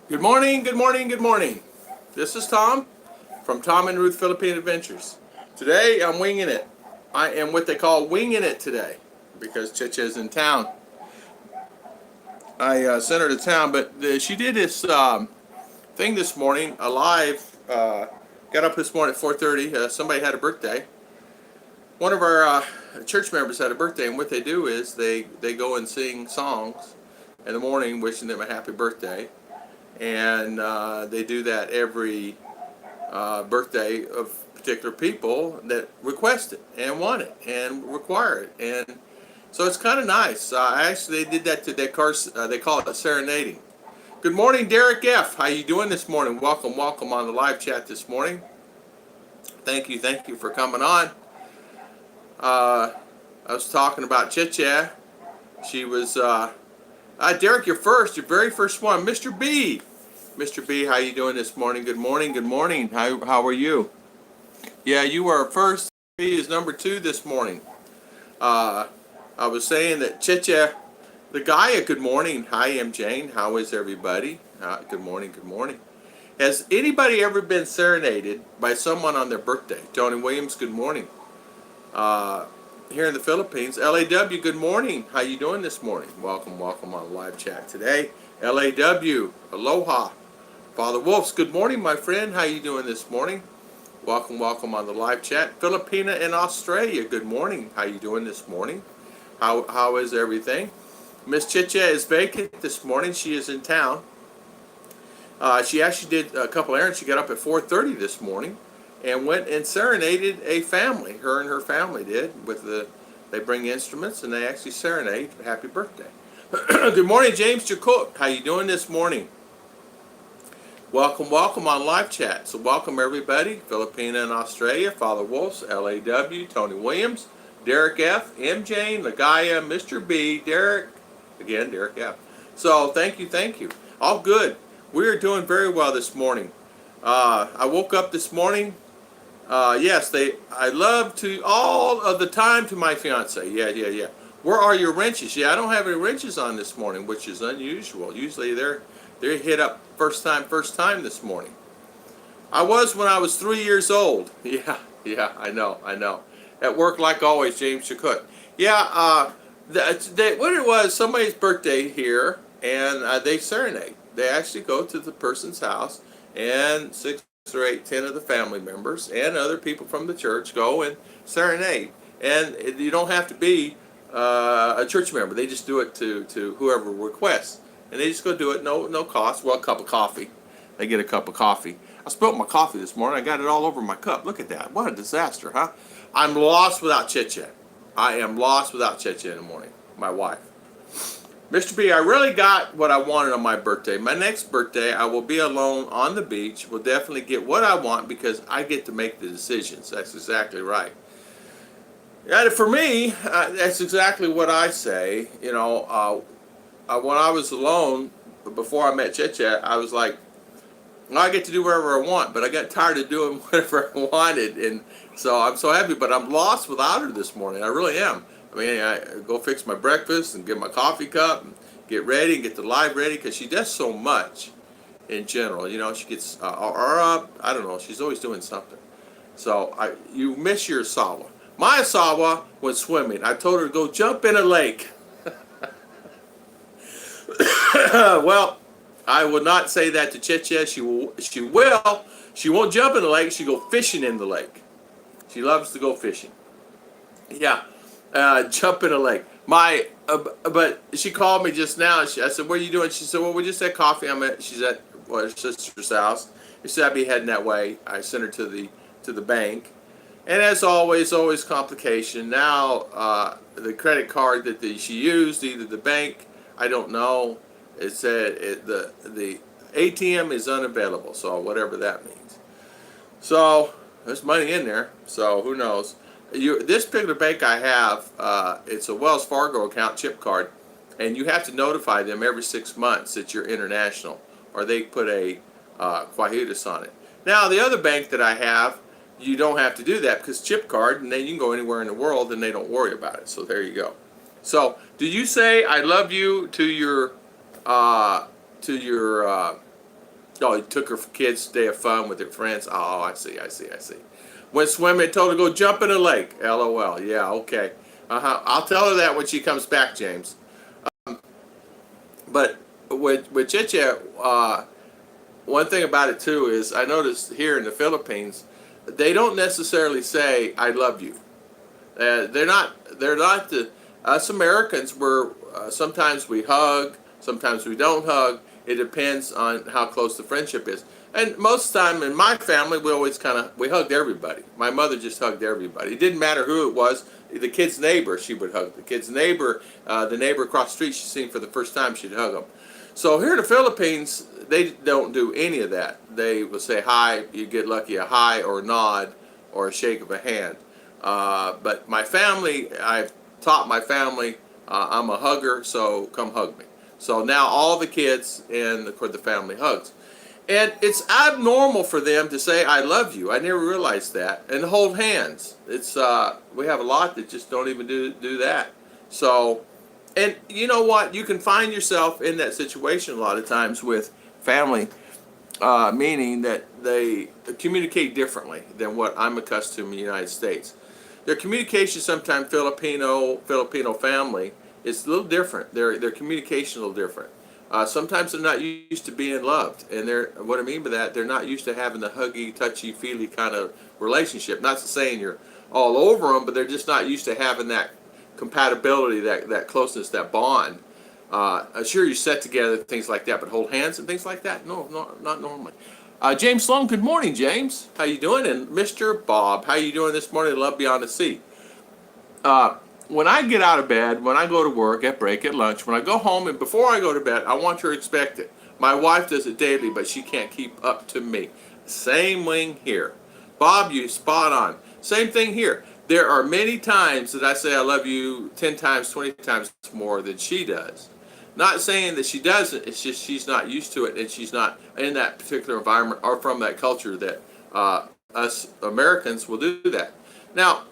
Good morning, good morning, good morning. This is Tom from Tom and Ruth Philippine Adventures. Today I'm winging it. I am what they call winging it today because Chicha's in town. I sent her to town, but she did this thing this morning, a live. Got up this morning at 4:30. Somebody had a birthday. One of our church members had a birthday, and what they do is they go and sing songs in the morning wishing them a happy birthday. And they do that every birthday of particular people that request it and want it and require it, and so it's kind of nice. Actually, they did that to their cars. They call it serenading. Good morning, Derek F. How you doing this morning? Welcome, welcome on the live chat this morning. Thank you for coming on. I was talking about Chicha. She was Derek. Your very first one, Mr. B. Mr. B, how you doing this morning? Good morning, good morning. How are you? Yeah, you were first. B is number 2 this morning. I was saying that Chicha, the Gaia, good morning. Hi, M. Jane. How is everybody? Good morning, good morning. Has anybody ever been serenaded by someone on their birthday? Tony Williams, good morning. Here in the Philippines, LAW, good morning. How you doing this morning? Welcome, welcome on the live chat today. LAW, aloha. Father Wolfs, good morning, my friend. How you doing this morning? Welcome, welcome on the live chat. Filipina in Australia, good morning. How you doing this morning? How is everything? Miss Chicha is vacant this morning. She is in town. She actually did a couple errands. She got up at 4:30 this morning and went and serenaded a family. Her and her family did. They bring instruments and they actually serenade happy birthday. Good morning, James Chakot. How you doing this morning? Welcome, welcome on live chat. So welcome everybody. Filipina in Australia, Father Wolfs, LAW, Tony Williams, Derek F, M. Jane, Lagaya, Mr. B, Derek, again, Derek F. So thank you. All good. We are doing very well this morning. I woke up this morning. I love to all of the time to my fiance. Yeah. Where are your wrenches? Yeah, I don't have any wrenches on this morning, which is unusual. Usually they're hit up first time this morning. I was when I was 3 years old. Yeah, I know. At work like always, James Chakut. Yeah, what it was, somebody's birthday here, and they serenade. They actually go to the person's house, and 6 or 8, 10 of the family members and other people from the church go and serenade. And you don't have to be a church member. They just do it to whoever requests. And they just go do it, no cost. Well, a cup of coffee. They get a cup of coffee. I spilled my coffee this morning. I got it all over my cup. Look at that. What a disaster, huh? I'm lost without Chicha. I am lost without Chicha in the morning. My wife. Mr. B, I really got what I wanted on my birthday. My next birthday, I will be alone on the beach. Will definitely get what I want because I get to make the decisions. That's exactly right. And for me, that's exactly what I say. You know, when I was alone, before I met Chicha, I was like, well, I get to do whatever I want, but I got tired of doing whatever I wanted, and so I'm so happy, but I'm lost without her this morning. I really am. I mean, I go fix my breakfast and get my coffee cup and get ready and get the live ready because she does so much in general. You know, she gets up, I don't know, she's always doing something. So you miss your Asawa. My Asawa went swimming. I told her to go jump in a lake. Well, I will not say that to Chicha. She will. She won't jump in the lake. She go fishing in the lake. She loves to go fishing. Yeah, jump in the lake. But she called me just now. I said, "What are you doing?" She said, "Well, we just had coffee. She's at her sister's house." She said, "I'd be heading that way." I sent her to the bank, and as always complication. Now the credit card that she used, either the bank, I don't know. It said the ATM is unavailable, so whatever that means. So there's money in there, so who knows. This particular bank I have, it's a Wells Fargo account chip card, and you have to notify them every 6 months that you're international, or they put a Quahitas on it. Now the other bank that I have, you don't have to do that because chip card, and then you can go anywhere in the world and they don't worry about it. So there you go. So do you say I love you to your Oh, he took her for kids' day of fun with her friends. Oh, I see, I see, I see. Went swimming, told her to go jump in the lake. LOL. Yeah, okay. I'll tell her that when she comes back, James. But with Chicha, one thing about it too is I noticed here in the Philippines, they don't necessarily say "I love you." They're not. They're not the us Americans. We're sometimes we hug, sometimes we don't hug. It depends on how close the friendship is. And most of the time in my family, we always we hugged everybody. My mother just hugged everybody. It didn't matter who it was. The kid's neighbor, she would hug. The kid's neighbor, the neighbor across the street, she'd seen for the first time, she'd hug them. So here in the Philippines, they don't do any of that. They will say hi. You get lucky a hi or a nod or a shake of a hand. But my family, I've taught my family, I'm a hugger, so come hug me. So now all the kids in the family hugs. And it's abnormal for them to say, I love you. I never realized that. And hold hands. It's we have a lot that just don't even do that. So, and you know what? You can find yourself in that situation a lot of times with family, meaning that they communicate differently than what I'm accustomed in the United States. Their communication, sometimes Filipino family, is a little different. Their communication is a little different. Sometimes they're not used to being loved, and what I mean by that, they're not used to having the huggy, touchy, feely kind of relationship. Not saying you're all over them, but they're just not used to having that compatibility, that closeness, that bond. Sure, you set together things like that, but hold hands and things like that? No, not normally. James Sloan, good morning, James. How you doing? And Mr. Bob, how you doing this morning? Love Beyond the Sea. When I get out of bed, when I go to work, at break, at lunch, when I go home, and before I go to bed, I want her to expect it. My wife does it daily, but she can't keep up to me. Same thing here. Bob, you spot on. Same thing here. There are many times that I say I love you 10 times, 20 times more than she does. Not saying that she doesn't, it's just she's not used to it, and she's not in that particular environment or from that culture that us Americans will do that. Now,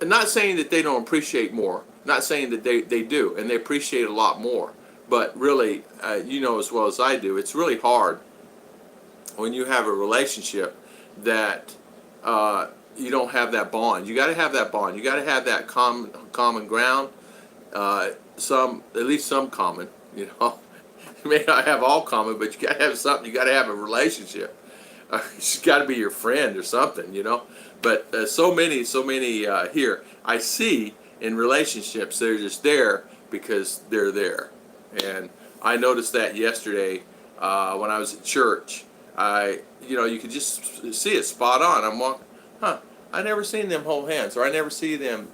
I'm not saying that they don't appreciate more, not saying that they do, and they appreciate a lot more, but really, you know as well as I do, it's really hard when you have a relationship that you don't have that bond. You got to have that bond. You got to have that common ground. At least some common, you know. You may not have all common, but you got to have something. You got to have a relationship. She's got to be your friend or something, you know. But so many here I see in relationships, they're just there because they're there. And I noticed that yesterday when I was at church. You could just see it spot on. I'm walking, I never seen them hold hands, or I never see them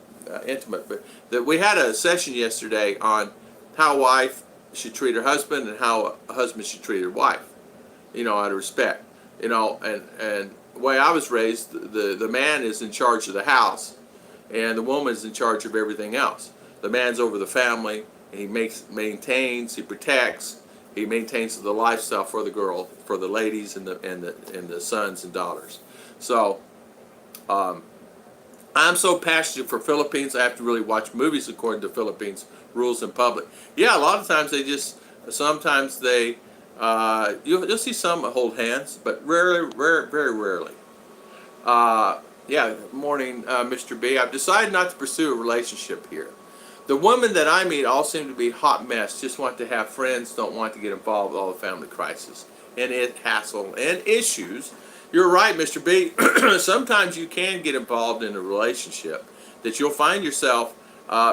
intimate. But we had a session yesterday on how a wife should treat her husband and how a husband should treat her wife, out of respect. And the way I was raised, the man is in charge of the house, and the woman is in charge of everything else. The man's over the family, and he maintains, he protects, he maintains the lifestyle for the girl, for the ladies and the sons and daughters. So I'm so passionate for Philippines, I have to really watch movies according to Philippines rules in public. Yeah, a lot of times sometimes they, you'll see some hold hands, but very rarely. Morning, Mr. B. I've decided not to pursue a relationship here. The women that I meet all seem to be hot mess, just want to have friends, don't want to get involved with all the family crisis and hassle and issues. You're right, Mr. B. Sometimes you can get involved in a relationship that you'll find yourself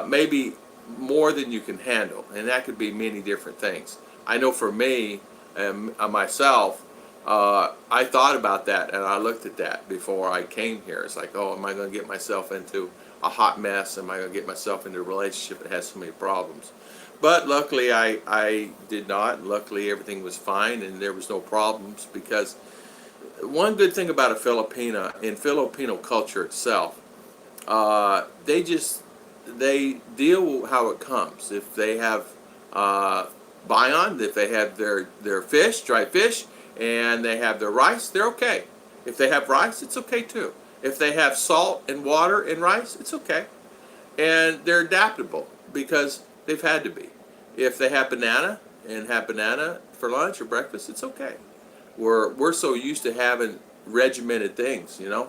maybe more than you can handle, and that could be many different things. I know for me and myself, I thought about that, and I looked at that before I came here. It's like, oh, am I going to get myself into a hot mess? Am I going to get myself into a relationship that has so many problems? But luckily I did not, and luckily everything was fine, and there was no problems, because one good thing about a Filipina, in Filipino culture itself, they deal how it comes. If they have bayan, if they have their fish, dry fish, and they have their rice, they're okay. If they have rice, it's okay too. If they have salt and water and rice, it's okay. And they're adaptable because they've had to be. If they have banana and have banana for lunch or breakfast, it's okay. we're so used to having regimented things, you know.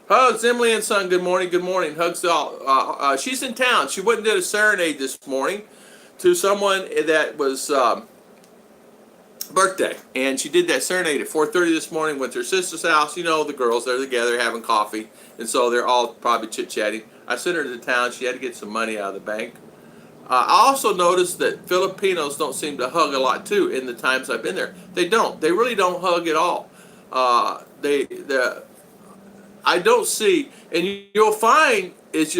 Hugs, Emily and son. Good morning. Good morning. Hugs to all. She's in town. She went and did a serenade this morning to someone that was birthday, and she did that serenade at 4:30 this morning. Went to her sister's house. You know, the girls are together having coffee, and so they're all probably chit-chatting. I sent her to town. She had to get some money out of the bank. I also noticed that Filipinos don't seem to hug a lot too. In the times I've been there, they don't. They really don't hug at all. I don't see, and you'll find as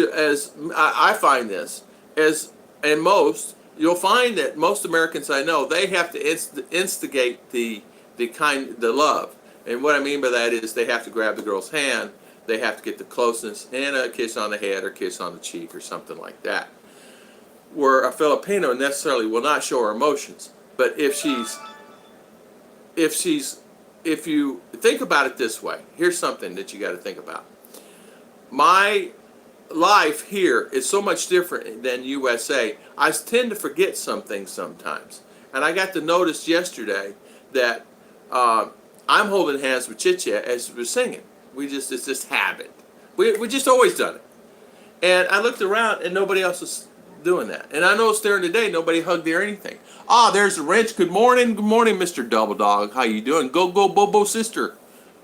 I find this as and most you'll find that most Americans I know, they have to instigate the love, and what I mean by that is they have to grab the girl's hand, they have to get the closeness and a kiss on the head or kiss on the cheek or something like that. Where a Filipino necessarily will not show her emotions, but if you think about it this way, here's something that you got to think about. My life here is so much different than USA. I tend to forget some things sometimes. And I got to notice yesterday that I'm holding hands with Chicha as we're singing. It's just habit. We just always done it. And I looked around and nobody else was doing that. And I noticed during the day nobody hugged her or anything. There's the wrench. Good morning, Mr. Double Dog. How you doing? Go Bobo sister.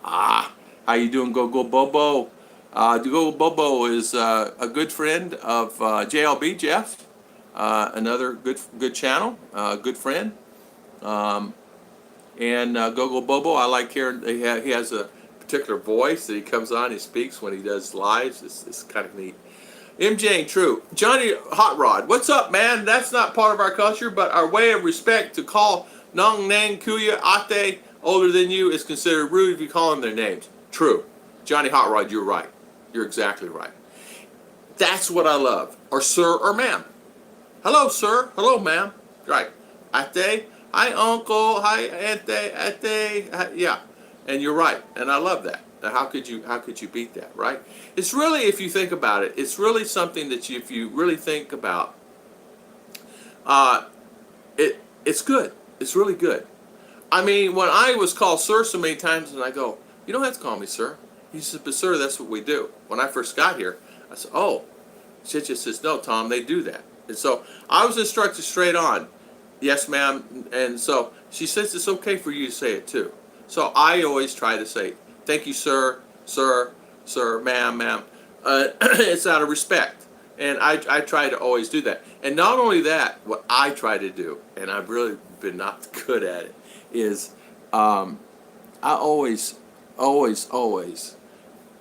How you doing? Go Bobo. Go Bobo is a good friend of JLB Jeff. Another good channel, good friend. And Go Bobo, I like hearing. He has a particular voice that he comes on. He speaks when he does lives. It's kind of neat. MJ and True. Johnny Hot Rod, what's up, man? That's not part of our culture, but our way of respect to call Nong Nang Kuya Ate older than you is considered rude if you call them their names. True. Johnny Hot Rod, you're right. You're exactly right. That's what I love. Or sir or ma'am. Hello, sir. Hello, ma'am. Right. Ate. Hi, uncle. Hi, ate. Yeah. And you're right. And I love that. How could you beat that, right? It's really, if you think about it, it's really something that if you really think about, it's good. It's really good. I mean, when I was called sir so many times, and I go, you don't have to call me sir. He says, but sir, that's what we do. When I first got here, I said, oh. Chicha says, no, Tom, they do that. And so I was instructed straight on, yes, ma'am. And so she says it's okay for you to say it too. So I always try to say, thank you, sir, ma'am. It's out of respect. And I try to always do that. And not only that, what I try to do, and I've really been not good at it, is I always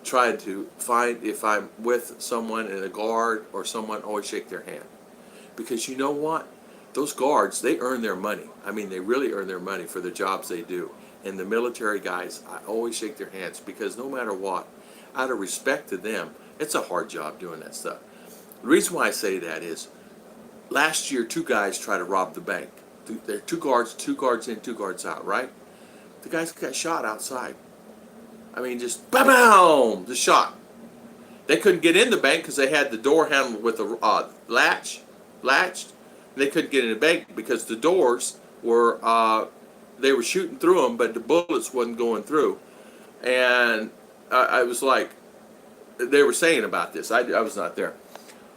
try to find, if I'm with someone in a guard or someone, always shake their hand. Because you know what? Those guards, they earn their money. I mean, they really earn their money for the jobs they do. And the military guys, I always shake their hands because no matter what, out of respect to them, it's a hard job doing that stuff. The reason why I say that is, last year, 2 guys tried to rob the bank. There are 2 guards in, 2 guards out, right? The guys got shot outside. I mean, just bam, just shot. They couldn't get in the bank because they had the door handled with a latched. They couldn't get in the bank because the doors were, they were shooting through them, but the bullets wasn't going through. And I was like, they were saying about this. I was not there.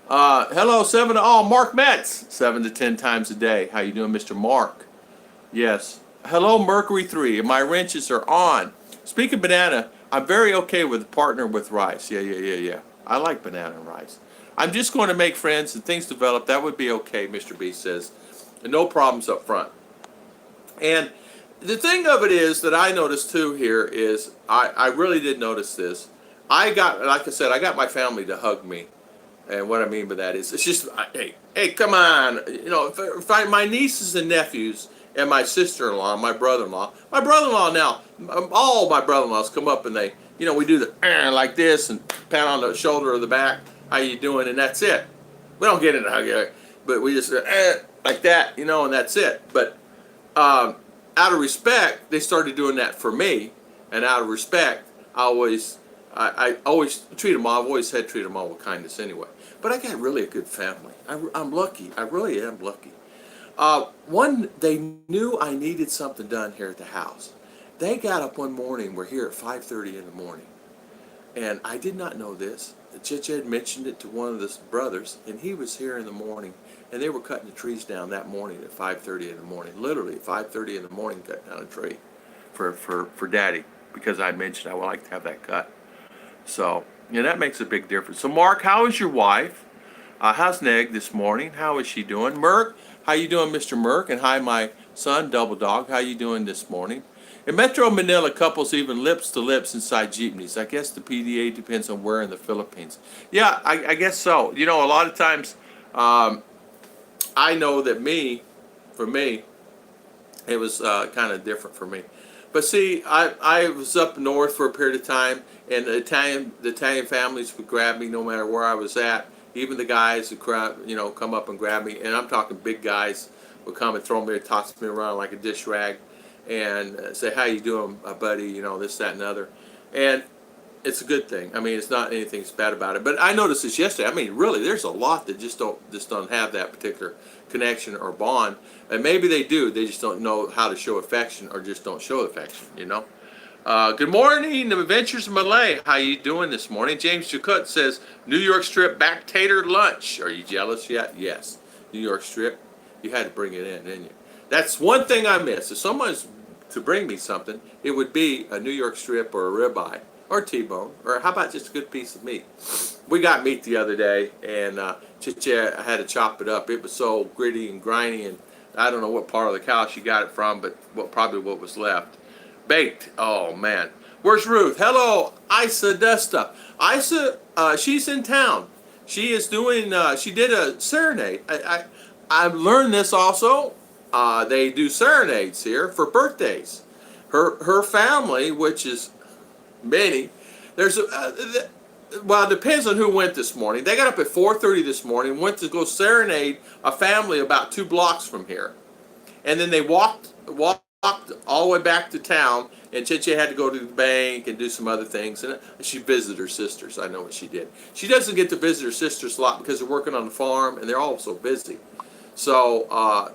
Hello, 7 to all. Mark Metz, 7 to 10 times a day. How you doing, Mr. Mark? Yes. Hello, Mercury 3. My wrenches are on. Speaking of banana, I'm very okay with partner with rice. Yeah. I like banana and rice. I'm just going to make friends and things develop. That would be okay, Mr. B says. And no problems up front. And the thing of it is that I noticed too here is, I really did notice this. Like I said, I got my family to hug me. And what I mean by that is, it's just, hey, come on. You know, my nieces and nephews and my sister-in-law, my brother-in-law now, all my brother-in-laws come up and they, you know, we do the like this and pat on the shoulder or the back. How you doing? And that's it. We don't get into hug, but we just like that, you know, and that's it. But out of respect, they started doing that for me, and out of respect, I always treat them all. I've always had treated them all with kindness anyway. But I got really a good family. I'm lucky. I really am lucky. They knew I needed something done here at the house, They got up one morning. We're here at 5:30 in the morning, and I did not know this. Chicha had mentioned it to one of the brothers, and he was here in the morning, and they were cutting the trees down that morning at 5:30 in the morning. Literally 5:30 in the morning, cutting down a tree for Daddy, because I mentioned I would like to have that cut. So, that makes a big difference. So, Mark, how is your wife? How's Neg this morning? How is she doing? Merck, how you doing, Mr. Merck? And hi, my son, Double Dog. How you doing this morning? In Metro Manila, couples even lips to lips inside jeepneys. I guess the PDA depends on where in the Philippines. Yeah, I guess so. A lot of times, I know that for me, it was kind of different for me. But see, I was up north for a period of time, and the Italian families would grab me no matter where I was at. Even the guys would come up and grab me, and I'm talking big guys would come and throw me, toss me around like a dish rag, and say, "How you doing, buddy?" This, that, and other, and it's a good thing. I mean, it's not anything bad about it. But I noticed this yesterday. I mean, really, there's a lot that just don't have that particular connection or bond, and maybe they do. They just don't know how to show affection, or just don't show affection. Good morning, the Adventures of Malay. How you doing this morning? James Chakut says, New York Strip back tater lunch. Are you jealous yet? Yes. New York Strip. You had to bring it in, didn't you? That's one thing I miss. If someone's to bring me something, it would be a New York Strip or a ribeye or T-bone, or how about just a good piece of meat? We got meat the other day, and I had to chop it up. It was so gritty and grimy, and I don't know what part of the cow she got it from, but probably what was left. Baked. Oh, man. Where's Ruth? Hello, Isa Desta. Isa, she's in town. She is doing, she did a serenade. I've learned this also. They do serenades here for birthdays. Her family, which is many, well, it depends on who went this morning. They got up at 4:30 this morning, went to go serenade a family about 2 blocks from here. And then they walked all the way back to town, and Chiche had to go to the bank and do some other things. And she visited her sisters. I know what she did. She doesn't get to visit her sisters a lot because they're working on the farm, and they're all so busy. So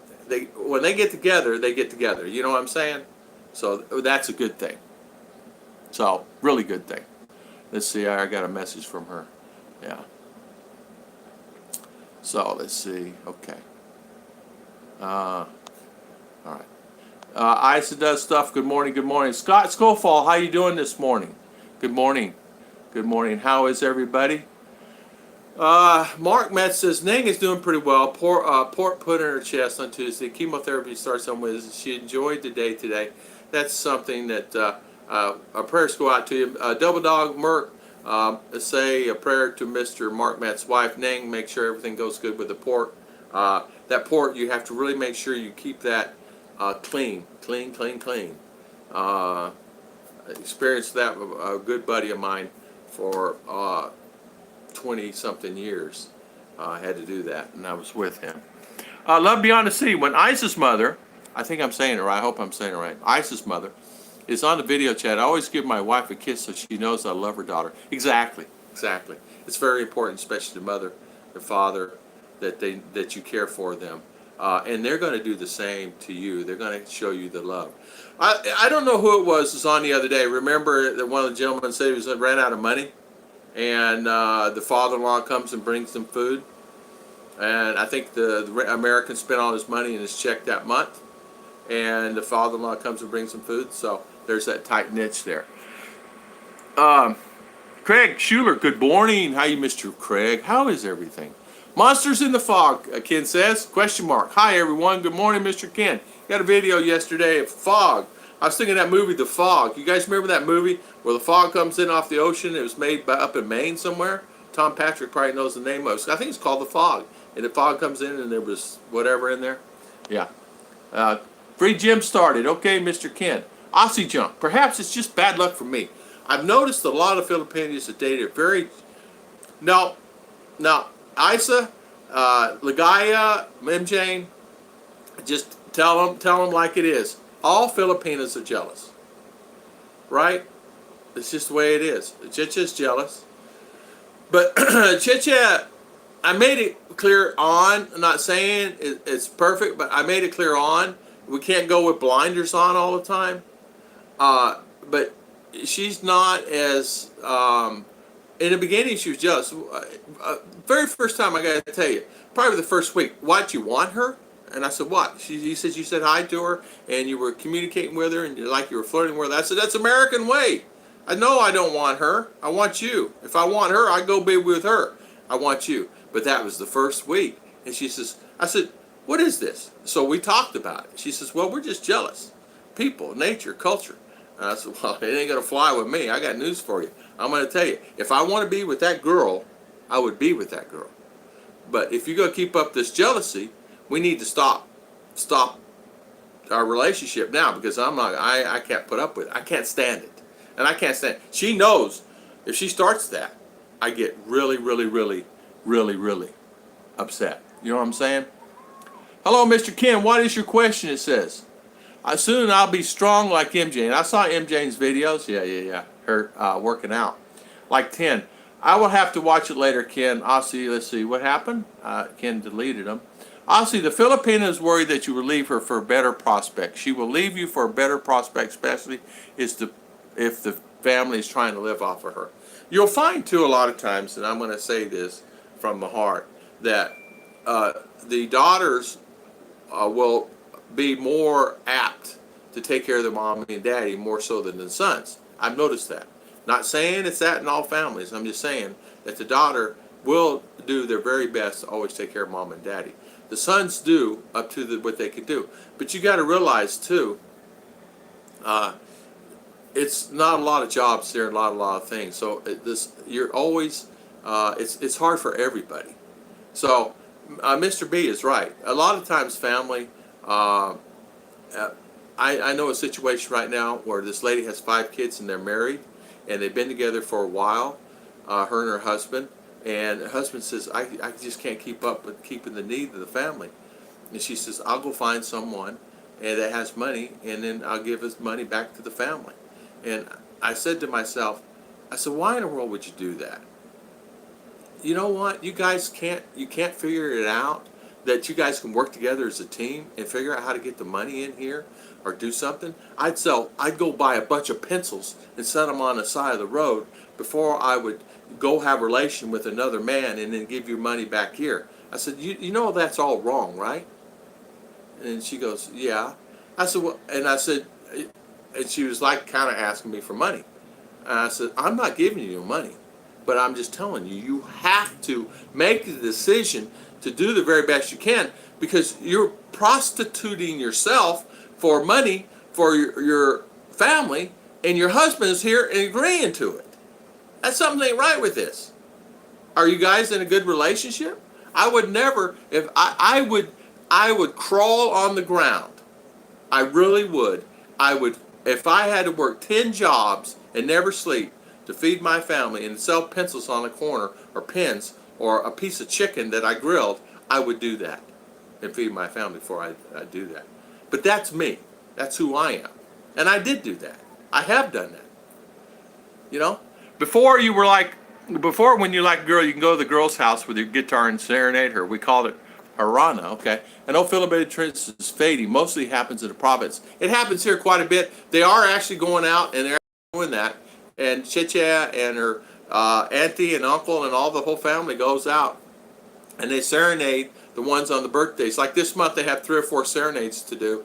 when they get together, they get together. You know what I'm saying? So that's a good thing. So, really good thing. Let's see, I got a message from her. Yeah. So, let's see. Okay. All right. Isa does stuff. Good morning. Good morning. Scott Scofall, how you doing this morning? Good morning. Good morning. How is everybody? Mark Metz says, Ning is doing pretty well. Port put in her chest on Tuesday. Chemotherapy starts on Wednesday. She enjoyed the day today. That's something that our prayers go out to you. Double Dog Merck, say a prayer to Mr. Mark Metz's wife, Ning. Make sure everything goes good with the port. That port, you have to really make sure you keep that clean. Experienced that with a good buddy of mine for 20-something years. I had to do that, and I was with him. Love Beyond the Sea. When Isa's mother, I think I'm saying it right, I hope I'm saying it right, Isa's mother is on the video chat. I always give my wife a kiss so she knows I love her daughter. Exactly. It's very important, especially the mother, the father, that you care for them. And they're going to do the same to you. They're going to show you the love. I don't know who it was on the other day. Remember that one of the gentlemen said he ran out of money? And the father-in-law comes and brings them food. And I think the American spent all his money in his check that month. And the father-in-law comes and brings them food. So there's that tight niche there. Craig Schuler, good morning. How you, Mr. Craig? How is everything? Monsters in the Fog, Ken says. Question mark. Hi, everyone. Good morning, Mr. Ken. Got a video yesterday of fog. I was thinking of that movie, The Fog. You guys remember that movie where the fog comes in off the ocean? It was made up in Maine somewhere. Tom Patrick probably knows the name of it. I think it's called The Fog. And the fog comes in and there was whatever in there. Yeah. Free gym started. Okay, Mr. Ken. Aussie jump. Perhaps it's just bad luck for me. I've noticed a lot of Filipinos that date are very... No. Isa, Ligaya, Mimjane, just tell them like it is. All Filipinos are jealous, right? It's just the way it is. Chicha's jealous, but Chicha, I made it clear on. I'm not saying it's perfect, but I made it clear on. We can't go with blinders on all the time. But she's not as. In the beginning, she was jealous. Very first time, I got to tell you, probably the first week. What, you want her? And I said, what? He said, you said hi to her and you were communicating with her and you were flirting with her. I said, that's American way. I know I don't want her. I want you. If I want her, I go be with her. I want you. But that was the first week. And she says, I said, what is this? So we talked about it. She says, well, we're just jealous. People, nature, culture. And I said, well, it ain't going to fly with me. I got news for you. I'm going to tell you, if I want to be with that girl, I would be with that girl. But if you're going to keep up this jealousy, we need to stop our relationship now, because I can't put up with it. I can't stand it. And I can't stand it. She knows if she starts that, I get really, really, really, really, really upset. You know what I'm saying? Hello, Mr. Ken. What is your question? It says, soon I'll be strong like MJ. And I saw MJ's videos. Yeah. Her working out. Like 10. I will have to watch it later, Ken. I'll see. Let's see. What happened? Ken deleted them. I'll see. The Filipina is worried that you will leave her for a better prospect. She will leave you for a better prospect, especially if the family is trying to live off of her. You'll find, too, a lot of times, and I'm going to say this from the heart, that the daughters will be more apt to take care of their mommy and daddy more so than the sons. I've noticed that. Not saying it's that in all families. I'm just saying that the daughter will do their very best to always take care of mom and daddy. The sons do up to what they can do. But you got to realize, too, it's not a lot of jobs there, a lot of things. So you're always, it's hard for everybody. So Mr. B is right. A lot of times family, I know a situation right now where this lady has 5 kids and they're married and they've been together for a while, her and her husband, and the husband says, I just can't keep up with keeping the need of the family. And she says, I'll go find someone that has money and then I'll give his money back to the family. And I said to myself, I said, why in the world would you do that? You know what? You guys can't figure it out, that you guys can work together as a team and figure out how to get the money in here or do something. I'd go buy a bunch of pencils and set them on the side of the road before I would go have a relation with another man and then give your money back here. I said, you know that's all wrong, right? And she goes, yeah. I said, well, and she was like kind of asking me for money. And I said, I'm not giving you money, but I'm just telling you, you have to make the decision to do the very best you can, because you're prostituting yourself for money for your family, and your husband is here and agreeing to it. That's something ain't right with this. Are you guys in a good relationship? I would never, if I would crawl on the ground. I really would. If I had to work 10 jobs and never sleep to feed my family and sell pencils on the corner or pens or a piece of chicken that I grilled, I would do that and feed my family before I do that. But that's me. That's who I am. And I did do that. I have done that. You know? Before when you like a girl, you can go to the girl's house with your guitar and serenade her. We called it Harana, okay? I know Filipina Trends is fading. Mostly happens in the province. It happens here quite a bit. They are actually going out and they're doing that. And Chicha and her auntie and uncle and all the whole family goes out and they serenade the ones on the birthdays. Like this month, they have 3 or 4 serenades to do.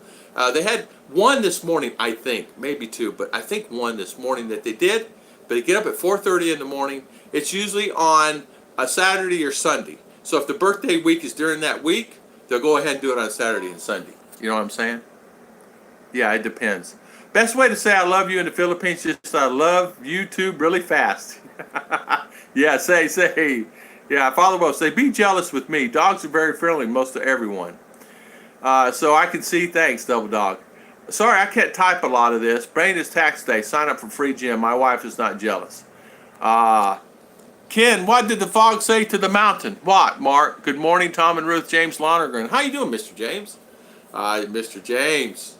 They had one this morning, I think, maybe 2, but I think one this morning that they did. But they get up at 4:30 in the morning. It's usually on a Saturday or Sunday. So if the birthday week is during that week, they'll go ahead and do it on Saturday and Sunday. You know what I'm saying? Yeah, it depends. Best way to say I love you in the Philippines is just I love YouTube really fast. Yeah, say. Yeah, Father will say, be jealous with me. Dogs are very friendly, most of everyone. So I can see, thanks, Double Dog. Sorry, I can't type a lot of this. Brain is tax day. Sign up for free gym. My wife is not jealous. Ken, what did the fog say to the mountain? What, Mark? Good morning, Tom and Ruth. James Lonergan. How you doing, Mr. James? Mr. James,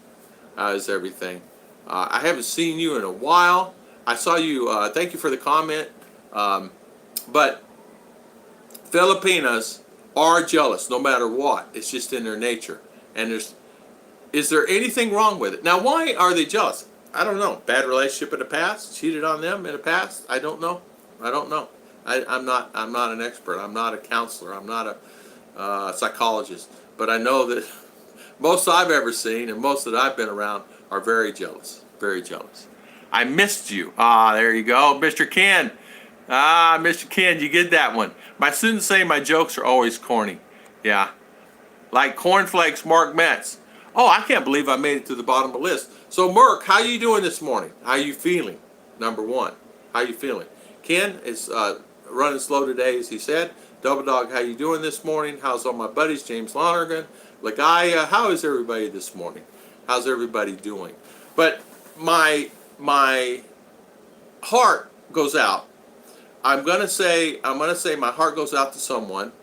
how's everything? I haven't seen you in a while. I saw you. Thank you for the comment. But Filipinas are jealous no matter what. It's just in their nature. And is there anything wrong with it? Now, why are they jealous? I don't know. Bad relationship in the past, cheated on them in the past. I don't know. I don't know. I'm not. I'm not an expert. I'm not a counselor. I'm not a psychologist. But I know that most I've ever seen and most that I've been around are very jealous. Very jealous. I missed you. Ah, there you go, Mr. Ken. Ah, Mr. Ken, you get that one. My students say my jokes are always corny. Yeah, like cornflakes, Mark Metz. Oh, I can't believe I made it to the bottom of the list. So, Mark, how you doing this morning? How you feeling? Number one, how you feeling? Ken is running slow today, as he said. Double Dog, how you doing this morning? How's all my buddies? James Lonergan, Lagaya, how is everybody this morning? How's everybody doing? But my heart goes out. I'm gonna say my heart goes out to someone.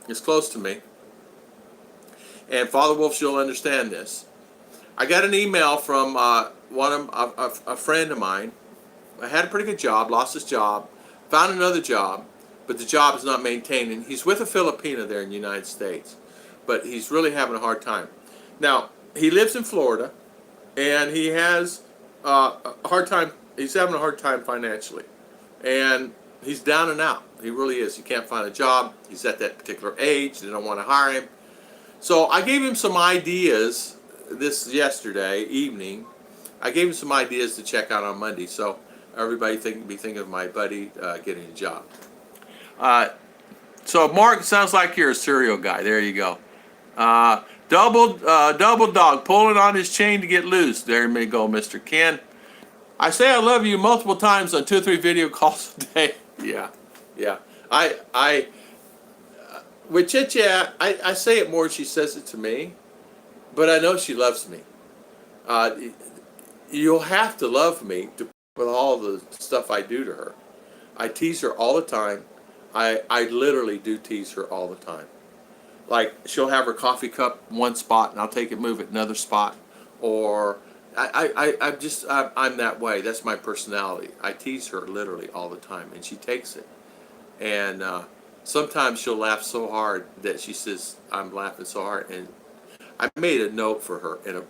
It's close to me. And Father Wolf, you'll understand this. I got an email from a friend of mine. I had a pretty good job, lost his job, found another job, but the job is not maintaining. He's with a Filipina there in the United States, but he's really having a hard time. Now, he lives in Florida, and he has a hard time. He's having a hard time financially, and he's down and out. He really is. He can't find a job. He's at that particular age. They don't want to hire him. So I gave him some ideas this yesterday evening. I gave him some ideas to check out on Monday. So everybody be thinking of my buddy getting a job. So Mark, sounds like you're a cereal guy. There you go. Double Dog pulling on his chain to get loose. There you go, Mr. Ken. I say I love you multiple times on 2 or 3 video calls a day. Yeah. With Chicha, I say it more than she says it to me, but I know she loves me. You'll have to love me with all the stuff I do to her. I tease her all the time. I literally do tease her all the time. Like, she'll have her coffee cup one spot, and I'll take it, move it another spot. Or I'm that way. That's my personality. I tease her literally all the time, and she takes it. And sometimes she'll laugh so hard that she says, I'm laughing so hard. And I made a note for her. I don't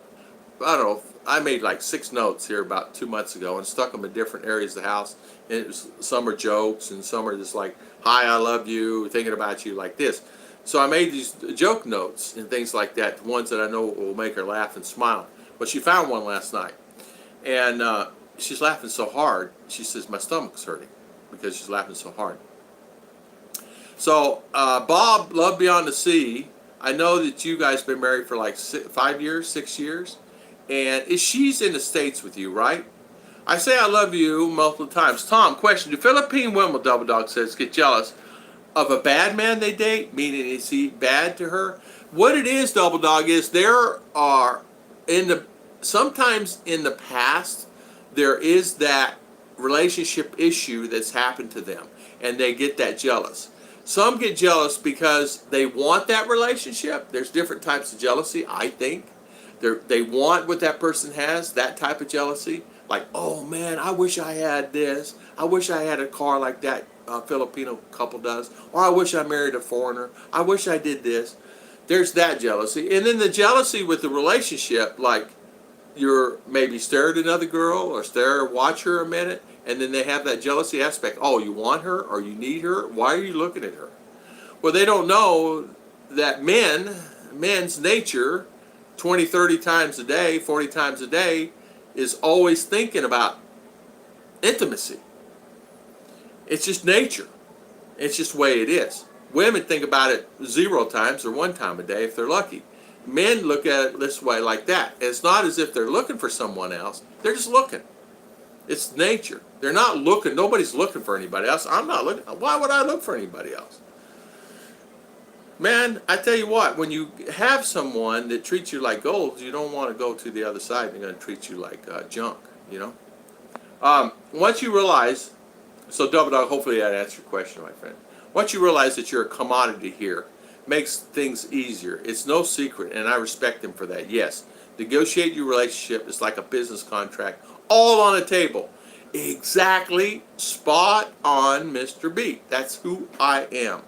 know, I made like 6 notes here about 2 months ago and stuck them in different areas of the house. And some are jokes and some are just like, hi, I love you, thinking about you, like this. So I made these joke notes and things like that, ones that I know will make her laugh and smile. But she found one last night. And she's laughing so hard, she says, my stomach's hurting because she's laughing so hard. So, Bob, Love Beyond the Sea, I know that you guys have been married for like 5 years, 6 years, and she's in the States with you, right? I say I love you multiple times. Tom, question, do Philippine women, Double Dog says, get jealous of a bad man they date, meaning is he bad to her? What it is, Double Dog, is there are, sometimes in the past, there is that relationship issue that's happened to them, and they get that jealous. Some get jealous because they want that relationship. There's different types of jealousy, I think. They want what that person has, that type of jealousy. Like, oh man, I wish I had this. I wish I had a car like that Filipino couple does. Or I wish I married a foreigner. I wish I did this. There's that jealousy. And then the jealousy with the relationship, like you're maybe stare at another girl or watch her a minute. And then they have that jealousy aspect. Oh, you want her or you need her? Why are you looking at her? Well, they don't know that men's nature, 20, 30 times a day, 40 times a day, is always thinking about intimacy. It's just nature. It's just the way it is. Women think about it 0 times or 1 time a day if they're lucky. Men look at it this way, like that. It's not as if they're looking for someone else. They're just looking. It's nature. They're not looking. Nobody's looking for anybody else. I'm not looking. Why would I look for anybody else? Man, I tell you what, when you have someone that treats you like gold, you don't want to go to the other side. They're going to treat you like junk, you know. Once you realize, so Double Dog, hopefully that answered your question, my friend. Once you realize that you're a commodity here, makes things easier. It's no secret, and I respect him for that. Yes, negotiate your relationship is like a business contract, all on the table. Exactly, spot on, Mr. B. That's who I am.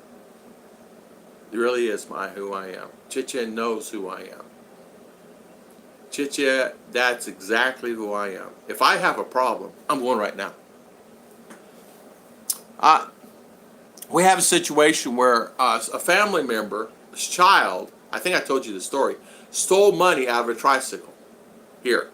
It really is who I am. Chichen knows who I am. Chicha, that's exactly who I am. If I have a problem, I'm going right now. We have a situation where a family member's child, I think I told you the story, stole money out of a tricycle here.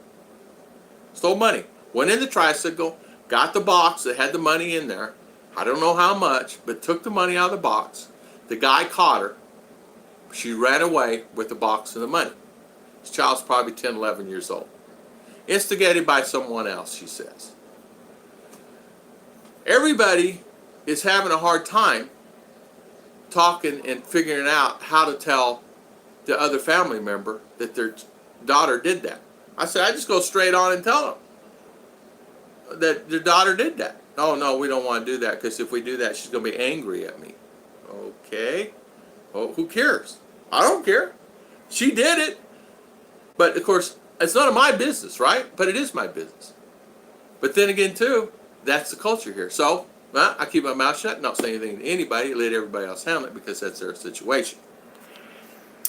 Stole money. Went in the tricycle, got the box that had the money in there. I don't know how much, but took the money out of the box. The guy caught her. She ran away with the box and the money. This child's probably 10, 11 years old. Instigated by someone else, she says. Everybody is having a hard time talking and figuring out how to tell the other family member that their daughter did that. I said, I just go straight on and tell them that their daughter did that. Oh, no, we don't want to do that because if we do that, she's going to be angry at me. Okay. Well, who cares? I don't care. She did it. But, of course, it's none of my business, right? But it is my business. But then again, too, that's the culture here. So, I keep my mouth shut, not say anything to anybody, let everybody else handle it because that's their situation.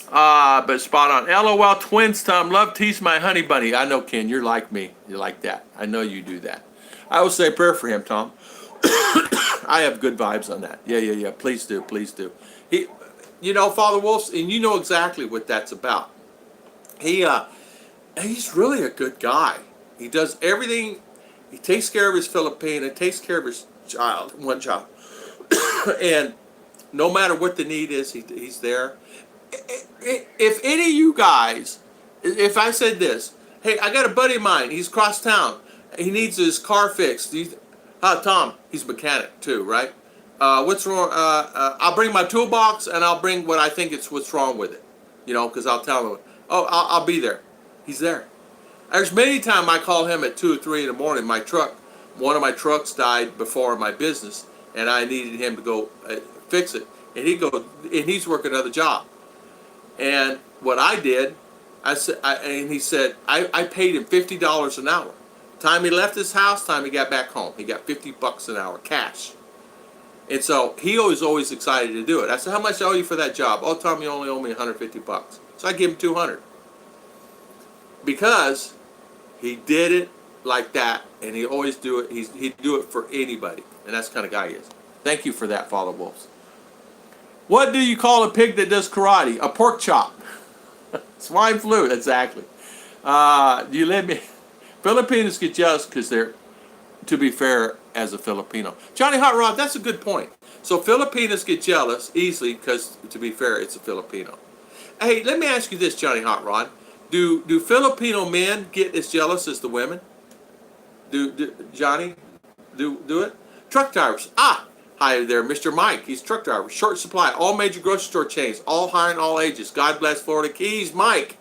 But spot on. LOL, twins, Tom. Love tease my honey bunny. I know, Ken, you're like me. You're like that. I know you do that. I will say a prayer for him, Tom. I have good vibes on that. Yeah. Please do. He, Father Wolf, and you know exactly what that's about. He's really a good guy. He does everything. He takes care of his Filipina, takes care of his one child. And no matter what the need is, he's there. If any of you guys, if I said this, hey, I got a buddy of mine, he's across town, he needs his car fixed. Tom, he's a mechanic too, right? What's wrong? I'll bring my toolbox and I'll bring what I think it's what's wrong with it. Because I'll tell him, I'll be there. He's there. There's many times I call him at 2 or 3 in the morning. One of my trucks died before my business, and I needed him to go fix it. And he's working another job. And what I did, he said, I paid him $50 an hour. Time he left his house, time he got back home, he got $50 an hour cash. And so he was always excited to do it. I said, how much I owe you for that job? Oh, Tom, you only owe me $150. So I give him $200 because he did it like that, and he always do it. He'd do it for anybody, and that's the kind of guy he is. Thank you for that, Father Wolves. What do you call a pig that does karate? A pork chop. Swine flu, exactly. Do you let me? Filipinos get jealous because they're, to be fair, as a Filipino. Johnny Hot Rod, that's a good point. So Filipinos get jealous easily because, to be fair, it's a Filipino. Hey, let me ask you this, Johnny Hot Rod. Do Filipino men get as jealous as the women? Johnny? Do it? Truck drivers. Hi there, Mr. Mike. He's a truck driver. Short supply. All major grocery store chains. All hiring all ages. God bless Florida Keys. Mike.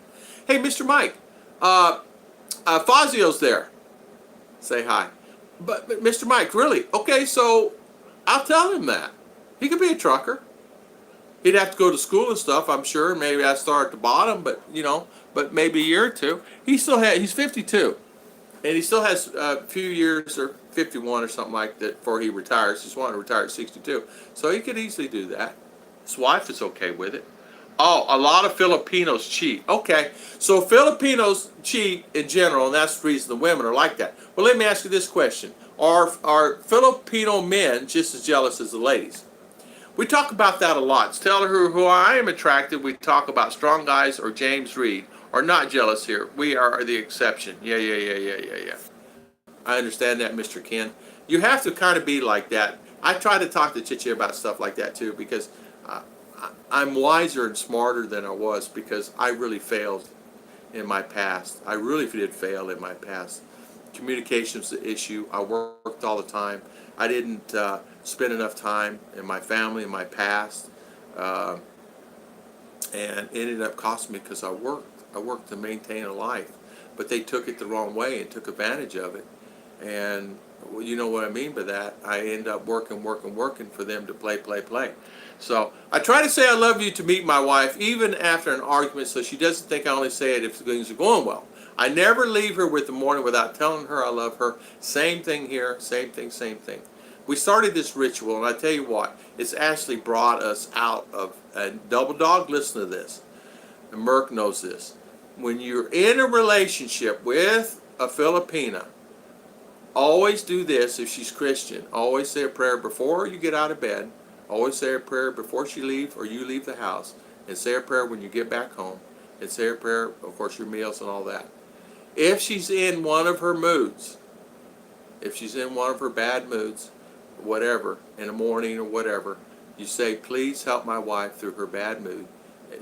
Hey, Mr. Mike. Fazio's there. Say hi. But Mr. Mike, really? Okay, so I'll tell him that. He could be a trucker. He'd have to go to school and stuff, I'm sure. Maybe I'd start at the bottom, but maybe a year or two. He's 52. And he still has a few years, or 51 or something like that, before he retires. He's wanting to retire at 62. So he could easily do that. His wife is okay with it. Oh, a lot of Filipinos cheat. Okay, so Filipinos cheat in general, and that's the reason the women are like that. Well, let me ask you this question. Are Filipino men just as jealous as the ladies? We talk about that a lot. Tell her who I am attracted. We talk about strong guys or James Reed. Are not jealous here. We are the exception. Yeah. I understand that, Mr. Ken. You have to kind of be like that. I try to talk to Chichi about stuff like that too, because I'm wiser and smarter than I was, because I really failed in my past. I really did fail in my past. Communication's the issue. I worked all the time. I didn't spend enough time in my family, in my past, and it ended up costing me because I worked. I worked to maintain a life, but they took it the wrong way and took advantage of it. And you know what I mean by that. I end up working for them to play. So I try to say I love you to meet my wife, even after an argument, so she doesn't think I only say it if things are going well. I never leave her with the morning without telling her I love her. Same thing here, same thing. We started this ritual, and I tell you what, it's actually brought us out of, and Double Dog, listen to this, and Merck knows this. when you're in a relationship with a Filipina, always do this if she's Christian. Always say a prayer before you get out of bed. Always say a prayer before she leaves or you leave the house. And say a prayer when you get back home. And say a prayer, of course, your meals and all that. If she's in one of her moods, if she's in one of her bad moods, whatever, in the morning or whatever, you say, please help my wife through her bad mood.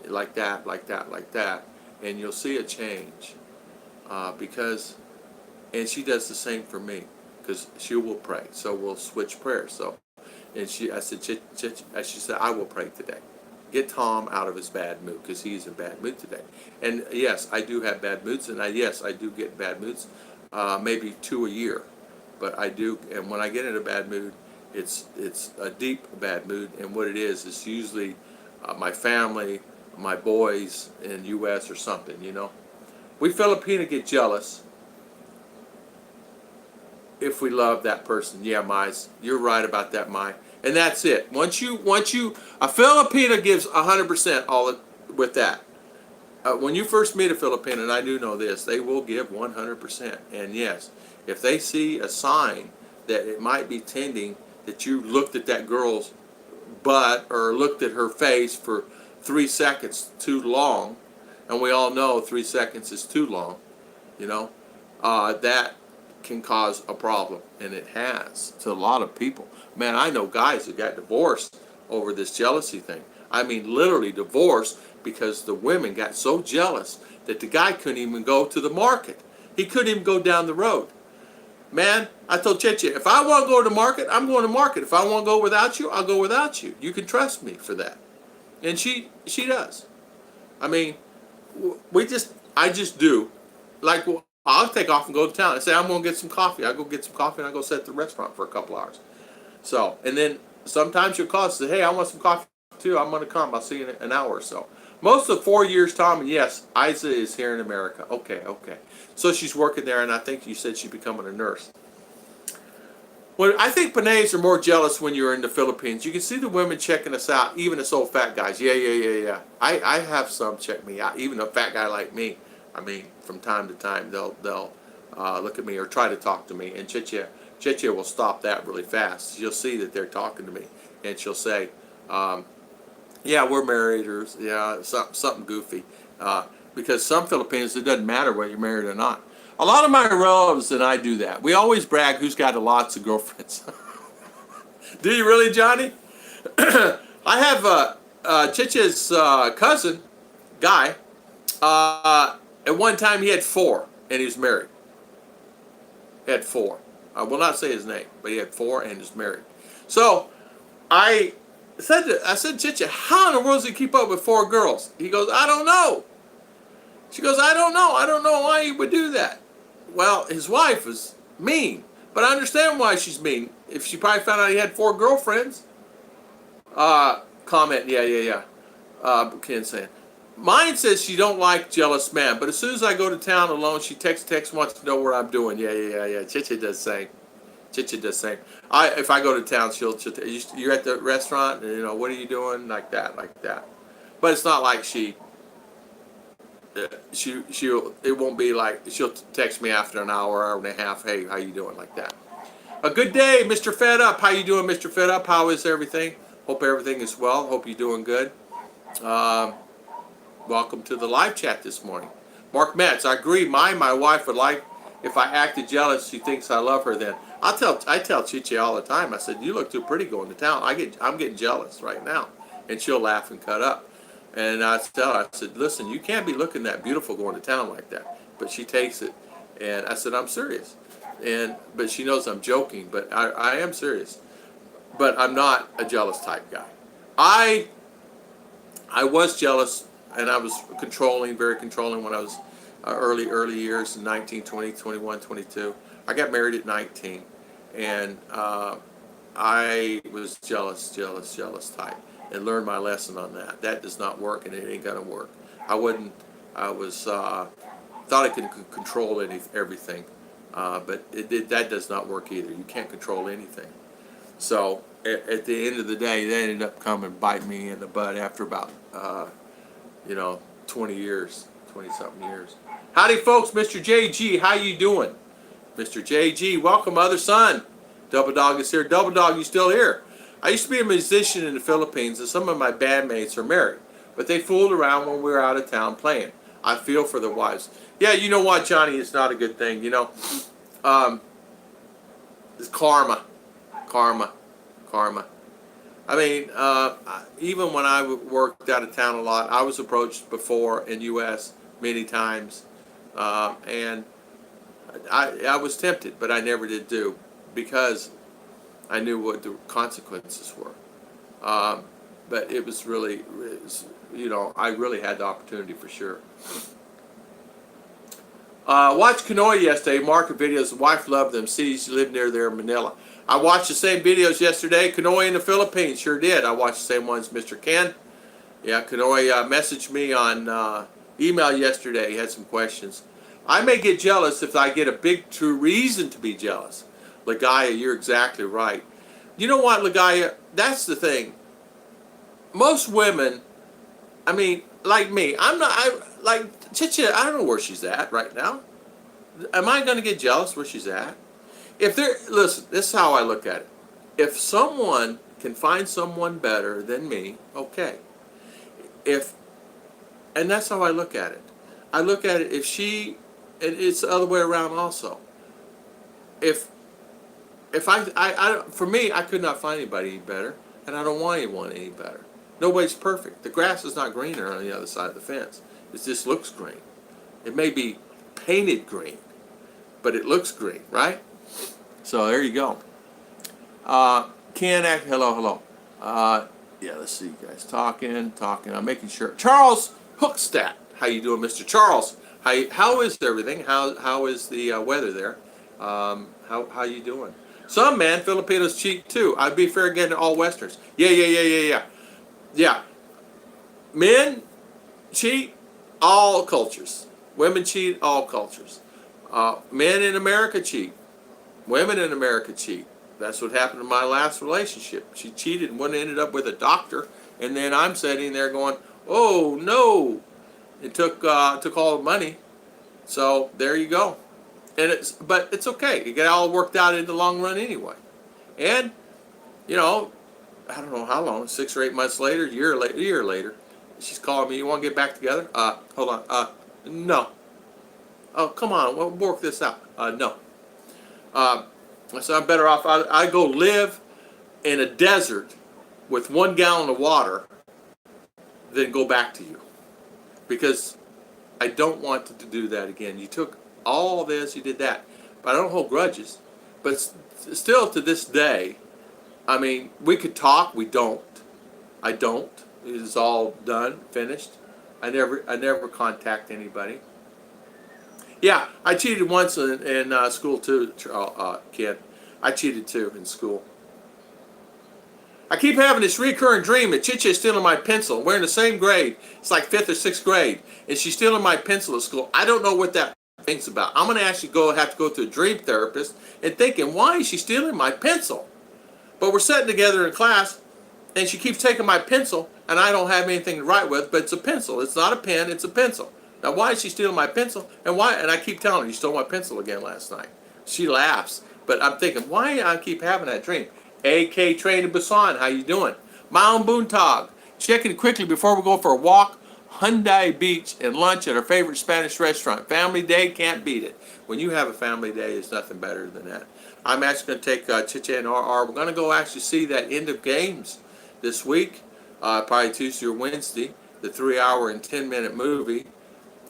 Like that, like that, like that. And you'll see a change. Because, and she does the same for me. Because she will pray. So we'll switch prayers. So, and I said, she said, I will pray today. Get Tom out of his bad mood because he's in bad mood today. And yes, I do have bad moods, and yes, I do get bad moods, maybe 2 a year, but I do. And when I get in a bad mood, it's a deep bad mood, and what it is usually my family, my boys in the U.S. or something. You know, we Filipina get jealous if we love that person. Yeah, Mize, you're right about that, Mai. And that's it. Once you, a Filipina gives 100% all with that. When you first meet a Filipino, and I do know this, they will give 100%. And yes, if they see a sign that it might be tending that you looked at that girl's butt or looked at her face for 3 seconds too long, and we all know 3 seconds is too long, you know, that can cause a problem, and it has to a lot of people. Man, I know guys that got divorced over this jealousy thing. I mean, literally divorced because the women got so jealous that the guy couldn't even go to the market. He couldn't even go down the road. Man, I told Chichi, if I want to go to the market, I'm going to market. If I want to go without you, I'll go without you. You can trust me for that. And she does. I mean, I just do. Like, well, I'll take off and go to town and say, I'm going to get some coffee. I go get some coffee and I go sit at the restaurant for a couple hours. So, and then sometimes you'll call and say, hey, I want some coffee too. I'm going to come. I'll see you in an hour or so. Most of 4 years, Tom, and yes, Isa is here in America. Okay. So she's working there, and I think you said she's becoming a nurse. Well, I think Panays are more jealous when you're in the Philippines. You can see the women checking us out, even us old fat guys. Yeah. I have some check me out, even a fat guy like me. I mean, from time to time, they'll look at me or try to talk to me, and Chicha will stop that really fast. You'll see that they're talking to me, and she'll say, yeah, we're married, or yeah, something goofy. Because some Filipinos, it doesn't matter whether you're married or not. A lot of my relatives and I do that. We always brag who's got lots of girlfriends. Do you really, Johnny? I have Chicha's cousin, guy. At one time he had 4, and he was married. He had 4. I will not say his name, but he had 4 and is married. So I said, Chicha, how in the world does he keep up with 4 girls? He goes, I don't know. She goes, I don't know. I don't know why he would do that. Well, his wife is mean, but I understand why she's mean. If she probably found out he had 4 girlfriends. Comment, yeah. Ken saying, mine says she don't like jealous men, but as soon as I go to town alone, she texts, wants to know what I'm doing. Yeah. Chicha does same. If I go to town, she'll you're at the restaurant, and you know, what are you doing? Like that. But it's not like it won't be like she'll text me after an hour and a half. Hey, how you doing? Like that. A good day, Mr. Fed Up. How you doing, Mr. Fed Up? How is everything? Hope everything is well. Hope you're doing good. Welcome to the live chat this morning. Mark Metz, I agree. My wife would like if I acted jealous. She thinks I love her. Then I tell Chichi all the time. I said, you look too pretty going to town. I'm getting jealous right now, and she'll laugh and cut up. And I tell her, I said, listen, you can't be looking that beautiful going to town like that. But she takes it, and I said, I'm serious. But she knows I'm joking, but I am serious. But I'm not a jealous type guy. I was jealous, and I was very controlling when I was early years, 19, 20, 21, 22. I got married at 19, and I was jealous type. And learned my lesson on that. That does not work, and it ain't gonna work. I thought I could control everything, but that does not work either. You can't control anything. So at the end of the day, they ended up coming and bite me in the butt after about 20 years, 20-something years. Howdy, folks. Mr. JG, how you doing? Mr. JG, welcome, other son. Double Dog is here. Double Dog, you still here? I used to be a musician in the Philippines, and some of my bandmates are married, but they fooled around when we were out of town playing. I feel for the wives. Yeah, you know what, Johnny? It's not a good thing. You know, it's karma. I mean, even when I worked out of town a lot, I was approached before in U.S. many times, and I was tempted, but I never did do, because I knew what the consequences were. But it was really, you know, I really had the opportunity for sure. Watched Kanoy yesterday, market videos. The wife loved them. She lived near there in Manila. I watched the same videos yesterday. Kanoy in the Philippines, sure did. I watched the same ones, Mr. Ken. Yeah, Kanoy messaged me on email yesterday. He had some questions. I may get jealous if I get a big true reason to be jealous. Lagaya, you're exactly right. You know what, Lagaya? That's the thing. Most women, I mean, like me, like Chicha, I don't know where she's at right now. Am I going to get jealous where she's at? Listen, this is how I look at it. If someone can find someone better than me, okay. And that's how I look at it. I look at it, and it's the other way around also. For me, I could not find anybody any better, and I don't want anyone any better. Nobody's perfect. The grass is not greener on the other side of the fence. It just looks green. It may be painted green, but it looks green, right? So there you go. Hello. Yeah, let's see, guys. Talking. I'm making sure. Charles Hookstadt, how you doing, Mr. Charles? How is everything? How is the weather there? How you doing? Some man, Filipinos cheat too. I'd be fair getting all Westerns. Yeah. Men cheat, all cultures. Women cheat, all cultures. Men in America cheat. Women in America cheat. That's what happened in my last relationship. She cheated and ended up with a doctor, and then I'm sitting there going, "Oh no!" It took all the money. So there you go. But it's okay. It got all worked out in the long run anyway. And you know, I don't know how long, 6 or 8 months later, a year later, she's calling me. You want to get back together? Hold on. No. Oh, come on. We'll work this out. No. So I'm better off. I go live in a desert with 1 gallon of water than go back to you, because I don't want to do that again. You took all this, you did that, but I don't hold grudges. But still, to this day, I mean, we could talk. We don't. I don't. It is all done, finished. I never contact anybody. Yeah, I cheated once in school too, kid. I cheated too in school. I keep having this recurring dream that Chicha is stealing my pencil. We're in the same grade. It's like 5th or 6th grade, and she's stealing my pencil at school. I don't know what that thing's about. I'm going to actually have to go to a dream therapist and thinking, why is she stealing my pencil? But we're sitting together in class, and she keeps taking my pencil, and I don't have anything to write with, but it's a pencil. It's not a pen, it's a pencil. Now, why is she stealing my pencil? And why? And I keep telling her, you stole my pencil again last night. She laughs, but I'm thinking, why I keep having that dream? AK Train in Busan, how you doing? Maung Buntag, checking quickly before we go for a walk. Hyundai Beach and lunch at our favorite Spanish restaurant. Family day, can't beat it. When you have a family day, there's nothing better than that. I'm actually going to take Chicha and RR. We're going to go actually see that end of games this week, probably Tuesday or Wednesday, the 3-hour and 10-minute movie.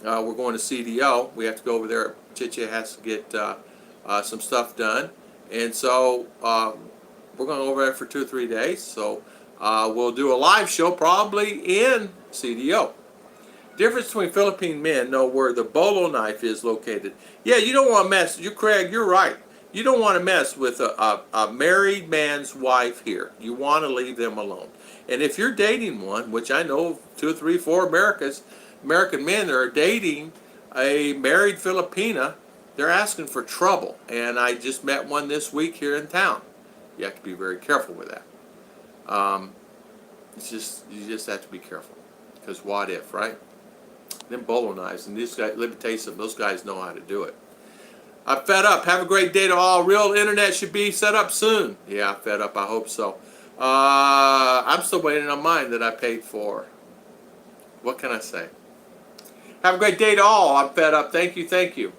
We're going to CDO. We have to go over there. Chicha has to get some stuff done. And so we're going to go over there for 2 or 3 days. So we'll do a live show probably in CDO. Difference between Philippine men know where the bolo knife is located. Yeah, you don't want to mess. Craig, you're right. You don't want to mess with a married man's wife here. You want to leave them alone. And if you're dating one, which I know 2, 3, 4 American men that are dating a married Filipina, they're asking for trouble. And I just met one this week here in town. You have to be very careful with that. You just have to be careful, because what if, right? Them bolo knives, and these guys, let me tell you something, those guys know how to do it. I'm fed up. Have a great day to all. Real internet should be set up soon. Yeah, I'm fed up. I hope so. I'm still waiting on mine that I paid for. What can I say? Have a great day to all. I'm fed up. Thank you. Thank you.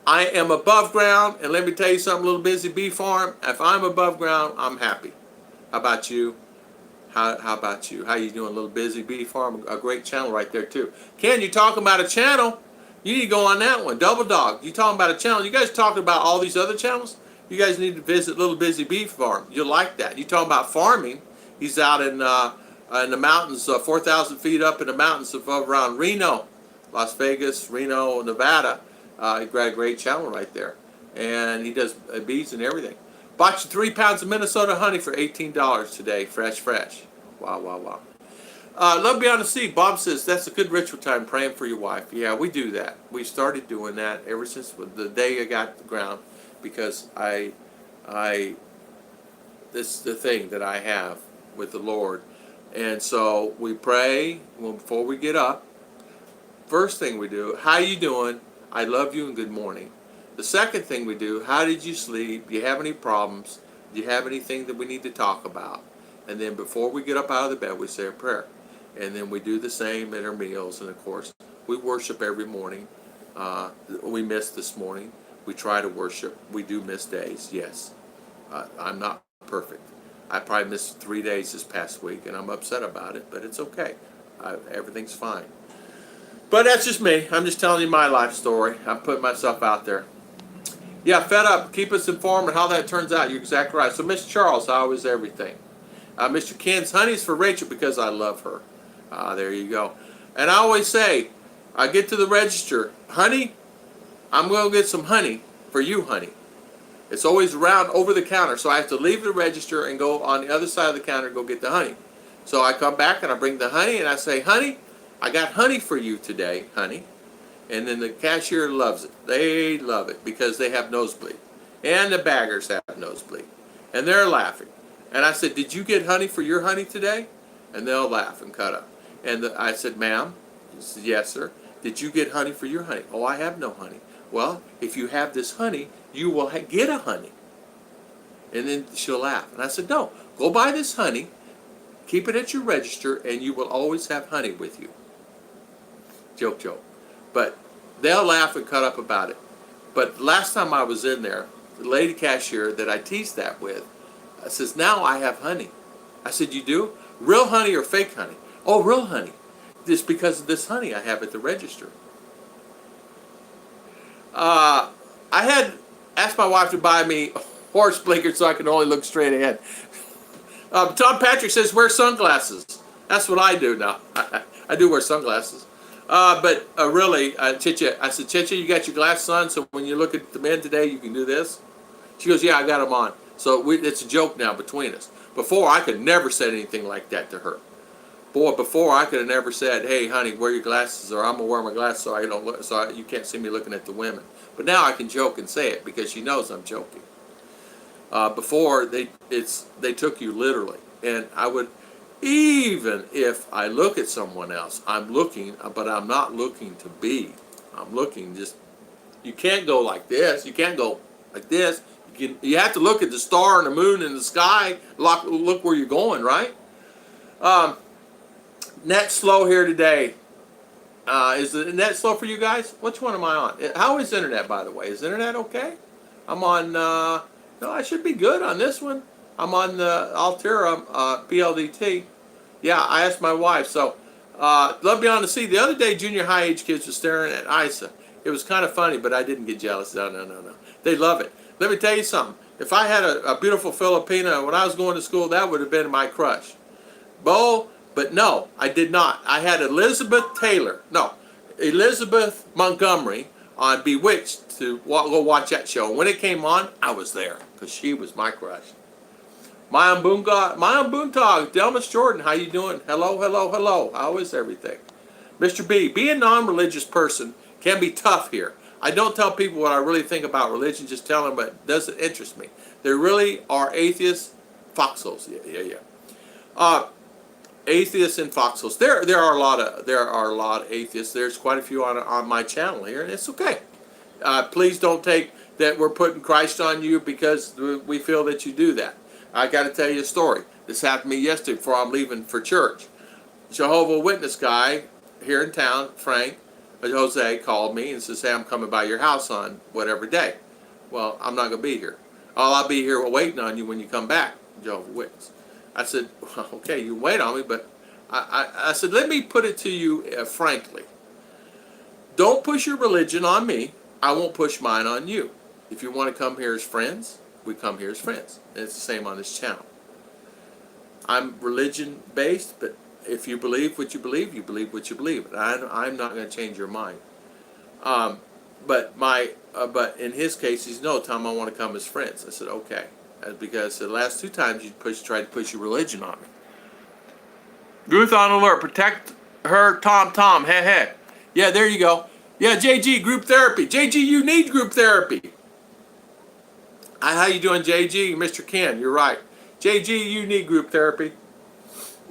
I am above ground, and let me tell you something, Little Busy Bee Farm. If I'm above ground, I'm happy. How about you? How about you? How you doing, Little Busy Bee Farm? A great channel right there, too. Ken, you talking about a channel? You need to go on that one. Double Dog, you talking about a channel. You guys talking about all these other channels? You guys need to visit Little Busy Bee Farm. You'll like that. You talking about farming. He's out in the mountains, 4,000 feet up in the mountains of around Reno, Las Vegas, Reno, Nevada. He got a great channel right there. And he does bees and everything. Bought you 3 pounds of Minnesota honey for $18 today. Fresh. Wow. Love Beyond the Sea. Bob says, that's a good ritual time praying for your wife. Yeah, we do that. We started doing that ever since the day I got to the ground, because this is the thing that I have with the Lord. And so we pray before we get up. First thing we do, how you doing? I love you and good morning. The second thing we do, how did you sleep? Do you have any problems? Do you have anything that we need to talk about? And then before we get up out of the bed, we say a prayer. And then we do the same at our meals. And of course, we worship every morning. We missed this morning. We try to worship. We do miss days, yes. I'm not perfect. I probably missed 3 days this past week, and I'm upset about it, but it's okay. Everything's fine. But that's just me. I'm just telling you my life story. I'm putting myself out there. Yeah, fed up. Keep us informed on how that turns out. You're exactly right. So, Mr. Charles, how is everything? Mr. Ken's honey's for Rachel because I love her. There you go. And I always say, I get to the register, honey, I'm going to get some honey for you, honey. It's always around over the counter, so I have to leave the register and go on the other side of the counter and go get the honey. So I come back and I bring the honey and I say, honey, I got honey for you today, honey. And then the cashier loves it. They love it because they have nosebleed. And the baggers have nosebleed. And they're laughing. And I said, did you get honey for your honey today? And they'll laugh and cut up. And I said, ma'am? She said, yes, sir. Did you get honey for your honey? Oh, I have no honey. Well, if you have this honey, you will get a honey. And then she'll laugh. And I said, no, go buy this honey, keep it at your register, and you will always have honey with you. Joke. But they'll laugh and cut up about it. But last time I was in there, the lady cashier that I teased that with says, now I have honey. I said, you do? Real honey or fake honey? Oh, real honey. Just because of this honey I have at the register. I had asked my wife to buy me horse blinkers so I can only look straight ahead. Tom Patrick says, wear sunglasses. That's what I do now. I do wear sunglasses. But really, Chicha, I said, Chicha, you got your glasses on, so when you look at the men today, you can do this? She goes, yeah, I got them on. So it's a joke now between us. Before, I could never say anything like that to her. Boy, before I could have never said, hey, honey, wear your glasses, or I'm going to wear my glasses so I don't look, you can't see me looking at the women. But now I can joke and say it because she knows I'm joking. Before, they took you literally. And I would, even if I look at someone else, I'm looking, but I'm not looking to be. I'm looking just, you can't go like this. You can't go like this. You have to look at the star and the moon and the sky. Look where you're going, right? Net slow here today. Is the net slow for you guys? Which one am I on? How is internet, by the way? Is internet okay? I'm on, no, I should be good on this one. I'm on the Altera PLDT. Yeah, I asked my wife. So, Love Beyond the Sea. The other day, junior high age kids were staring at Isa. It was kind of funny, but I didn't get jealous. No. They love it. Let me tell you something. If I had a beautiful Filipina when I was going to school, that would have been my crush. But no, I did not. I had Elizabeth Montgomery on Bewitched to go watch that show. When it came on, I was there because she was my crush. Mayam Boontog, Delmas Jordan, how you doing? Hello. How is everything? Mr. B, being a non-religious person can be tough here. I don't tell people what I really think about religion, just tell them what doesn't interest me. There really are atheists, foxholes. Yeah. atheists in foxholes. There are a lot of atheists. There's quite a few on my channel here, and it's okay. Please don't take that we're putting Christ on you because we feel that you do that. I got to tell you a story. This happened to me yesterday before I'm leaving for church. Jehovah Witness guy here in town, Frank, Jose, called me and says, hey, I'm coming by your house on whatever day. Well, I'm not going to be here. Oh, I'll be here waiting on you when you come back, Jehovah Witness. I said, well, okay, you wait on me, but I said, let me put it to you frankly. Don't push your religion on me. I won't push mine on you. If you want to come here as friends, we come here as friends. And it's the same on this channel. I'm religion-based, but if you believe what you believe what you believe. I'm not going to change your mind. But in his case, he's, no, Tom, I want to come as friends. I said, okay. Because the last two times you tried to push your religion on me. Ruth on alert. Protect her, Tom. Hey. Yeah, there you go. Yeah, JG, group therapy. JG, you need group therapy. How you doing, JG? Mr. Ken, you're right. JG, you need group therapy.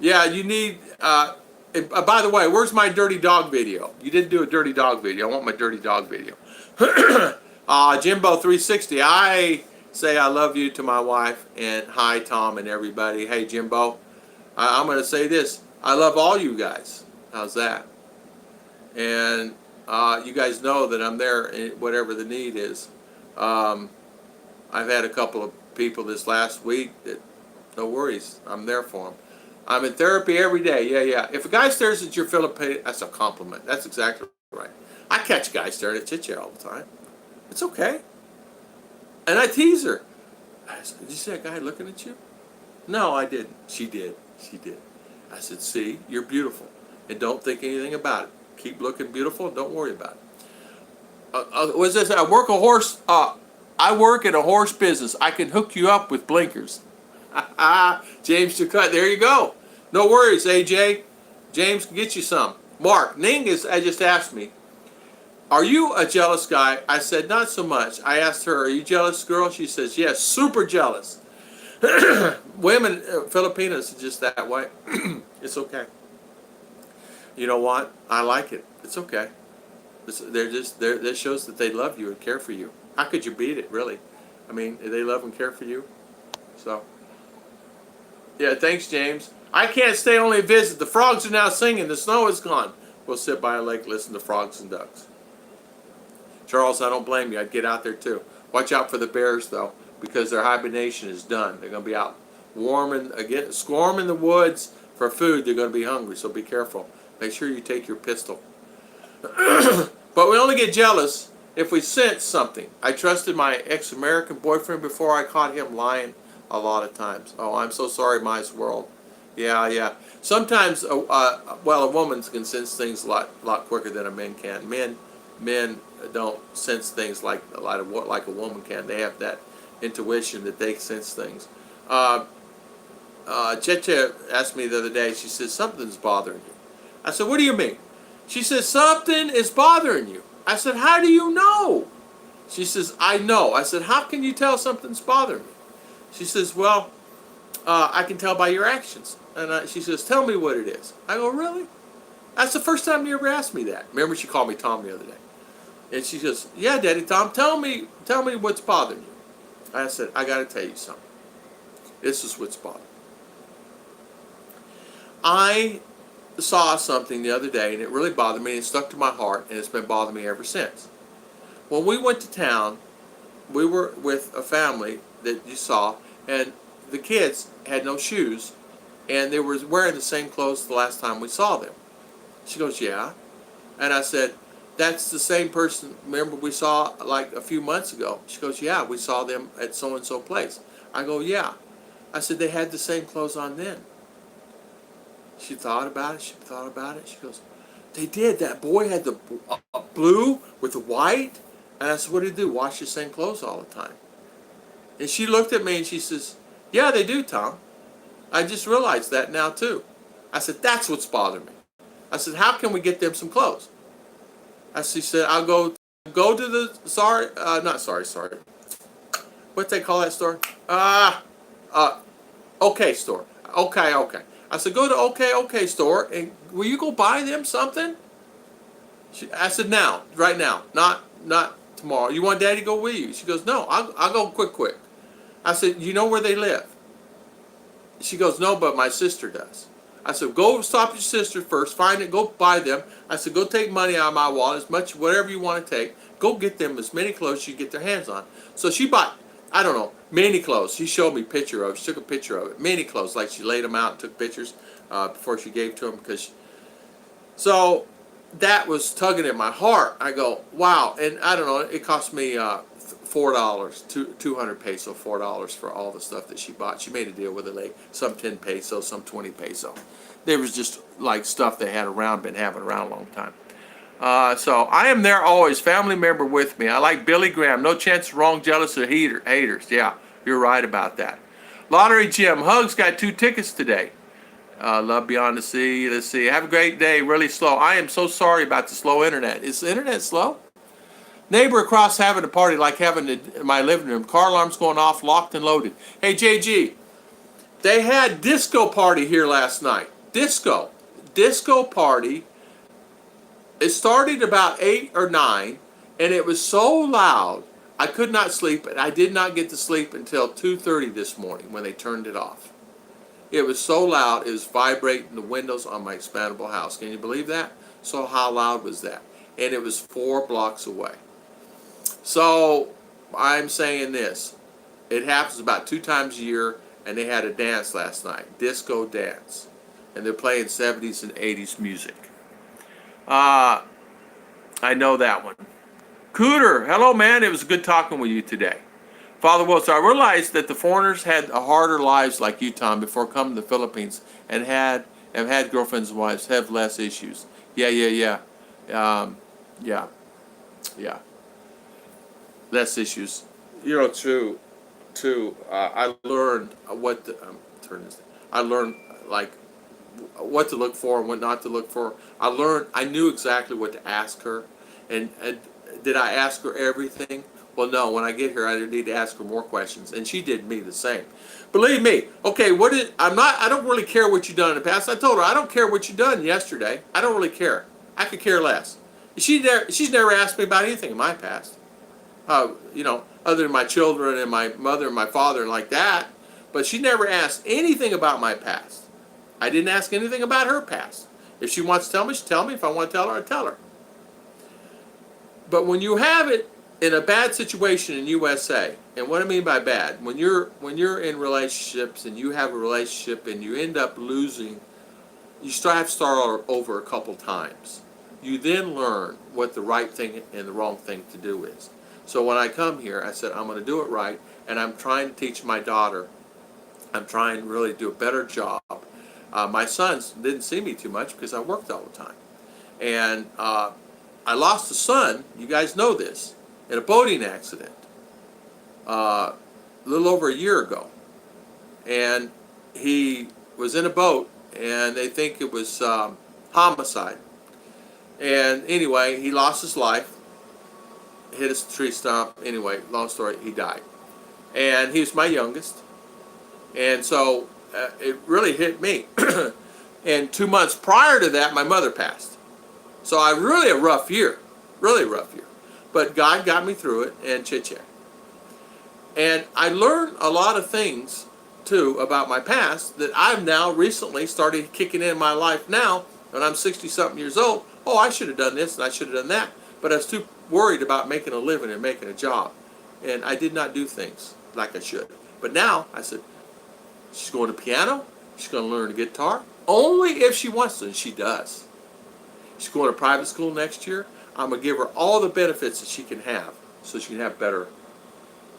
Yeah, you need... by the way, where's my dirty dog video? You didn't do a dirty dog video. I want my dirty dog video. Jimbo360, I say I love you to my wife, and hi, Tom, and everybody. Hey, Jimbo, I'm going to say this. I love all you guys. How's that? And you guys know that I'm there, whatever the need is. I've had a couple of people this last week that, no worries, I'm there for them. I'm in therapy every day. Yeah. If a guy stares at your Filipina, that's a compliment. That's exactly right. I catch guys staring at Chicha all the time. It's okay. And I tease her. I said, did you see that guy looking at you? No, I didn't. She did. I said, see, you're beautiful. And don't think anything about it. Keep looking beautiful and don't worry about it. What's this? I work in a horse business. I can hook you up with blinkers. James Chakut, there you go. No worries, AJ. James can get you some. Mark, Ning just asked me, are you a jealous guy? I said, not so much. I asked her, are you jealous, girl? She says, yes, super jealous. Women, Filipinas are just that way. It's okay. You know what? I like it. It's okay. That shows that they love you and care for you. How could you beat it, really? I mean, they love and care for you. So, yeah, thanks, James. I can't stay only a visit. The frogs are now singing. The snow is gone. We'll sit by a lake, listen to frogs and ducks. Charles, I don't blame you. I'd get out there too. Watch out for the bears, though, because their hibernation is done. They're going to be out swarming the woods for food. They're going to be hungry, so be careful. Make sure you take your pistol. But we only get jealous if we sense something. I trusted my ex-American boyfriend before I caught him lying a lot of times. Oh, I'm so sorry, Mice World. Yeah. Sometimes, well, a woman can sense things a lot quicker than a man can. Men don't sense things like a woman can. They have that intuition that they sense things. Cheche asked me the other day, she says, something's bothering you. I said, what do you mean? She says, something is bothering you. I said, how do you know? She says, I know. I said, how can you tell something's bothering me? She says, well, I can tell by your actions. And she says, tell me what it is. I go, really? That's the first time you ever asked me that. Remember, she called me Tom the other day. And she says, yeah, Daddy Tom, tell me what's bothering you. I said, I got to tell you something. This is what's bothering me. I saw something the other day, and it really bothered me, and it stuck to my heart, and it's been bothering me ever since. When we went to town, we were with a family that you saw, and the kids had no shoes, and they were wearing the same clothes the last time we saw them. She goes, yeah. And I said, that's the same person, remember we saw like a few months ago. She goes, yeah, we saw them at so-and-so place. I go, yeah. I said, they had the same clothes on then. She thought about it. She goes, they did. That boy had the blue with the white. And I said, what do you do? Wash the same clothes all the time. And she looked at me and she says, yeah, they do, Tom. I just realized that now, too. I said, that's what's bothering me. I said, how can we get them some clothes? She said, I'll go to the, sorry. What they call that store? OK store. Okay. I said, go to OK store and will you go buy them something? I said, now, right now, not tomorrow. You want Daddy to go with you? She goes, no, I'll go quick. I said, you know where they live? She goes, no, but my sister does. I said, go stop your sister first, find it, go buy them. I said, go take money out of my wallet, as much, whatever you want to take. Go get them as many clothes as you get their hands on. So she bought, I don't know, many clothes. She showed me a picture of it. She took a picture of it. Many clothes, like she laid them out and took pictures before she gave to them. So that was tugging at my heart. I go, wow. And I don't know, it cost me $4, 200 peso, $4 for all the stuff that she bought. She made a deal with a lady, some 10 peso, some 20 peso. There was just like stuff they had around, been having around a long time. So I am there always, family member with me. I like Billy Graham, no chance wrong, jealous, or haters. Yeah, you're right about that. Lottery Jim, Hugs got 2 tickets today. Love Beyond the Sea. Let's see. Have a great day. Really slow. I am so sorry about the slow internet. Is the internet slow? Neighbor across having a party like having in my living room. Car alarms going off, locked and loaded. Hey, JG, they had disco party here last night. Disco party. It started about 8 or 9, and it was so loud, I could not sleep, and I did not get to sleep until 2:30 this morning when they turned it off. It was so loud, it was vibrating the windows on my expandable house. Can you believe that? So how loud was that? And it was 4 blocks away. So I'm saying this. It happens about 2 times a year, and they had a dance last night, disco dance. And they're playing 70s and 80s music. I know that one. Cooter, hello man, it was good talking with you today. Father Wilson, I realized that the foreigners had harder lives like you, Tom, before coming to the Philippines and have had girlfriends and wives, have less issues. Yeah. Less issues. You know, true. I learned I learned like what to look for and what not to look for. I knew exactly what to ask her. And did I ask her everything? Well, no. When I get here, I need to ask her more questions. And she did me the same. Believe me. Okay, I don't really care what you've done in the past. I told her, I don't care what you've done yesterday. I don't really care. I could care less. She's never asked me about anything in my past. Other than my children and my mother and my father and like that. But she never asked anything about my past. I didn't ask anything about her past. If she wants to tell me, she'll tell me. If I want to tell her, I'll tell her. But when you have it in a bad situation in USA, and what I mean by bad, when you're in relationships and you have a relationship and you end up losing, you have to start over a couple times. You then learn what the right thing and the wrong thing to do is. So when I come here, I said, I'm going to do it right, and I'm trying to teach my daughter. I'm trying to really do a better job. My sons didn't see me too much because I worked all the time. And I lost a son, you guys know this, in a boating accident a little over a year ago. And he was in a boat, and they think it was homicide. And anyway, he lost his life, hit a tree stump. Anyway, long story, he died. And he was my youngest. And so it really hit me. And 2 months prior to that, my mother passed. So I really a rough year. But God got me through it and chit-chat. And I learned a lot of things, too, about my past that I've now recently started kicking in my life now when I'm 60-something years old. Oh, I should have done this and I should have done that. But I was too worried about making a living and making a job. And I did not do things like I should. But now, I said, she's going to piano. She's going to learn the guitar. Only if she wants to, and she does. She's going to private school next year. I'm going to give her all the benefits that she can have so she can have better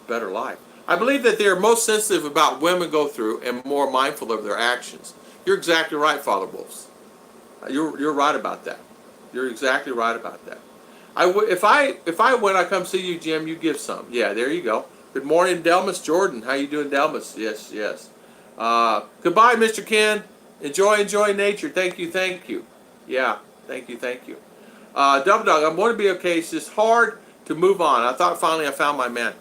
life. I believe that they are most sensitive about women go through and more mindful of their actions. You're exactly right, Father Wolves. You're right about that. You're exactly right about that. If when I come see you, Jim, you give some. Yeah, there you go. Good morning, Delmas Jordan. How you doing, Delmas? Yes. Goodbye, Mr. Ken. Enjoy nature. Thank you. Yeah, thank you. Double Dog, I'm going to be okay. It's just hard to move on. I thought finally I found my man.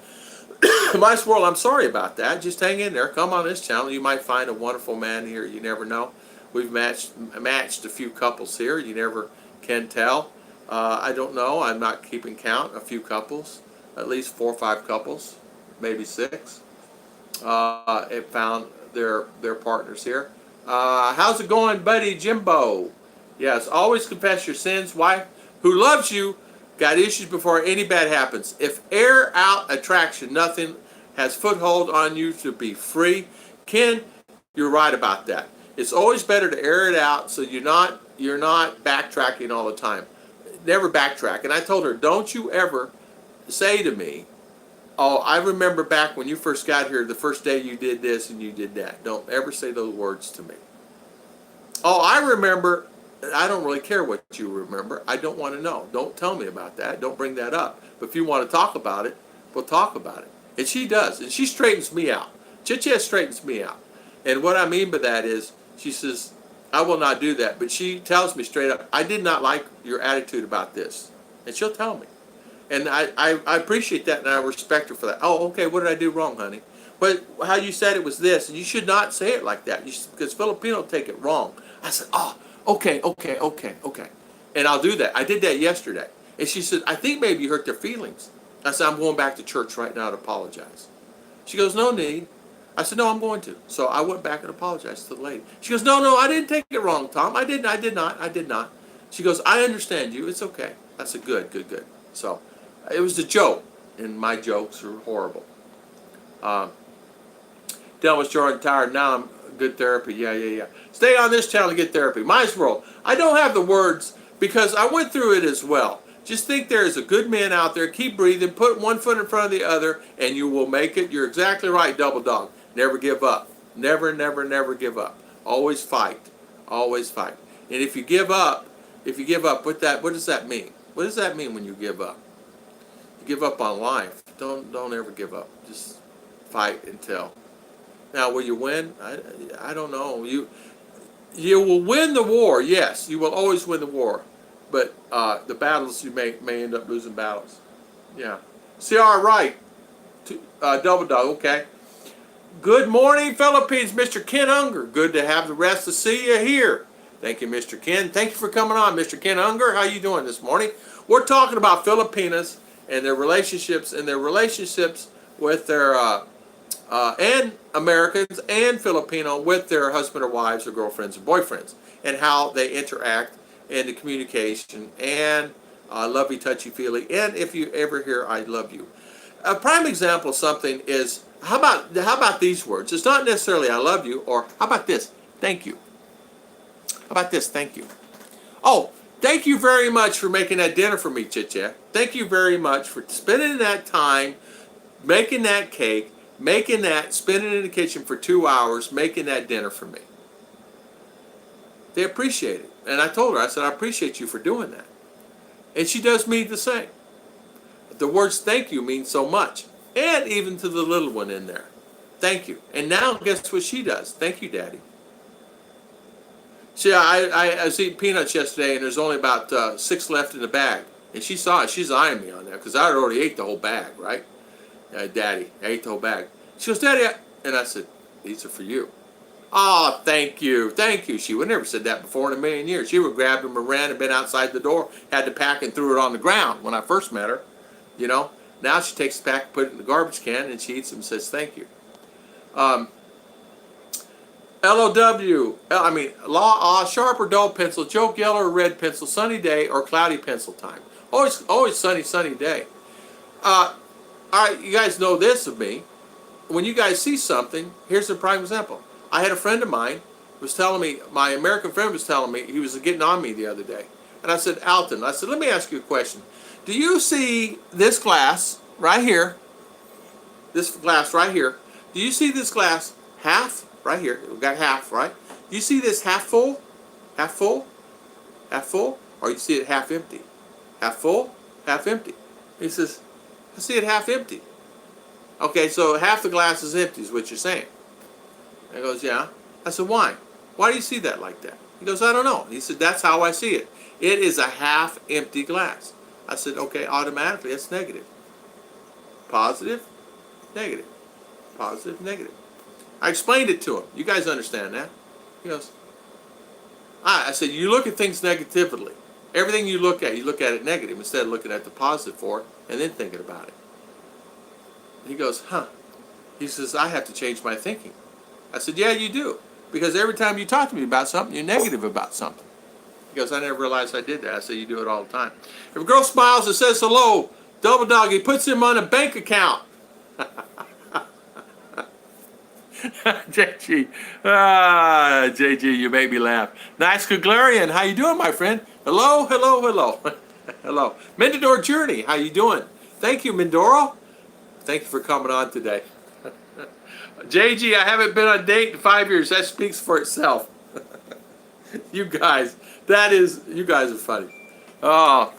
My swirl, I'm sorry about that. Just hang in there. Come on this channel. You might find a wonderful man here. You never know. We've matched a few couples here. You never can tell. I don't know. I'm not keeping count. A few couples, at least 4 or 5 couples, maybe 6. It found their partners here. How's it going, buddy Jimbo? Yes, always confess your sins. Wife who loves you got issues before any bad happens. If air out attraction, nothing has foothold on you to be free. Ken, you're right about that. It's always better to air it out so you're not backtracking all the time. Never backtrack. And I told her, don't you ever say to me, oh, I remember back when you first got here, the first day you did this and you did that. Don't ever say those words to me. Oh, I remember. I don't really care what you remember. I don't want to know. Don't tell me about that. Don't bring that up. But if you want to talk about it, we'll talk about it. And she does. And she straightens me out. Chicha straightens me out. And what I mean by that is, she says, I will not do that. But she tells me straight up, I did not like your attitude about this. And she'll tell me. And I appreciate that, and I respect her for that. Oh, okay, what did I do wrong, honey? But how you said it was this, and you should not say it like that, because Filipino take it wrong. I said, oh, okay. And I'll do that. I did that yesterday. And she said, I think maybe you hurt their feelings. I said, I'm going back to church right now to apologize. She goes, no need. I said, no, I'm going to. So I went back and apologized to the lady. She goes, no, I didn't take it wrong, Tom. I did not. She goes, I understand you. It's okay. I said, good. So it was a joke, and my jokes are horrible. Done with Jordan tired. Now I'm good therapy. Yeah. Stay on this channel to get therapy. Mine's World. I don't have the words because I went through it as well. Just think there is a good man out there. Keep breathing. Put one foot in front of the other, and you will make it. You're exactly right, Double Dog. Never give up. Never give up. Always fight. Always fight. And if you give up, what does that mean? What does that mean when you give up? You give up on life. Don't ever give up. Just fight until. Now, will you win? I don't know. You will win the war. Yes, you will always win the war. But the battles, you may end up losing battles. Yeah. CR Wright. Double Dog. Okay. Good morning, Philippines. Mr. Ken Unger. Good to have the rest to see you here. Thank you, Mr. Ken. Thank you for coming on, Mr. Ken Unger. How you doing this morning? We're talking about Filipinas and their relationships with their and Americans and Filipino with their husband or wives or girlfriends or boyfriends, and how they interact and the communication and lovey touchy feely. And if you ever hear I love you, a prime example of something is how about these words? It's not necessarily I love you, or how about this? Thank you. How about this? Thank you. Oh, thank you very much for making that dinner for me, Chicha. Thank you very much for spending that time, making that cake, spending in the kitchen for 2 hours, making that dinner for me. They appreciate it. And I told her, I said, I appreciate you for doing that. And she does me the same. The words thank you mean so much. And even to the little one in there. Thank you. And now guess what she does? Thank you, Daddy. See, I was eating peanuts yesterday, and there's only about 6 left in the bag. And she saw it. She's eyeing me on that because I had already ate the whole bag, right? Daddy, I ate the whole bag. She goes, Daddy, and I said, these are for you. Oh, thank you. She would never said that before in a million years. She would grab them and ran and been outside the door, had the pack and threw it on the ground when I first met her. You know, now she takes the pack, put it in the garbage can, and she eats them and says thank you. LOW, sharp or dull pencil, joke, yellow or red pencil, sunny day or cloudy pencil time. Always sunny day. All right, you guys know this of me. When you guys see something, here's a prime example. I had a friend of mine was telling me, my American friend was telling me, he was getting on me the other day. And I said, Alton, I said, let me ask you a question. Do you see this glass right here? This glass right here. Do you see this glass half? Right here. We've got half, right? Do you see this half full? Half full? Half full? Or you see it half empty? Half full? Half empty? He says, I see it half empty. Okay, so half the glass is empty is what you're saying. I goes, yeah. I said, why? Why do you see that like that? He goes, I don't know. He said, that's how I see it. It is a half empty glass. I said, okay, automatically that's negative. Positive, negative. Positive, negative. I explained it to him. You guys understand that? He goes, I said, you look at things negatively. Everything you look at it negative instead of looking at the positive for it and then thinking about it. He goes, huh. He says, I have to change my thinking. I said, yeah, you do. Because every time you talk to me about something, you're negative about something. He goes, I never realized I did that. I said, you do it all the time. If a girl smiles and says hello, double dog, he puts him on a bank account. JG, JG, you made me laugh. Nice Coglarian, how you doing, my friend? Hello, hello, hello. Hello. Mendador Journey, how you doing? Thank you, Mindoro. Thank you for coming on today. JG, I haven't been on a date in 5 years. That speaks for itself. You guys, you guys are funny. Oh,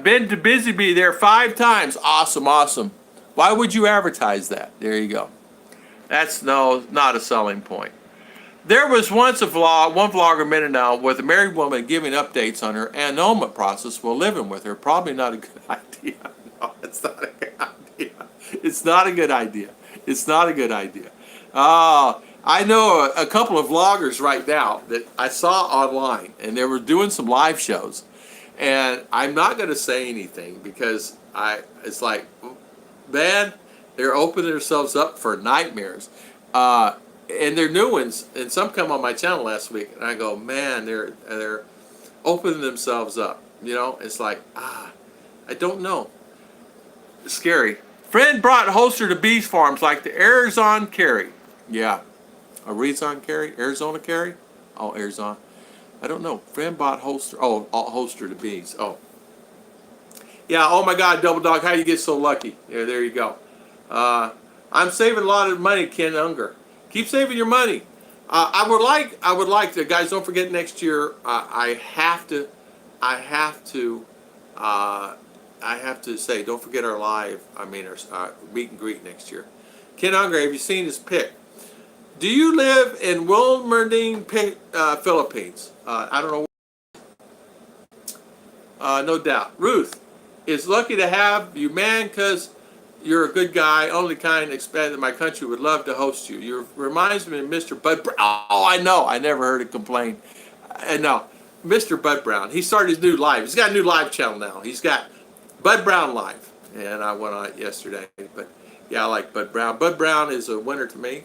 been to Busy Bee there 5 times. Awesome, awesome. Why would you advertise that? There you go. That's not a selling point. There was once one vlogger minute now with a married woman giving updates on her annulment process while living with her. Probably not a good idea. No, it's not a good idea. It's not a good idea. It's not a good idea. I know a couple of vloggers right now that I saw online, and they were doing some live shows. And I'm not going to say anything because it's like, man, they're opening themselves up for nightmares. And they're new ones, and some come on my channel last week, and I go, man, they're opening themselves up. You know, it's like, I don't know. It's scary. Friend brought holster to bees farms like the Arizona carry. Yeah. Arizona carry? Arizona carry? Oh, Arizona. I don't know. Friend bought holster. Oh, holster to bees. Oh. Yeah, oh my God, Double Dog, how you get so lucky? Yeah, there you go. I'm saving a lot of money, Ken Unger. Keep saving your money. I would like to, guys, don't forget next year, I have to say, don't forget our live, our meet and greet next year. Ken Unger, have you seen his pic? Do you live in Wilmerding, Philippines? I don't know. No doubt. Ruth is lucky to have you, man, because you're a good guy, only kind expat in my country would love to host you. You reminds me of Mr. Bud Brown. Oh, I know. I never heard it complain. No, Mr. Bud Brown. He started his new live. He's got a new live channel now. He's got Bud Brown Live, and I went on it yesterday. But yeah, I like Bud Brown. Bud Brown is a winner to me.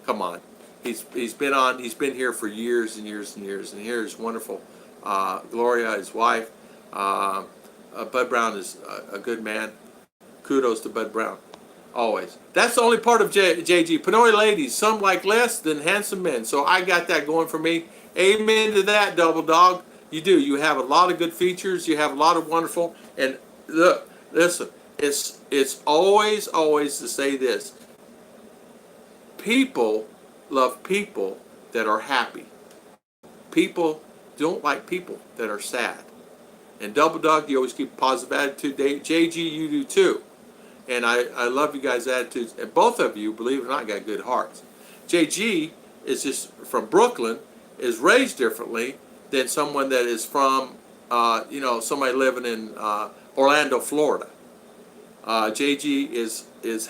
Come on, he's been here for years and years and years, and here's wonderful Gloria, his wife. Bud Brown is a good man. Kudos to Bud Brown, always. That's the only part of JG. Pinoy ladies, some like less than handsome men. So I got that going for me. Amen to that, Double Dog. You do. You have a lot of good features. You have a lot of wonderful. And look, listen, it's always to say this. People love people that are happy. People don't like people that are sad. And Double Dog, you always keep a positive attitude. JG, you do too. And I love you guys' attitudes. And both of you, believe it or not, got good hearts. JG is just from Brooklyn, is raised differently than someone that is from, somebody living in Orlando, Florida. JG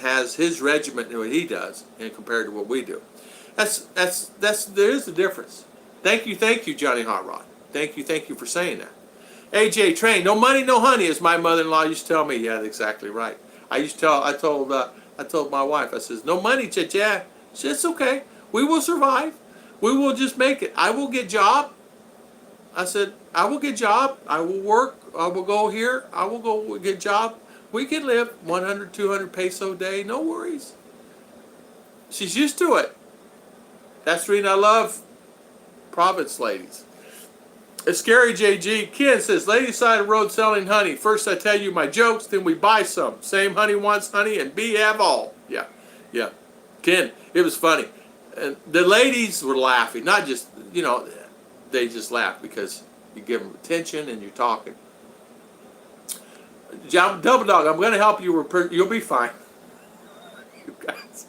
has his regiment and what he does, and compared to what we do. There is a difference. Thank you, Johnny Hot Rod. Thank you for saying that. AJ Train, no money, no honey, as my mother-in-law used to tell me. Yeah, that's exactly right. I told my wife, I says, no money, cha-cha. She said, it's okay. We will survive. We will just make it. I will get job. I said, I will get job. I will work. I will go here. I will go get job. We can live 100, 200 peso a day. No worries. She's used to it. That's the reason I love province ladies. It's scary, JG. Ken says, lady side of the road selling honey. First I tell you my jokes, then we buy some. Same honey wants honey, and B have all. Yeah. Ken, it was funny. And the ladies were laughing. Not just, they just laugh because you give them attention and you're talking. Double Dog, I'm going to help you. You'll be fine. You guys.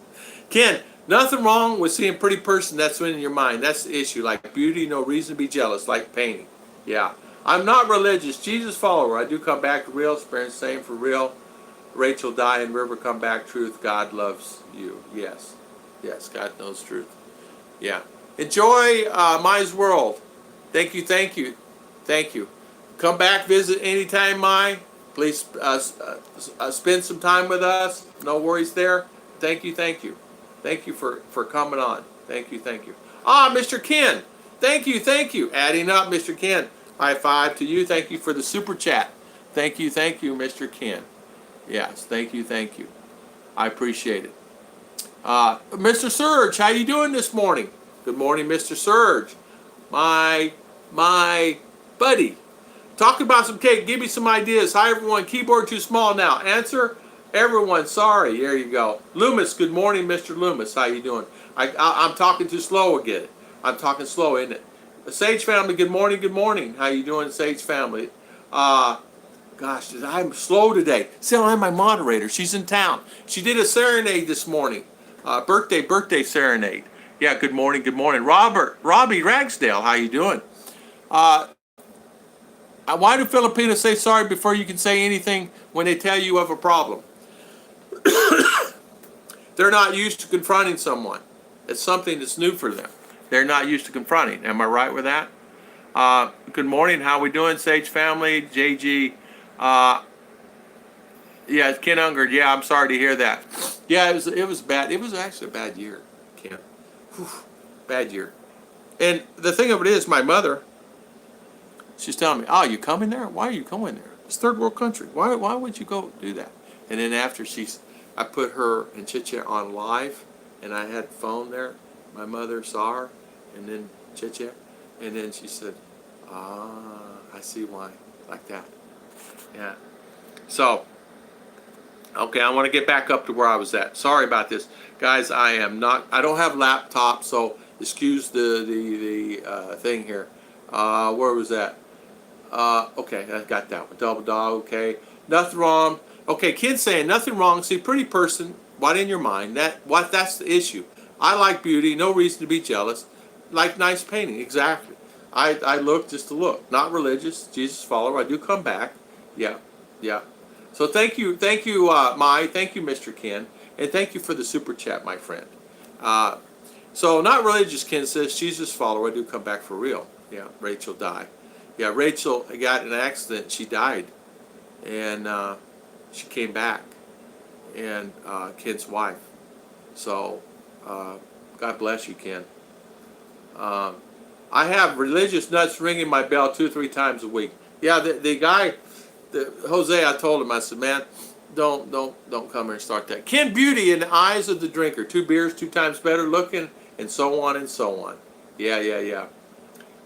Ken, nothing wrong with seeing a pretty person that's in your mind. That's the issue. Like beauty, no reason to be jealous. Like painting. Yeah. I'm not religious. Jesus follower. I do come back to real. Experience same for real. Rachel Diane River come back. Truth. God loves you. Yes. God knows truth. Yeah. Enjoy Mai's world. Thank you, thank you, thank you. Come back, visit anytime, Mai. Please spend some time with us. No worries there. Thank you, thank you. Thank you for coming on. Thank you, thank you. Ah, Mr. Ken. Thank you, thank you. Adding up, Mr. Ken. High five to you. Thank you for the super chat. Thank you, Mr. Ken. Yes, thank you, thank you. I appreciate it. Mr. Surge, how you doing this morning? Good morning, Mr. Surge. My buddy. Talk about some cake. Give me some ideas. Hi, everyone. Keyboard too small now. Answer. Everyone, sorry. There you go. Loomis, good morning, Mr. Loomis. How you doing? I'm talking too slow again. I'm talking slow, isn't it? The Sage family, good morning, good morning. How you doing, Sage family? Gosh, I'm slow today. See, I'm my moderator. She's in town. She did a serenade this morning. Birthday serenade. Yeah, good morning, good morning. Robbie Ragsdale, how you doing? Why do Filipinos say sorry before you can say anything when they tell you of a problem? They're not used to confronting someone. It's something that's new for them. They're not used to confronting. Am I right with that? Good morning. How we doing, Sage family? JG. Yeah, Ken Unger. Yeah, I'm sorry to hear that. Yeah, it was bad. It was actually a bad year, Ken. Whew, bad year. And the thing of it is, my mother, she's telling me, "Oh, you coming there? Why are you going there? It's third world country. Why would you go do that?" And then after I put her and Chicha on live, and I had phone there. My mother saw her, and then Chicha, and then she said, "Ah, I see why." Like that. Yeah. So, okay, I want to get back up to where I was at. Sorry about this, guys. I don't have laptop, so excuse the thing here. Where was that? Okay, I got that one. Double dog. Okay, nothing wrong. Okay, kids saying nothing wrong. See, pretty person. What in your mind? That's the issue. I like beauty. No reason to be jealous. Like nice painting. Exactly. I look just to look. Not religious. Jesus follower. I do come back. Yeah, yeah. So thank you, Mai. Thank you, Mr. Ken, and thank you for the super chat, my friend. So not religious, Ken says. Jesus follower. I do come back for real. Yeah, Rachel died. Yeah, Rachel got in an accident. She died, and she came back, and Ken's wife. So God bless you, Ken. I have religious nuts ringing my bell 2 or 3 times a week. Yeah, the guy, Jose, I told him, I said, man, don't come here and start that. Ken Beauty in the eyes of the drinker. 2 beers, 2 times better looking, and so on and so on. Yeah.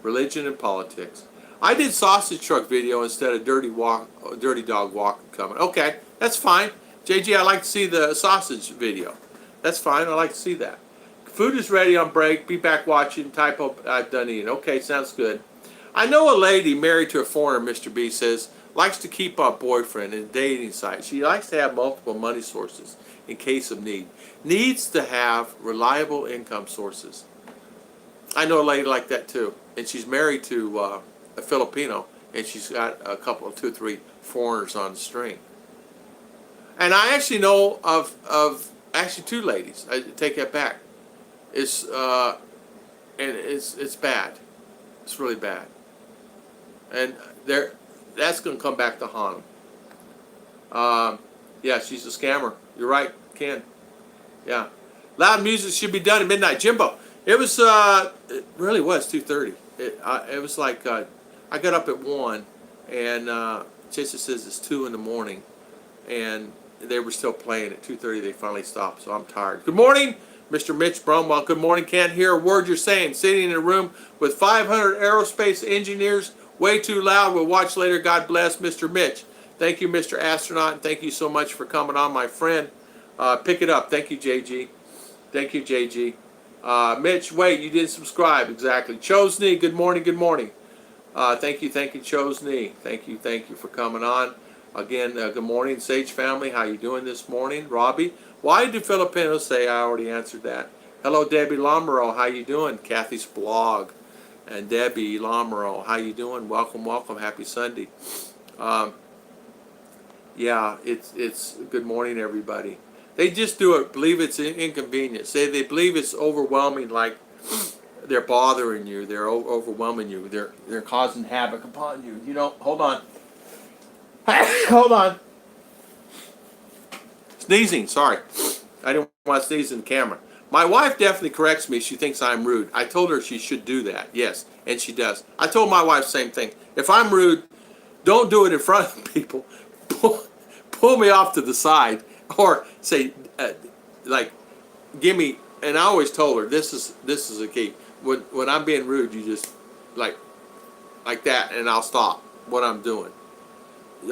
Religion and politics. I did sausage truck video instead of dirty dog walking coming. Okay, that's fine. JG, I like to see the sausage video. That's fine. I like to see that. Food is ready on break. Be back watching. Typo, I've done eating. Okay, sounds good. I know a lady married to a foreigner, Mr. B says, likes to keep a boyfriend in a dating site. She likes to have multiple money sources in case of need. Needs to have reliable income sources. I know a lady like that too. And she's married to a Filipino, and she's got a couple of 2 or 3 foreigners on the string. And I actually know of actually 2 ladies. I take that back. It's bad. It's really bad. And that's going to come back to haunt them. Yeah, she's a scammer. You're right, Ken. Yeah. Loud music should be done at midnight. Jimbo, it was, it really was 2:30. It was like, I got up at 1, and Chester says it's 2 in the morning, and they were still playing at 2:30. They finally stopped, so I'm tired. Good morning, Mr. Mitch Brumwell. Good morning. Can't hear a word you're saying. Sitting in a room with 500 aerospace engineers. Way too loud. We'll watch later. God bless, Mr. Mitch. Thank you, Mr. Astronaut, and thank you so much for coming on, my friend. Pick it up. Thank you, JG. Thank you, JG. Mitch, wait, you didn't subscribe. Exactly. Chosney, good morning, good morning. Thank you, Chosney. Thank you for coming on. Again, good morning, Sage family. How you doing this morning? Robbie, why do Filipinos say? I already answered that. Hello, Debbie Lomero. How you doing? Kathy's blog. And Debbie Lomero, how you doing? Welcome. Happy Sunday. Yeah, it's good morning, everybody. They just do it. Believe it's inconvenient. Say they believe it's overwhelming. Like they're bothering you, they're overwhelming you, they're causing havoc upon you. You know, hold on. Hold on. Sneezing, sorry. I didn't want to sneeze in the camera. My wife definitely corrects me. She thinks I'm rude. I told her she should do that. Yes, and she does. I told my wife the same thing. If I'm rude, don't do it in front of people. Pull me off to the side, or say, like, give me. And I always told her this is a key. When I'm being rude, you just like that, and I'll stop what I'm doing.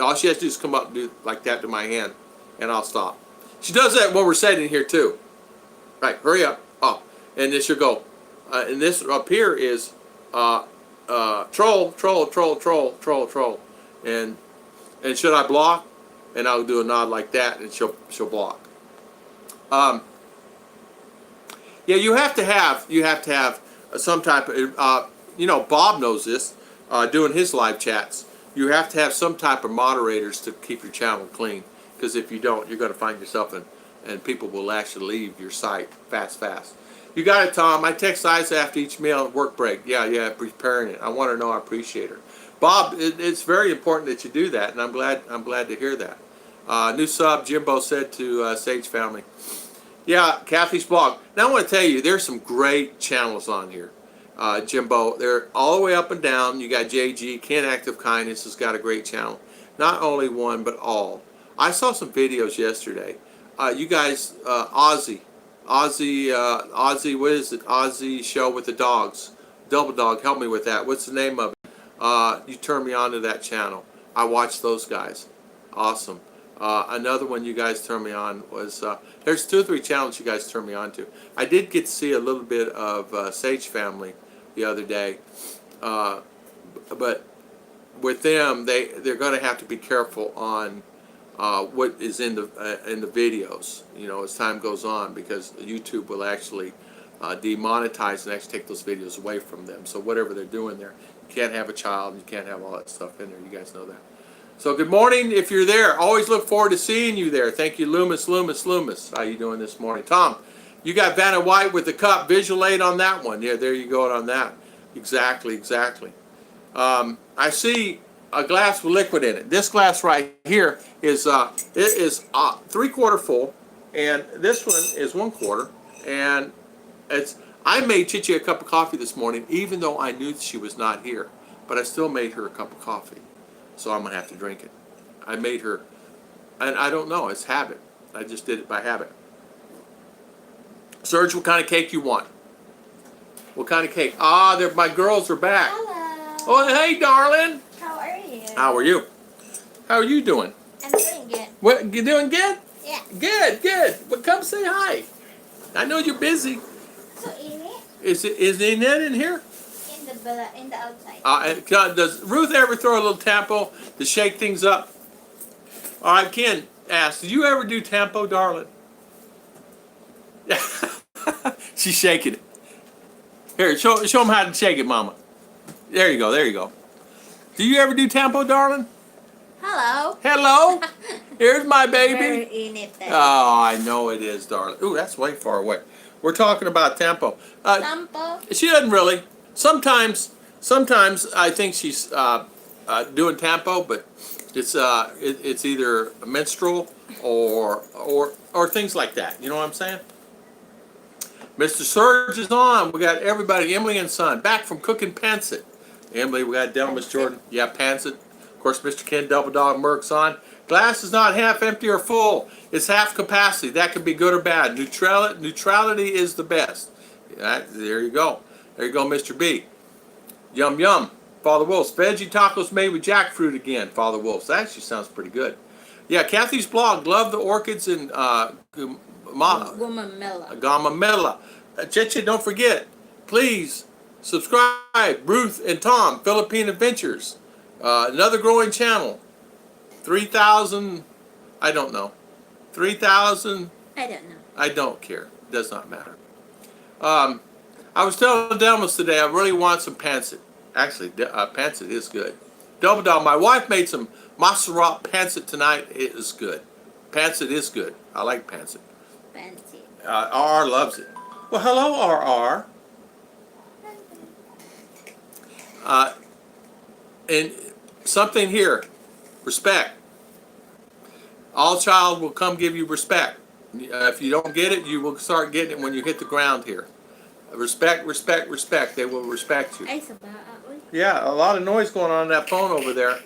All she has to do is come up and do like that to my hand, and I'll stop. She does that when we're sitting here too. Right, hurry up. Oh, and then she'll go. And this up here is troll. And should I block? And I'll do a nod like that, and she'll block. Yeah, you have to have some type of you know, Bob knows this, doing his live chats. You have to have some type of moderators to keep your channel clean, because if you don't, you're going to find yourself in, and people will actually leave your site fast. You got it, Tom. I text Isa after each meal at work break. Yeah, preparing it. I want her to know I appreciate her. Bob, it's very important that you do that, and I'm glad to hear that. New sub, Jimbo said to Sage Family. Yeah, Kathy's blog. Now I want to tell you, there's some great channels on here. Jimbo, they're all the way up and down. You got JG, Ken Active Kindness has got a great channel. Not only one, but all. I saw some videos yesterday. You guys, Ozzy, what is it? Ozzy show with the dogs. Double Dog, help me with that. What's the name of it? You turned me on to that channel. I watched those guys. Awesome. Another one you guys turned me on was, there's 2 or 3 channels you guys turned me on to. I did get to see a little bit of Sage Family the other day, but with them, they're going to have to be careful on what is in the videos, you know, as time goes on, because YouTube will actually demonetize and actually take those videos away from them. So whatever they're doing there, you can't have a child, you can't have all that stuff in there. You guys know that. So good morning if you're there. Always look forward to seeing you there. Thank you, Loomis. How you doing this morning? Tom, you got Vanna White with the cup. Visual aid on that one. Yeah, there you go on that. Exactly. I see a glass with liquid in it. This glass right here is it is 3/4 full, and this one is 1/4. And I made Chichi a cup of coffee this morning, even though I knew she was not here. But I still made her a cup of coffee. So I'm going to have to drink it. I made her, and I don't know, it's habit. I just did it by habit. Serge, what kind of cake you want? What kind of cake? My girls are back. Hello. Oh, hey, darling. How are you? How are you? How are you doing? I'm doing good. What, you doing good? Yeah. Good. Well, come say hi. I know you're busy. So in it? Is Annette in here? In the outside. Does Ruth ever throw a little tempo to shake things up? All right, Ken asked, "Do you ever do tempo, darling?" She's shaking it. Here, show them how to shake it, Mama. There you go. Do you ever do tempo, darling? Hello. Here's my baby. Very in it. Oh, I know it is, darling. Ooh, that's way far away. We're talking about tempo. Tempo. She doesn't really. Sometimes I think she's doing tempo, but it's either a minstrel or things like that. You know what I'm saying? Mr. Surge is on. We got everybody. Emily and Son back from cooking Pancit. Emily, we got Delmas Jordan. Yeah, Pancit. Of course, Mr. Ken Double Dog Merck's on. Glass is not half empty or full. It's half capacity. That can be good or bad. Neutrality is the best. There you go. There you go, Mr. B. Yum. Father Wolf's veggie tacos made with jackfruit again. Father Wolf's. That actually sounds pretty good. Yeah, Kathy's blog. Love the orchids in Gamamela. Cheche, don't forget. Please subscribe. Ruth and Tom, Filipina Ventures. Another growing channel. 3,000. I don't know. 3,000. I don't know. I don't care. It does not matter. I was telling Delmas today I really want some pancit. Actually, pancit is good. Double Dog, my wife made some mozzarella pancit tonight. It is good. Pancit is good. I like pancit. Pancit. RR loves it. Well, hello, RR. And something here, respect. All child will come give you respect. If you don't get it, you will start getting it when you hit the ground here. Respect, respect, respect. They will respect you. Yeah, a lot of noise going on that phone over there.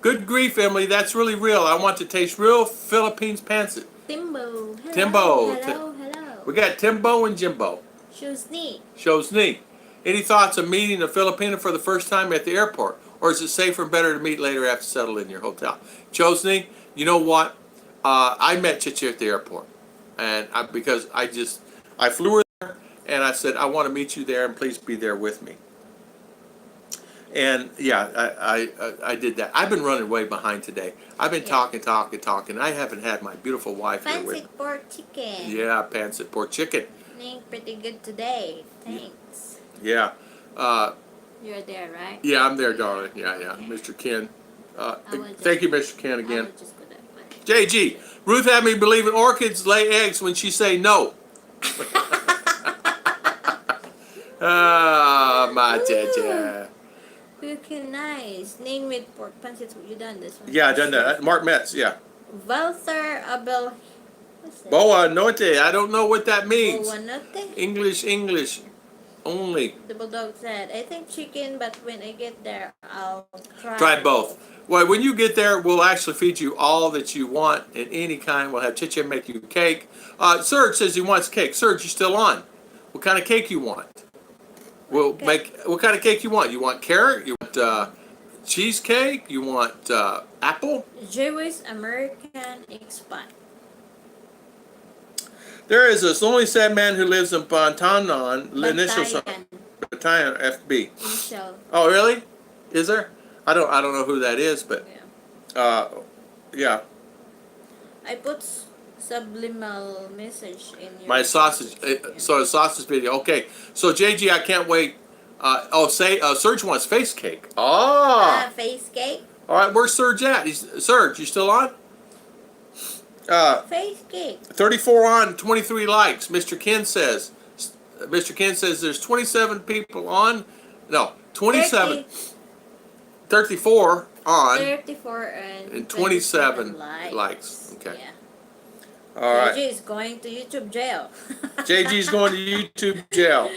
Good grief, Emily, that's really real. I want to taste real Philippines pancit. Timbo. Hello. Timbo. Hello. Hello. We got Timbo and Jimbo. Shows neat. Any thoughts of meeting a Filipina for the first time at the airport? Or is it safer and better to meet later after settle in your hotel? Chosney, you know what? I met Chichi at the airport. And because I flew her there and I said, I want to meet you there and please be there with me. And yeah, I did that. I've been running way behind today. I've been talking. I haven't had my beautiful wife here with me. Pancit pork chicken. Yeah, pancit pork chicken. Pretty good today. Thanks. Yeah. You're there, right? Yeah, I'm there, darling. Yeah. Okay. Mr. Ken. Thank you, Mr. Ken, again. I would just go that way. JG, Ruth had me believing orchids lay eggs when she say no. My JJ. Looking nice. Name with pork pancit. You done this one? Yeah, I done that. Mark Metz, yeah. Walter Abel. What's that? Boa note. I don't know what that means. Boa note? English only. The bulldog said, I think chicken, but when I get there, I'll Try both. Well, when you get there, we'll actually feed you all that you want in any kind. We'll have Chicha make you cake. Serge says he wants cake. Serge, you still on? What kind of cake you want? We'll make. What kind of cake you want? You want carrot? You want cheesecake? You want apple? Jewish American expat. There is this lonely sad man who lives in Bantayan. Initials Bantayan FB. Initial. Oh, really? Is there? I don't know who that is, but yeah. I put subliminal message in your My sausage. So a sausage video. Okay. So JG, I can't wait. Serge wants face cake. Oh. Face cake. All right. Where's Serge at? Serge, you still on? Face cake. 34 on, 23 likes. Mr. Ken says there's 27 people on. No, 27. 34 on. 34 and 27 likes. Okay. Yeah. All right. JG is going to YouTube jail. JG's going to YouTube jail.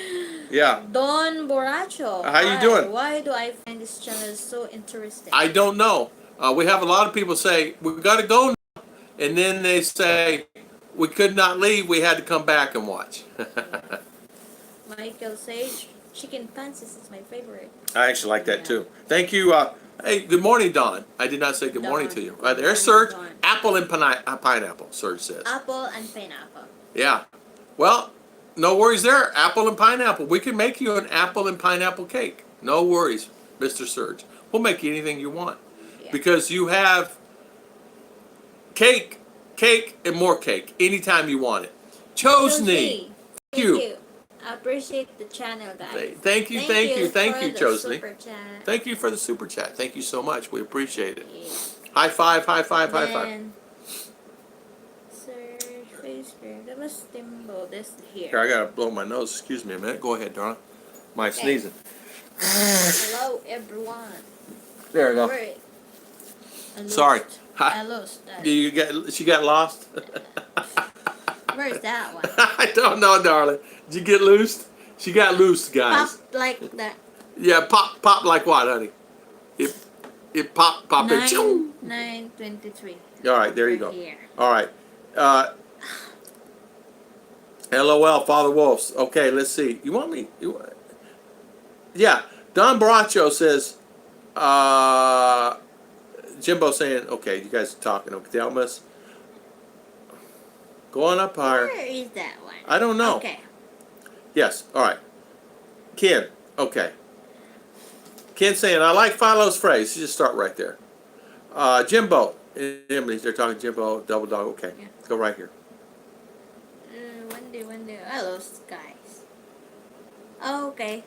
Yeah. Don Borracho. How you doing? Why do I find this channel so interesting? I don't know. We have a lot of people say, we got to go now. And then they say, we could not leave. We had to come back and watch. Michael Sage, chicken pancit is my favorite. I actually like that too. Thank you. Hey, good morning, Don. I did not say good morning to you. There's Serge. Dawn. Apple and pineapple, Serge says. Apple and pineapple. Yeah. Well, no worries there. Apple and pineapple. We can make you an apple and pineapple cake. No worries, Mr. Serge. We'll make you anything you want. Yeah. Because you have cake, and more cake anytime you want it. Chosney. Thank you. I appreciate the channel, guys. Thank you, Chosney. Chat. Thank you for the super chat. Thank you so much. We appreciate it. Yeah. High five, high five, high five. Then, Search face cream. That was Timbo. This here. Here, I gotta blow my nose. Excuse me a minute. Go ahead, darling. My sneezing. Hello, everyone. There we go. Wait. Sorry. I lost. She got lost? Where's that one? I don't know, darling. Did you get loosed? She got loose, guys. Pop like that. Yeah, pop like what, honey? It pop it. 9:23. All right, there you go. Here. All right. LOL, Father Wolves. Okay, let's see. You want me? Yeah. Don Baracho says, Jimbo saying, okay, you guys are talking. Okay, Delmas. Go on up higher. Where is that one? I don't know. Okay. Yes, all right. Ken, okay. Ken saying, I like Philo's phrase. You just start right there. Jimbo. Emily, they're talking Jimbo, double dog. Okay, Yeah. go right here. Wendy. I lost, guys. Oh, okay.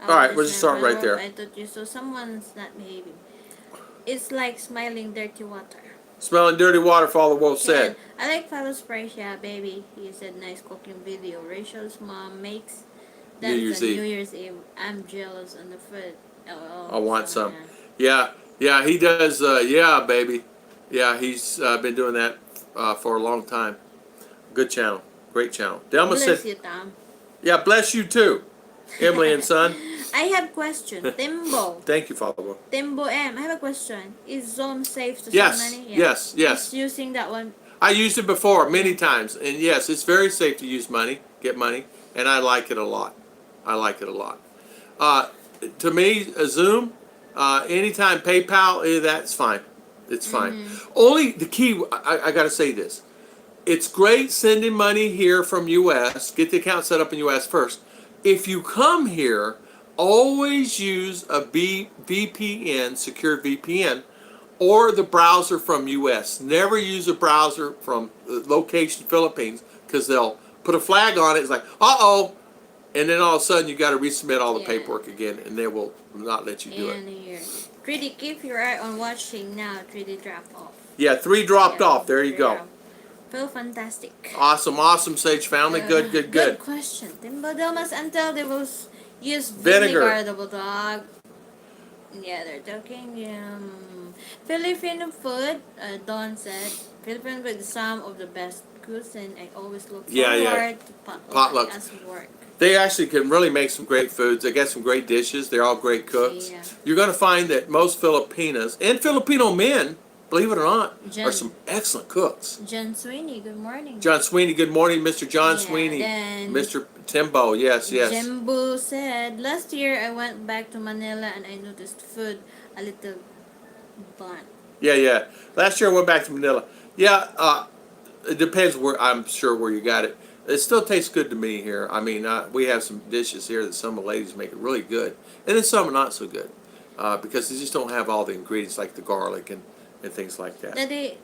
All right, we'll just start right there. I thought you saw someone's not behaving. It's like smiling dirty water. Smelling dirty water, Father Wolf said. I like Philo's phrase, yeah, baby. He said nice cooking video. Rachel's mom makes That's Year's on Eve. New Year's Eve. I'm jealous on the food. Oh, I want so, some. Yeah, he does. Yeah, baby. Yeah, he's been doing that for a long time. Good channel. Great channel. Delma Bless said, you, Tom. yeah, bless you too, Emily and son. I have question. Timbo. Thank you, Father. Timbo M. I have a question. Is Zoom safe to send Yes, money? yes, yes. He's using that one. I used it before many times, and yes, it's very safe to use money, get money, and I like it a lot. I like it a lot. Uh, to me, Zoom, anytime PayPal, that's fine. It's fine. Only the key, I got to say this. It's great sending money here from U.S. Get the account set up in U.S. first. If you come here, always use a VPN, secure VPN, or the browser from U.S. Never use a browser from location Philippines because they'll put a flag on it. It's like, uh-oh, and then all of a sudden you got to resubmit all the Yeah. paperwork again, and they will not let you do And it. here. 3D, keep your eye on watching now. 3D drop off. Yeah, 3 dropped Yeah, off. There you go. Feel fantastic. Awesome, Sage family. Good. Good question. Timbo Delmas until they will use Vinegar. vinegar, double dog. Yeah, they're joking. Filipino food, Don said. Filipino food is some of the best cuisine. I always look forward to potluck Potlucks. as work. They actually can really make some great foods. They got some great dishes. They're all great cooks. Yeah. You're going to find that most Filipinas and Filipino men, believe it or not, Jen. are some excellent cooks. John Sweeney, good morning. John Sweeney, good morning, Mr. John Yeah, Sweeney. then Mr. Timbo, yes. Jembo said, last year I went back to Manila and I noticed food a little bland. Yeah. Last year I went back to Manila. Yeah, it depends where, I'm sure where you got it. It still tastes good to me here. I mean, we have some dishes here that some of the ladies make it really good. And then some are not so good because they just don't have all the ingredients like the garlic and things like that. Daddy,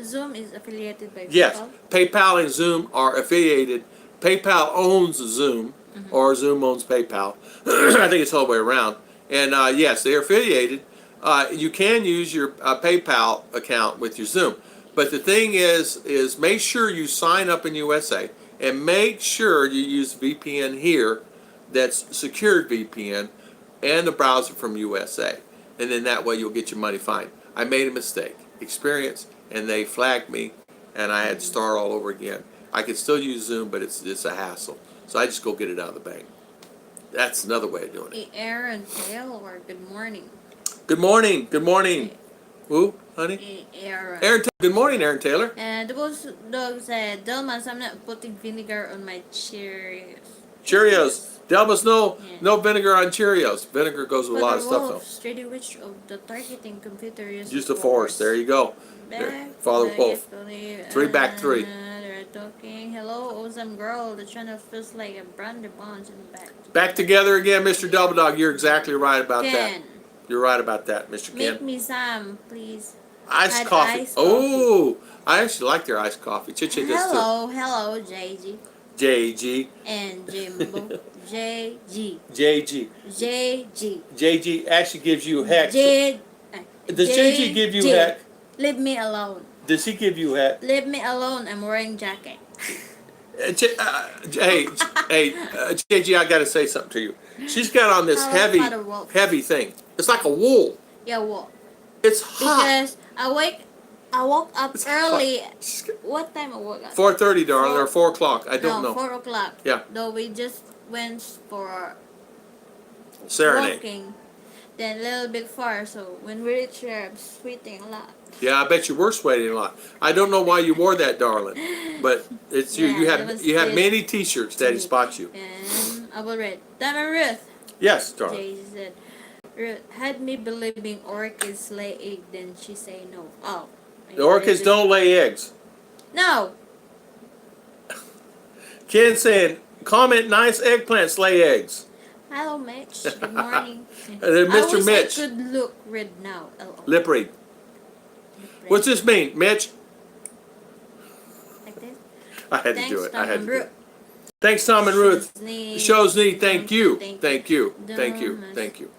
Zoom is affiliated by Yes, PayPal. PayPal and Zoom are affiliated. PayPal owns Zoom, or Zoom owns PayPal. I think it's the whole way around. And yes, they are affiliated. You can use your PayPal account with your Zoom. But the thing is make sure you sign up in USA and make sure you use VPN here that's secured VPN and the browser from USA. And then that way you'll get your money fine. I made a mistake, experience, and they flagged me, and I had to start all over again. I could still use Zoom, but it's a hassle. So I just go get it out of the bank. That's another way of doing it. Aaron Taylor, good morning. Good morning. Who, honey? Aaron. Good morning, Aaron Taylor. And the boss dog said, Delmas, I'm not putting vinegar on my Cheerios. Cheerios. Delmas, no Yeah. vinegar on Cheerios. Vinegar goes with a lot of stuff, though. Steady witch of the targeting computer Use the force. There you go. There. Father Wolf. 3 back 3. They're talking. Hello, awesome girl. The channel feels like a brandy bunch in the back. Back together again, Mr. Double Dog. You're exactly right about that. Ken, You're right about that, Mr. make Ken. me some, please. Iced Add coffee. iced Oh, I actually like their iced coffee. Chichi does too. Hello, JG. JG. And Jimbo. JG. JG. JG. JG actually gives you heck. J. Does JG give you heck? Leave me alone. Does he give you heck? Leave me alone. I'm wearing jacket. JG, I got to say something to you. She's got on this Father Wolf. heavy thing. It's like a wool. Yeah, what? It's hot. Because I woke up It's early. hot. What time I woke up? 4:30, darling, or 4 o'clock. I don't know. 4 o'clock. Yeah. Though we just went for Serenade. walking. Then a little bit far, so when we reach there, I'm sweating a lot. Yeah, I bet you were sweating a lot. I don't know why you wore that, darling, but it's you. Yeah, You it have was many this- T-shirts. Daddy spots you. And I will read. Donna Ruth. Yes, darling. Jay said, Ruth had me believing orchids lay egg, then she say no. Oh. The orchids don't lay eggs. No. Ken saying, comment, nice eggplants lay eggs. Hello, Mitch. Good morning. Then I Mr. wish Mitch. I could look read now. LOL. Lip read. What's this mean, Mitch? Like this? I had to Thanks, do it. Tom I had and to do Ruth. it. Thanks, Tom and Ruth. Sneeze. Show's neat. Thank you. Thank Thank you. Thank you. Delmas. Thank you.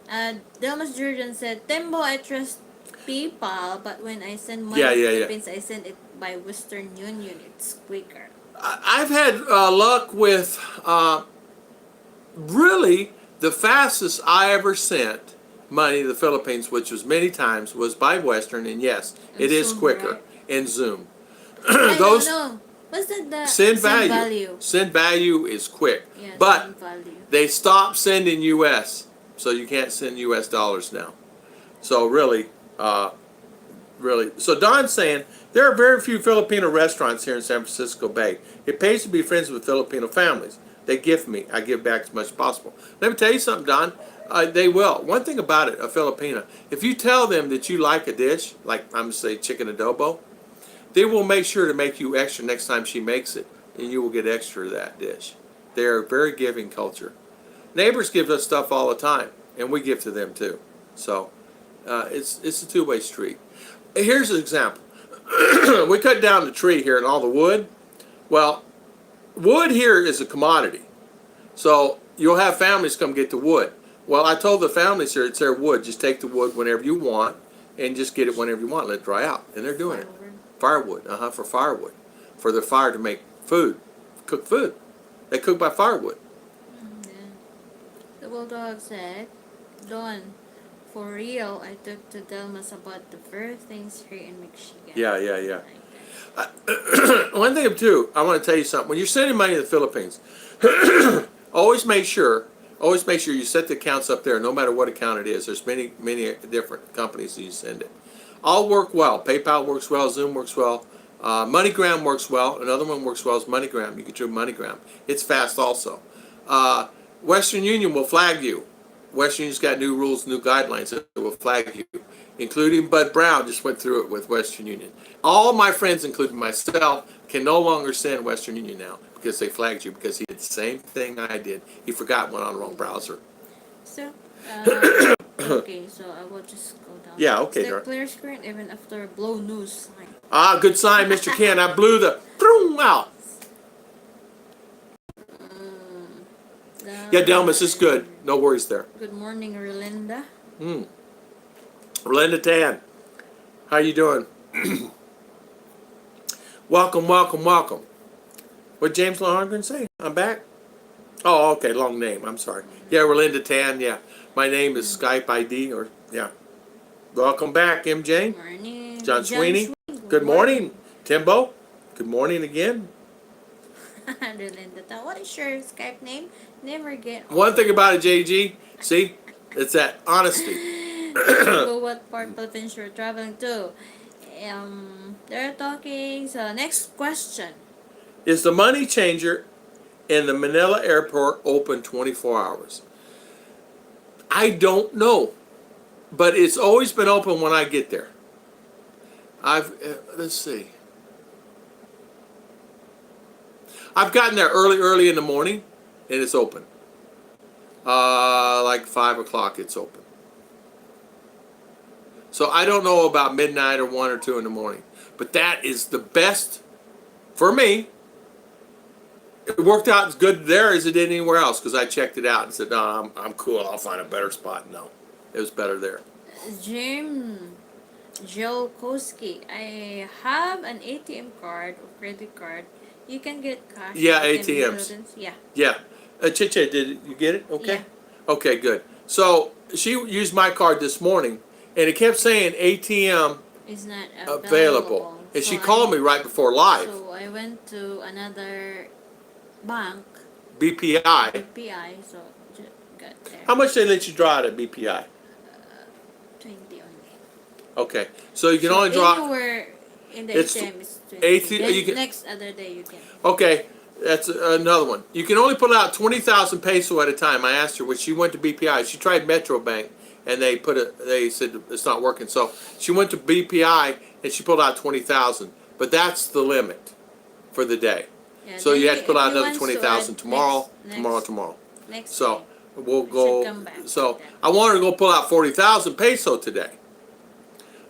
Delmas Jordan said, Tembo, I trust PayPal, but when I send money Yeah, to yeah, yeah. Philippines, I send it by Western Union. It's quicker. I've had luck with really, the fastest I ever sent money to the Philippines, which was many times, was by Western, and yes, And it is Zoom, quicker right? in Zoom. I Those no. What's that? The send send value. value. Send value is quick, Yeah, but send value. they stopped sending U.S., so you can't send U.S. dollars now. So really, really. So Don's saying there are very few Filipino restaurants here in San Francisco Bay. It pays to be friends with Filipino families. They gift me. I give back as much as possible. Let me tell you something, Don. They will. One thing about it, a Filipina, if you tell them that you like a dish, like I'm going to say chicken adobo, they will make sure to make you extra next time she makes it, and you will get extra of that dish. They are a very giving culture. Neighbors give us stuff all the time, and we give to them too. So it's a two-way street. Here's an example. We cut down the tree here and all the wood. Well, wood here is a commodity. So you'll have families come get the wood. Well, I told the families here it's their wood. Just take the wood whenever you want and just get it whenever you want. Let it dry out. And they're doing it. Firewood. For firewood. For the fire to make food. Cook food. They cook by firewood. Yeah. The bulldog said, Don, for real, I took to Delmas about the first things here in Michigan. Yeah. One thing too, I want to tell you something. When you're sending money to the Philippines, always make sure you set the accounts up there, no matter what account it is. There's many different companies that you send it. All work well. PayPal works well. Zoom works well. MoneyGram works well. Another one works well is MoneyGram. You can do MoneyGram. It's fast also. Western Union will flag you. Western Union's got new rules, new guidelines that will flag you, including Bud Brown just went through it with Western Union. All my friends, including myself, can no longer send Western Union now because they flagged you because he did the same thing I did. He forgot one on the wrong browser. So, okay, so I will just go down. Yeah, okay, Still Dark. clear screen even after blow news sign. Good sign, Mr. Ken. I blew the boom out. Yeah, Delmas is good. No worries there. Good morning, Relinda. Relinda Tan, how you doing? Welcome. What James Longren say? I'm back? Oh, okay, long name. I'm sorry. Yeah, Relinda Tan, yeah. My name is Skype ID, or, yeah. Welcome back, MJ. Good morning. John Sweeney. Good morning. Timbo. Good morning again. Relinda, what is your Skype name? Never get One thing about it, JG, see, it's that honesty. Go what part of the Philippines you're traveling to. They're talking. So next question. Is the money changer in the Manila airport open 24 hours? I don't know, but it's always been open when I get there. Let's see. I've gotten there early in the morning, and it's open. Like 5 o'clock, it's open. So I don't know about midnight or 1 or 2 in the morning, but that is the best for me. It worked out as good there as it did anywhere else because I checked it out and said, no, I'm cool. I'll find a better spot. No, it was better there. Jim Jolkowski, I have an ATM card or credit card. You can get cash. Yeah, ATMs. ATMs. Yeah. Chiche, did you get it? Okay. Yeah. Okay, good. So she used my card this morning, and it kept saying ATM It's not available. And So she called me right before live. So I went to another bank, BPI. BPI, so just got there. How much they let you draw out at BPI? 20 only. Okay. So you can So only draw. anywhere in the It's ATM is 20. 18 Then you can- next other day you can. Okay, that's another one. You can only pull out 20,000 peso at a time. I asked her when she went to BPI. She tried Metro Bank, and they said it's not working. So she went to BPI and she pulled out 20,000. But that's the limit for the day. Yeah, So then you have to pull if out you another want to 20,000 add tomorrow, next tomorrow. Next So day. we'll Should go. come back So to that. I wanted to go pull out 40,000 peso today,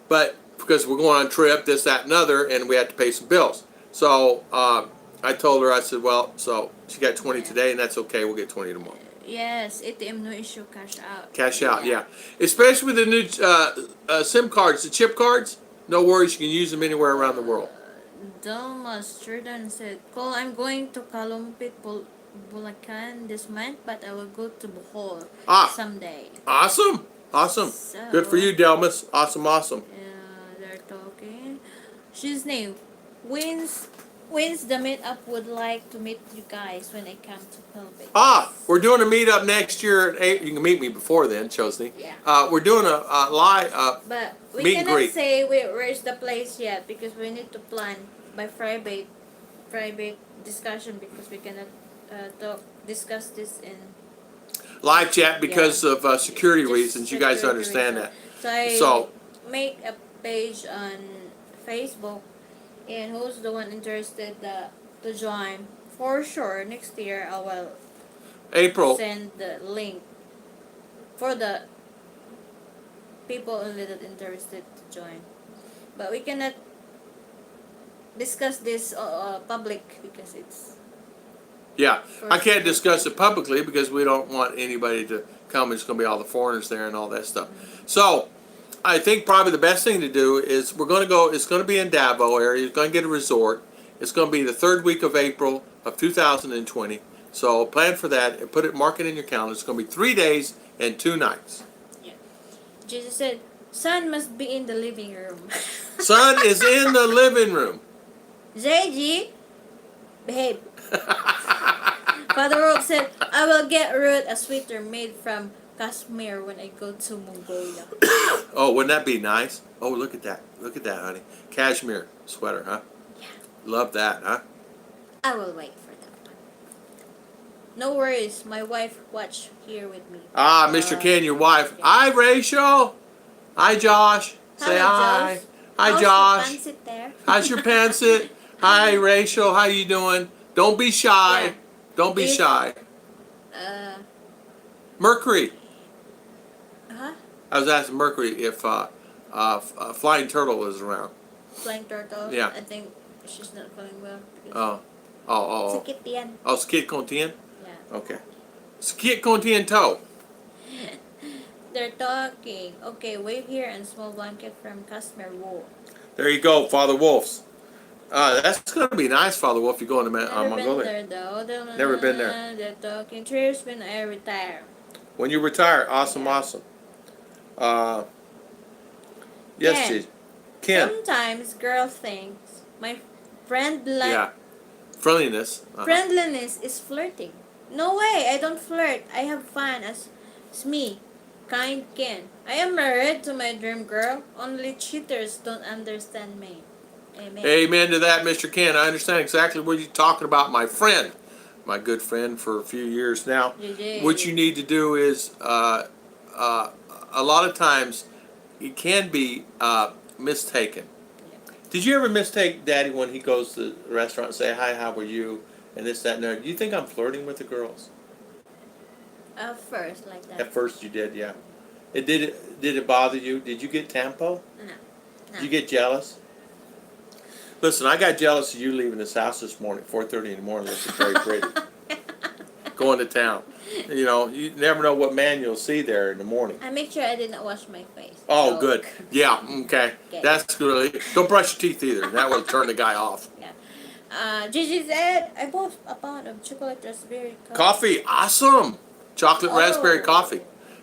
but because we're going on a trip, this, that, and other, and we had to pay some bills. So I told her, I said, well, so she got 20 today, and that's okay. We'll get 20 tomorrow. Yes, ATM no issue, cash out. Cash out, yeah. Especially with the new SIM cards, the chip cards. No worries, you can use them anywhere around the world. Delmas Jordan said, Cole, I'm going to Kalumpit Bulacan this month, but I will go to Bohol Ah, someday. awesome. Awesome. So, Good for you, Delmas. Awesome, awesome. they're talking. She's new. When's the meetup would like to meet you guys when I come to Philippines? Ah, we're doing a meetup next year. You can meet me before then, Chosney. Yeah. We're doing a live But we meet and cannot greet. say where's the place yet because we need to plan by private discussion because we cannot discuss this in Live chat because of security reasons. You guys understand reason. that. So I So, make a page on Facebook, and who's the one interested to join? For sure, next year I will April. send the link for the people only that interested to join. But we cannot discuss this public because it's Yeah, I can't first- discuss it publicly because we don't want anybody to come. It's going to be all the foreigners there and all that stuff. So, I think probably the best thing to do is we're going to go. It's going to be in Davao area. You're going to get a resort. It's going to be the third week of April of 2020. So plan for that and mark it in your calendar. It's going to be 3 days and 2 nights. Jesus said, "Son must be in the living room." Son is in the living room. JG, behave. Father Wolf said, "I will get Ruth a sweater made from cashmere when I go to Mongolia." Oh, wouldn't that be nice? Oh, look at that. Look at that, honey. Cashmere sweater, huh? Yeah. Love that, huh? I will wait for that one. No worries, my wife watch here with me. Ah, Mr. Ken, your wife. Hi, Rachel. Hi, Josh. Say hi. Josh. Hi, How's Josh. your pancit there? How's your pantsit? Hi, Rachel. How you doing? Don't be shy. Yeah. Don't be shy. Uh, Mercury. huh? I was asking Mercury if Flying Turtle is around. Flying turtle. Yeah. I think she's not feeling well. Oh. Oh. Sakit yan. Oh, skit contien? Yeah. Okay. Skit contento. They're talking. Okay, wave here and small blanket from cashmere wool. There you go, Father Wolf's. That's going to be nice, Father Wolf, if you go into Never been Mongolia. there though. Never been there. They're talking trips when I retire. When you retire, awesome, awesome. Yes, Ken. Gigi. Ken. Sometimes girl thinks my Yeah. Friendliness. friendliness is flirting. No way, I don't flirt. I have fun as me. Kind Ken. I am married to my dream girl. Only cheaters don't understand me. Amen. Amen to that, Mr. Ken. I understand exactly what you're talking about, my friend. My good friend for a few years now. JJ. What you need to do is, a lot of times, it can be mistaken. Did you ever mistake Daddy when he goes to the restaurant and say, hi, how are you? And this, that, and that. Do you think I'm flirting with the girls? First, like that. At first you did, yeah. Did it bother you? Did you get tempo? No. Did you get jealous? Listen, I got jealous of you leaving this house this morning at 4:30 in the morning looking very pretty. Going to town. You know, you never know what man you'll see there in the morning. I make sure I didn't wash my face. Oh, So- good. Yeah, okay. Okay. That's good. Don't brush your teeth either. That will turn the guy off. Yeah. Gigi said, I bought a pound of chocolate raspberry Coffee, awesome. Chocolate raspberry Oh. coffee.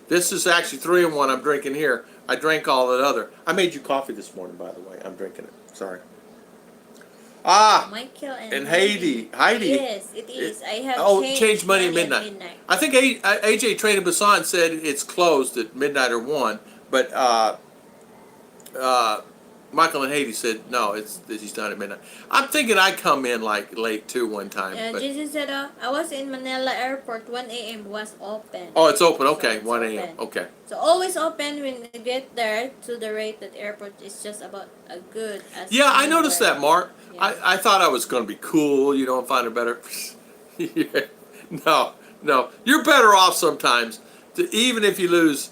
This is actually 3-in-1 I'm drinking here. I drank all that other. I made you coffee this morning, by the way. I'm drinking it. Sorry. Ah, Michael and Heidi. Yes, it is. I have changed money at midnight. I think AJ Train in Busan said it's closed at midnight or 1, but Michael and Haiti said no, he's done at midnight. I'm thinking I come in like late too one time. But, Gigi said, I was in Manila Airport, 1 a.m. was open. oh, it's open. So Okay, it's 1 a.m. open. Okay. So always open when you get there to the rate that airport is just about as good as Yeah, I noticed anywhere. that, Mark. Yeah. I thought I was going to be cool, you know, and find it better. Yeah. No, you're better off sometimes. Even if you lose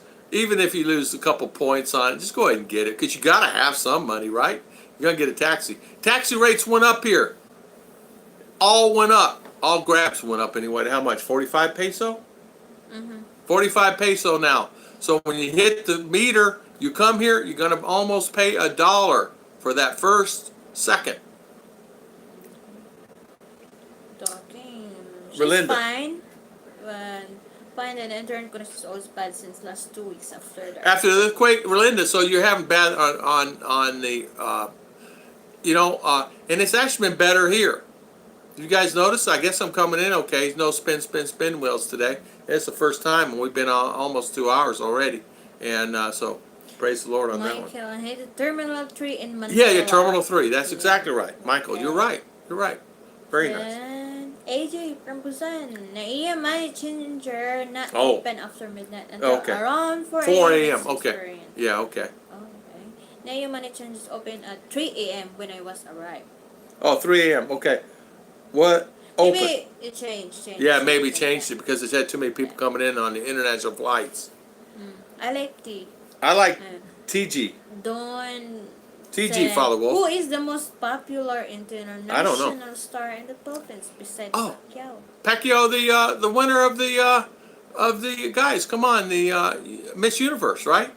a couple points on it, just go ahead and get it because you got to have some money, right? You're gonna get a taxi. Taxi rates went up here. All went up. All Grabs went up anyway. How much? 45 peso. 45 peso now. So when you hit the meter, you come here, you're gonna almost pay $1 for that first second. Talking. She's Relinda. fine. Fine, and the internet connection is always bad since last 2 weeks after the After the earthquake, Relinda. So you're having bad on the and it's actually been better here. You guys notice? I guess I'm coming in okay. No spin wheels today. It's the first time, and we've been on almost 2 hours already. And so, praise the Lord on that one. Michael, I hated Terminal 3 in Manila. Yeah, yeah, Terminal 3. That's exactly right. Michael, you're right. You're right. Very nice. And AJ from Busan. Naiya money changer not Oh. open after midnight until Okay. around 4 4 a.m. a.m. It's Okay. experience. Yeah, okay. Okay. Naiya money changer is open at 3 a.m. when I was arrived. Oh, 3 a.m. Okay. What? Open. Maybe it changed. Yeah, maybe changed it because it's had too many people coming in on the international flights. I like tea. I like Uh, TG. Don TG, said, Father Wolf. who is the most popular international I don't know. star in the Philippines besides Oh. Pacquiao? Pacquiao, the winner of the guys. Come on, the Miss Universe, right?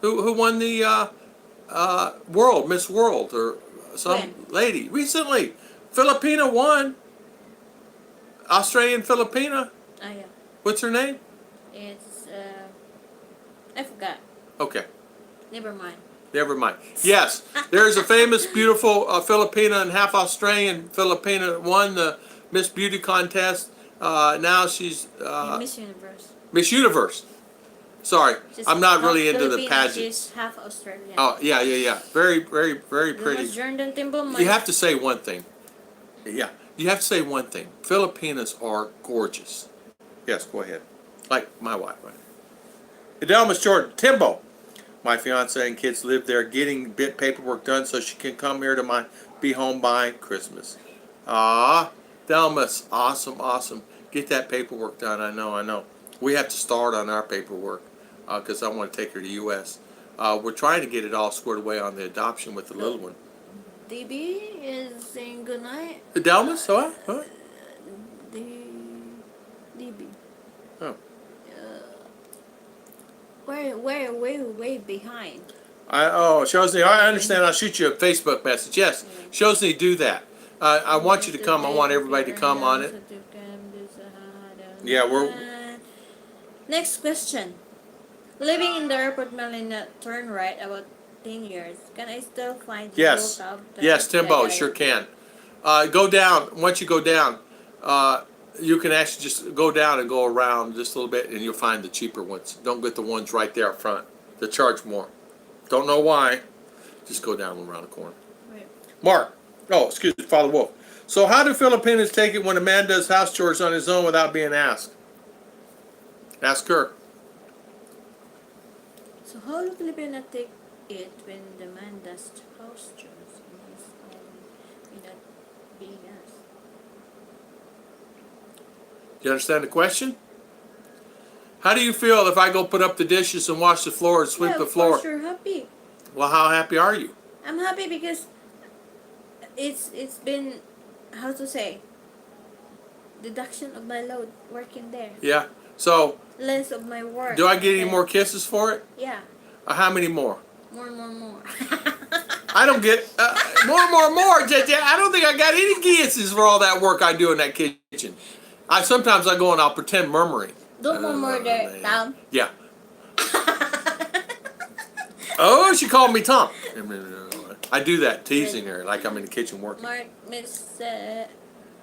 Who won the world, Miss World, or some When? lady recently? Filipina won. Australian Filipina. Ah, yeah. What's her name? It's, I forgot. Okay, Never mind. never mind. Yes, there's a famous, beautiful Filipina and half Australian Filipina won the Miss Beauty contest. Now she's Miss Universe. Miss Universe. Sorry, She's I'm not half really into the Filipino, pageant. She's half Australian. Oh, yeah. Very pretty. Jordan Timble, You have to say one thing. Yeah, you have to say one thing. Filipinas are gorgeous. Yes, go ahead. Like my wife. Adelmas Jordan, Timbo. My fiance and kids live there getting paperwork done so she can come here to be home by Christmas. Ah, Delmas, awesome. Get that paperwork done. I know. We have to start on our paperwork because I want to take her to U.S. We're trying to get it all squared away on the adoption with the little one. DB is saying goodnight. Delmas, what? DB. Oh. Way behind. Shozni, I understand. I'll shoot you a Facebook message. Yes, Shozni, do that. I want you to come. I want everybody to come on it. Yeah, we're. Next question. Living in the airport Melina turn right about 10 years. Can I still find you? Yes. Yes, Timbo, sure can. Go down. Once you go down, you can actually just go down and go around just a little bit, and you'll find the cheaper ones. Don't get the ones right there up front. They charge more. Don't know why. Just go down around the corner. Right. Mark. Oh, excuse me, Father Wolf. So how do Filipinos take it when a man does house chores on his own without being asked? Ask her. So how do Filipino take it when the man does house chores on his own without being asked? Do you understand the question? How do you feel if I go put up the dishes and wash the floor and sweep the floor? Of course you're happy. Well, how happy are you? I'm happy because it's been, how to say, deduction of my load working there. Yeah. So, Less of my work. do I get any more kisses for it? Yeah. How many more? More. I don't get more. I don't think I got any kisses for all that work I do in that kitchen. Sometimes I go and I'll pretend murmuring. Don't murmur there, Tom. Yeah. Oh, she called me Tom. I do that, teasing her like I'm in the kitchen working. Mark is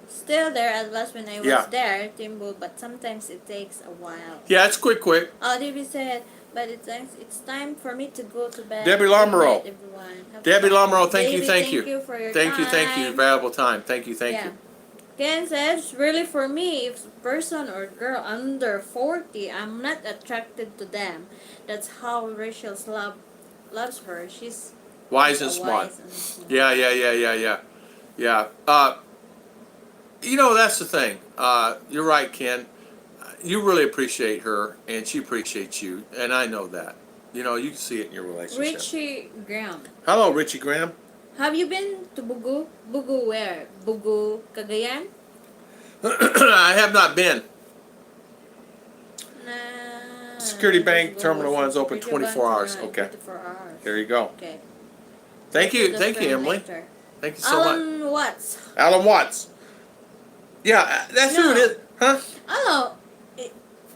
still there as last when I was there, Timbo, but sometimes it takes a while. Yeah, it's quick. Oh, David said, but it's time for me to go to bed. Debbie Lamoureux. Good night, everyone. Debbie Lamoureux, thank David, you. Thank you for your time. Thank you, valuable time. Thank you. Ken says, really for me, if a person or girl under 40, I'm not attracted to them. That's how Rachel's loves her. She's Wise and smart. Yeah. That's the thing. You're right, Ken. You really appreciate her, and she appreciates you, and I know that. You can see it in your relationship. Richie Graham. Hello, Richie Graham. Have you been to Bugu? Bugu where? Bugu, Cagayan? I have not been. Nah. Security Bank Terminal 1 is open 24 hours. Okay. 24 hours. There you go. Okay. Thank you, Just Emily. later. Thank you so much. Alan Watts. Alan Watts. Yeah, that's who it No. is. Huh? Oh,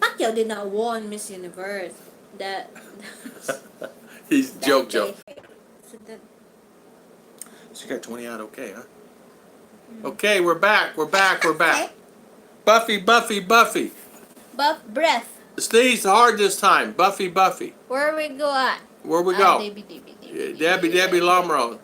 Pacquiao did not won Miss Universe. That He's that joke. guy. So that, She got 20 out, okay, huh? Okay, we're back. Buffy. Buff breath. Sneezed hard this time. Buffy. Where we go at? Where we go? Debbie Lomro.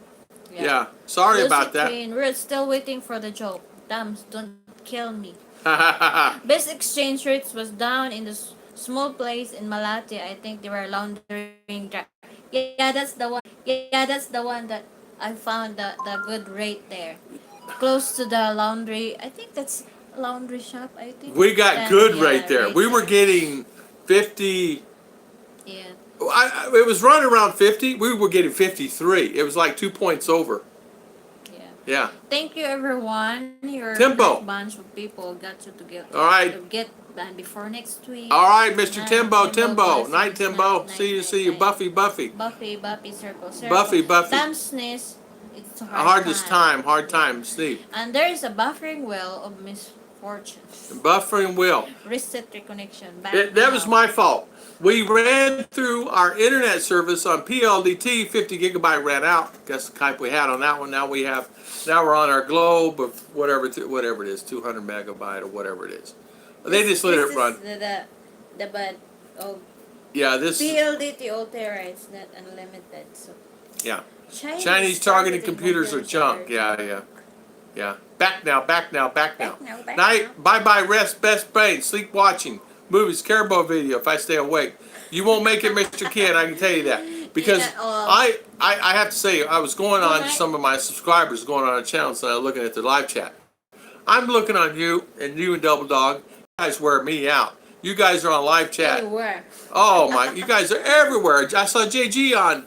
Yeah. Sorry Lucy about that. Queen. We're still waiting for the joke. Damn, don't kill me. Best exchange rates was down in the small place in Malate. I think they were laundering. Yeah, that's the one. Yeah, that's the one that I found the good rate there. Close to the laundry. I think that's a laundry shop. I think. We got Then, good yeah, right there. We were getting 50. Yeah. It was running around 50. We were getting 53. It was like 2 points over. Yeah. Yeah. Thank you, everyone. Your Timbo. bunch of people got you to All right. get banned before next week. All right, Mr. Timbo. blessings, Night, Timbo. night, See you. night. Buffy. Buffy, circle. Buffy. Damn sneeze. It's a Hard time, sleep. And there is a buffering well of misfortune. Buffering will. Reset reconnection. That was my fault. We ran through our internet service on PLDT. 50 gigabyte ran out. Guess the type we had on that one. Now we're on our globe of whatever it is, 200 megabyte or whatever it is. They just let it run. The bad. Oh. Yeah, this. PLDT Ultra is not unlimited. So. Yeah. Chinese targeted computers are junk. Yeah. Back now. Night. Bye. Rest. Best brain. Sleep watching. Movies. Caribou video. If I stay awake, you won't make it, Mr. Ken. I can tell you that because I have to say I was going on some of my subscribers going on a channel and I was looking at their live chat. I'm looking on you and Double Dog. You guys wear me out. You guys are on live chat. Everywhere. Oh my! You guys are everywhere. I saw JG on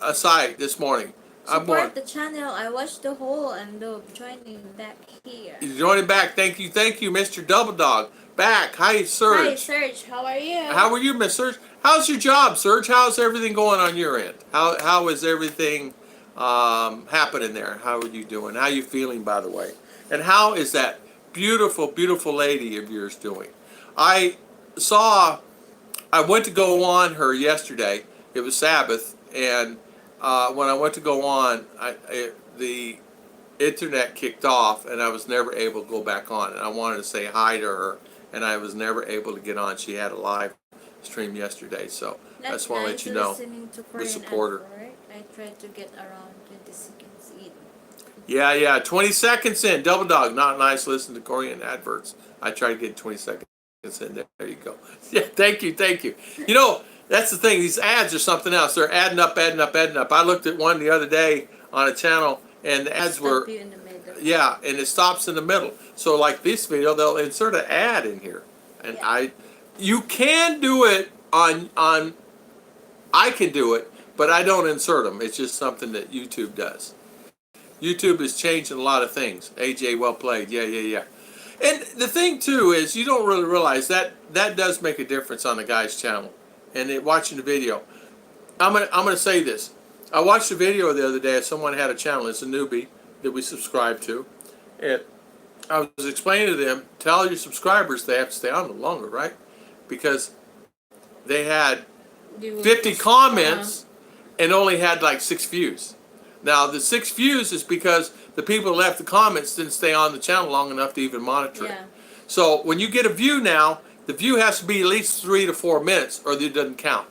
a site this morning. Support the channel. I watched the whole and joining back here. You're joining back. Thank you, Mr. Double Dog. Back. Hi, Serge. Hi, Serge. How are you? How are you, Miss Serge? How's your job, Serge? How's everything going on your end? How is everything happening there? How are you doing? How are you feeling, by the way? And how is that beautiful lady of yours doing? I went to go on her yesterday. It was Sabbath, and when I went to go on, the internet kicked off, and I was never able to go back on. And I wanted to say hi to her, and I was never able to get on. She had a live stream yesterday, so I just want to let you know we support her. I tried to get around 20 seconds in. Yeah, 20 seconds in. Double Dog, not nice listening to Korean adverts. I tried to get 20 seconds in there. There you go. Yeah, thank you. You know, that's the thing. These ads are something else. They're adding up. I looked at one the other day on a channel, and the ads were, and it stops in the middle. So like this video, they'll insert an ad in here, and you can do it on. I can do it, but I don't insert them. It's just something that YouTube does. YouTube is changing a lot of things. AJ, well played. Yeah. And the thing too is you don't really realize that does make a difference on the guy's channel. And watching the video, I'm gonna say this. I watched a video the other day of someone had a channel. It's a newbie that we subscribe to, and I was explaining to them, tell your subscribers they have to stay on a little longer, right? Because they had 50 comments and only had like 6 views. Now the 6 views is because the people that left the comments didn't stay on the channel long enough to even monitor it. So when you get a view now, the view has to be at least 3 to 4 minutes, or it doesn't count.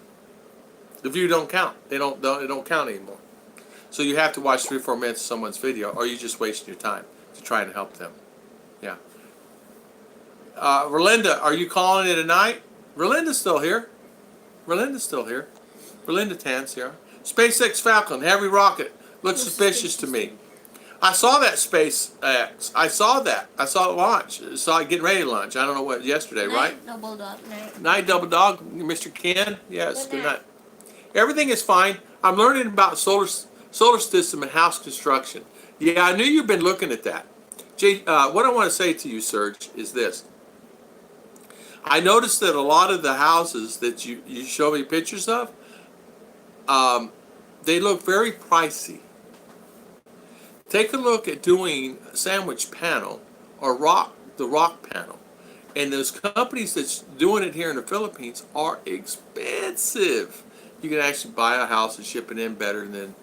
The view don't count. It don't count anymore. So you have to watch 3 or 4 minutes of someone's video, or you're just wasting your time to try to help them. Yeah. Relinda, are you calling it a night? Relinda's still here. Relinda Tan's here. SpaceX Falcon, heavy rocket. Looks suspicious to me. I saw that SpaceX. I saw it launch. I saw it getting ready to launch. I don't know what, yesterday, right? Double Dog. Night, Double Dog. Mr. Ken? Yes, good night. Everything is fine. I'm learning about solar system and house construction. Yeah, I knew you've been looking at that. What I want to say to you, Serge, is this. I noticed that a lot of the houses that you show me pictures of, they look very pricey. Take a look at doing a sandwich panel or the rock panel. And those companies that's doing it here in the Philippines are expensive. You can actually buy a house and ship it in better than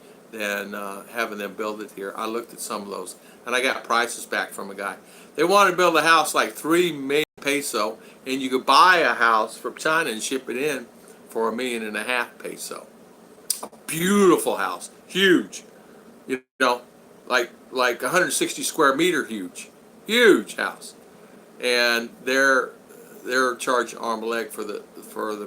having them build it here. I looked at some of those, and I got prices back from a guy. They wanted to build a house like 3 million peso, and you could buy a house from China and ship it in for 1.5 million peso. A beautiful house, huge, you know, like 160 square meter, huge house, and they're charging arm and leg for the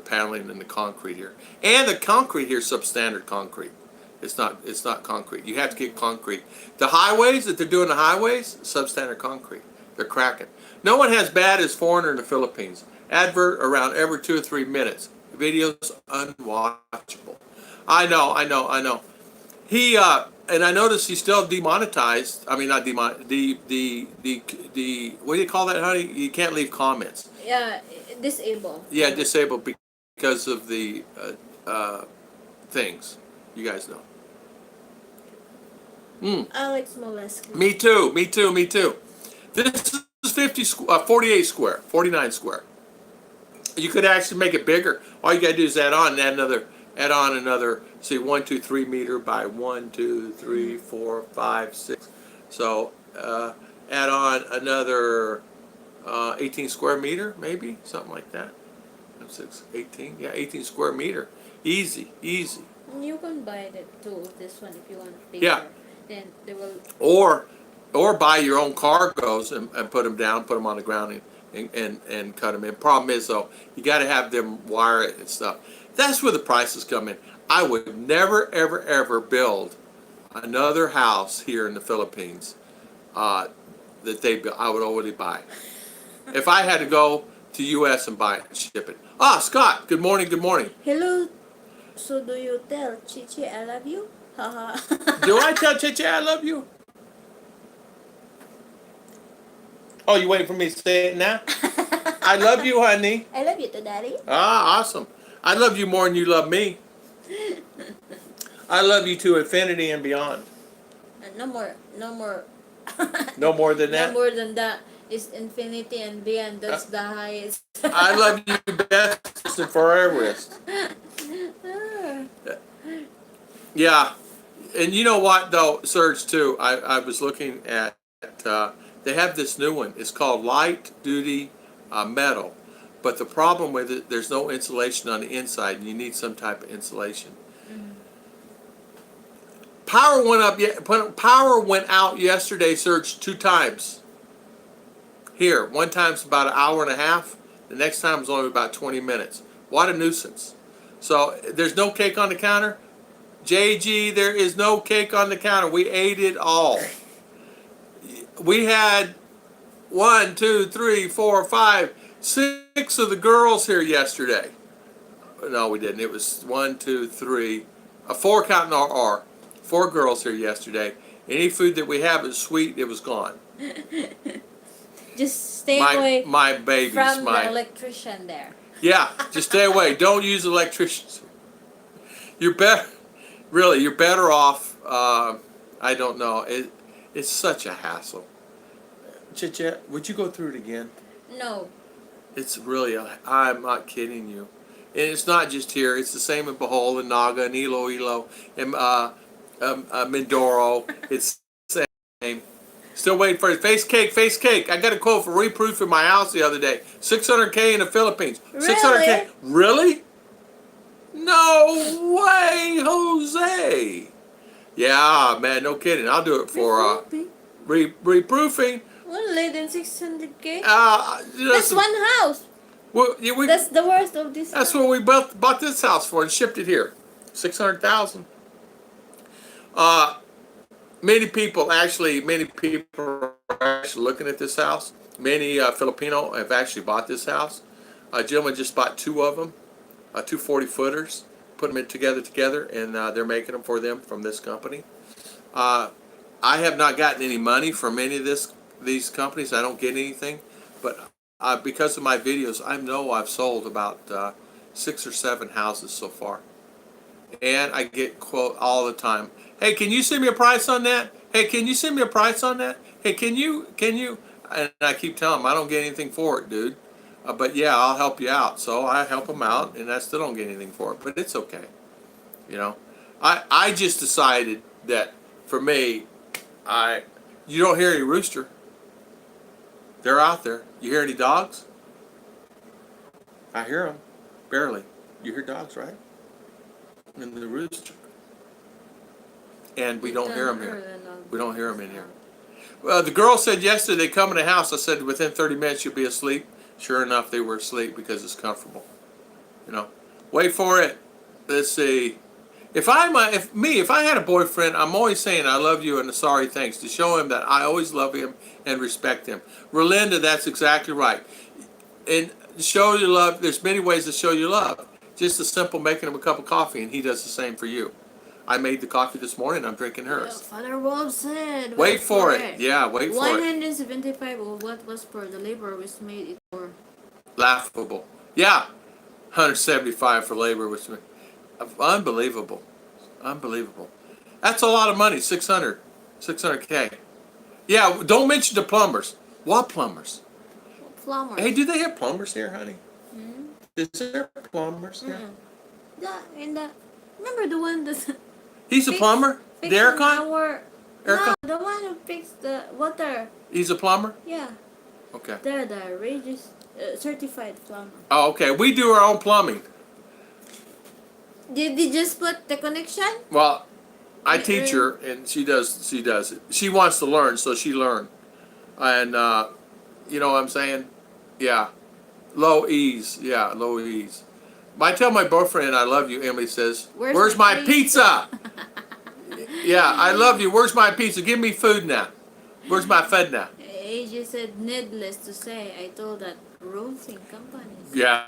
paneling and the concrete here, and the concrete here is substandard concrete. It's not concrete. You have to get concrete. The highways that they're doing, the highways, substandard concrete. They're cracking. No one has bad as foreigner in the Philippines. Advert around every 2 or 3 minutes. Videos unwatchable. I know. He and I noticed he's still demonetized. I mean, not demonetized. The what do you call that, honey? You can't leave comments. Yeah, disabled. Yeah, disabled because of the things. You guys know. Alex Molesky. Me too. This is 48 square, 49 square. You could actually make it bigger. All you gotta do is add on another. See, 1, 2, 3 meter by 1, 2, 3, 4, 5, 6. So add on another 18 square meter, maybe something like that. 18. Yeah, 18 square meter. Easy. You can buy that too. This one, if you want to pay. Yeah. Then they will. Or buy your own cargoes and put them on the ground and cut them in. Problem is though, you got to have them wire it and stuff. That's where the prices come in. I would never ever build another house here in the Philippines that they built. I would already buy. If I had to go to U.S. and buy it and ship it. Scott, good morning. Hello. So do you tell Chichi I love you? Haha. Do I tell Chichi I love you? Oh, you waiting for me to say it now? I love you, honey. I love you too, Daddy. Awesome. I love you more than you love me. I love you to infinity and beyond. No more. No more than that? No more than that. It's infinity and beyond. That's the highest. I love you best and foreverest. Yeah. And you know what, though, Serge, too? I was looking at, they have this new one. It's called light duty metal. But the problem with it, there's no insulation on the inside, and you need some type of insulation. Mm-hmm. Power went out yesterday, Serge, 2 times. Here, one time's about an hour and a half. The next time was only about 20 minutes. What a nuisance. So there's no cake on the counter. JG, there is no cake on the counter. We ate it all. We had 1, 2, 3, 4, 5, 6 of the girls here yesterday. No, we didn't. It was 1, 2, 3, 4 counting our 4 girls here yesterday. Any food that we have is sweet. It was gone. Just stay away my babies, from the electrician there. Yeah, just stay away. Don't use electricians. You're better off. I don't know. It's such a hassle. Chicha, would you go through it again? No. It's really, I'm not kidding you. And it's not just here. It's the same in Bohol and Naga and Iloilo and Mindoro. It's the same. Still waiting for it. Face cake. I got a quote for reproofing my house the other day. $600K in the Philippines. Really? $600K. Really? No way, Jose. Yeah, man, no kidding. I'll do it for reproofing. Well, less than 600K. That's one house. That's the worst of this. That's what we bought this house for and shipped it here. $600,000. Many people are actually looking at this house. Many Filipino have actually bought this house. A gentleman just bought 2 of them, 2 40-footers, put them together, and they're making them for them from this company. I have not gotten any money from any of these companies. I don't get anything, but because of my videos, I know I've sold about 6 or 7 houses so far, and I get quote all the time. Hey, can you send me a price on that? Hey, can you send me a price on that? Hey, can you? And I keep telling him, I don't get anything for it, dude. But yeah, I'll help you out. So I help him out, and I still don't get anything for it. But it's okay. You know, I just decided that for me, you don't hear any rooster. They're out there. You hear any dogs? I hear them, barely. You hear dogs, right? And the rooster. And we don't hear them here. We don't hear them in here. Well, the girl said yesterday they come in the house. I said within 30 minutes you'll be asleep. Sure enough, they were asleep because it's comfortable. You know, wait for it. Let's see. If I had a boyfriend, I'm always saying I love you and sorry thanks to show him that I always love him and respect him. Relinda, that's exactly right. And show your love. There's many ways to show your love. Just as simple making him a cup of coffee, and he does the same for you. I made the coffee this morning. I'm drinking hers. Father Wolf said. Wait for it. Yeah, wait for it. 175 of what was for the labor was made it for. Laughable. Yeah, 175 for labor was unbelievable. Unbelievable. That's a lot of money. 600K. Yeah, don't mention the plumbers. What plumbers? Plumbers. Hey, do they have plumbers here, honey? Mm-hmm. Is there plumbers here? Remember the one that... He's a plumber? The aircon? No, the one who fixed the water. He's a plumber? Yeah. Okay. They're the certified plumber. Oh, okay. We do our own plumbing. Did they just put the connection? Well, I teach her, and she does it. She wants to learn, so she learned. And, you know what I'm saying? Yeah. Low ease. Yeah, low ease. I tell my boyfriend I love you, Emily says, where's my pizza? Yeah, I love you. Where's my pizza? Give me food now. Where's my food now? AJ said, needless to say, I told that roofing companies. Yeah.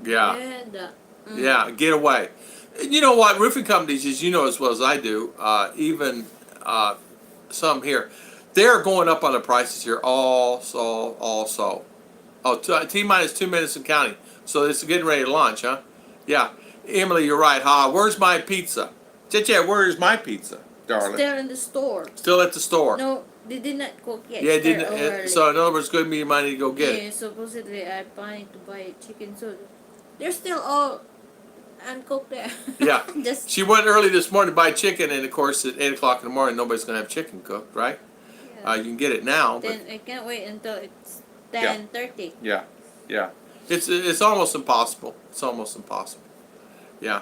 Yeah, get away. You know what? Roofing companies, as you know as well as I do, even some here, they're going up on the prices here also. Oh, T-minus 2 minutes and counting. So it's getting ready to launch, huh? Yeah. Emily, you're right, huh? Where's my pizza? Chicha, where's my pizza, darling? Still in the store. Still at the store. No, they did not cook yet. Yeah, didn't. So in other words, give me money to go get it. Yeah, supposedly I planning to buy chicken, so they're still all uncooked there. Yeah. She went early this morning to buy chicken, and of course at 8 o'clock in the morning, nobody's going to have chicken cooked, right? Yeah. You can get it now. Then I can't wait until it's 10:30. Yeah. It's almost impossible. It's almost impossible. Yeah.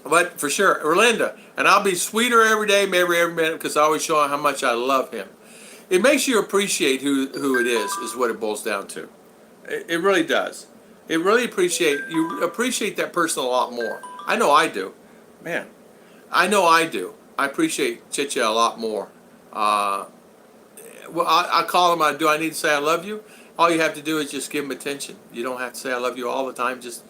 But for sure, Orlinda, and I'll be sweeter every day, maybe every minute, because I always show him how much I love him. It makes you appreciate who it is what it boils down to. It really does. You appreciate that person a lot more. I know I do. Man, I know I do. I appreciate Chicha a lot more. Well, I call him, do I need to say I love you? All you have to do is just give him attention. You don't have to say I love you all the time. Just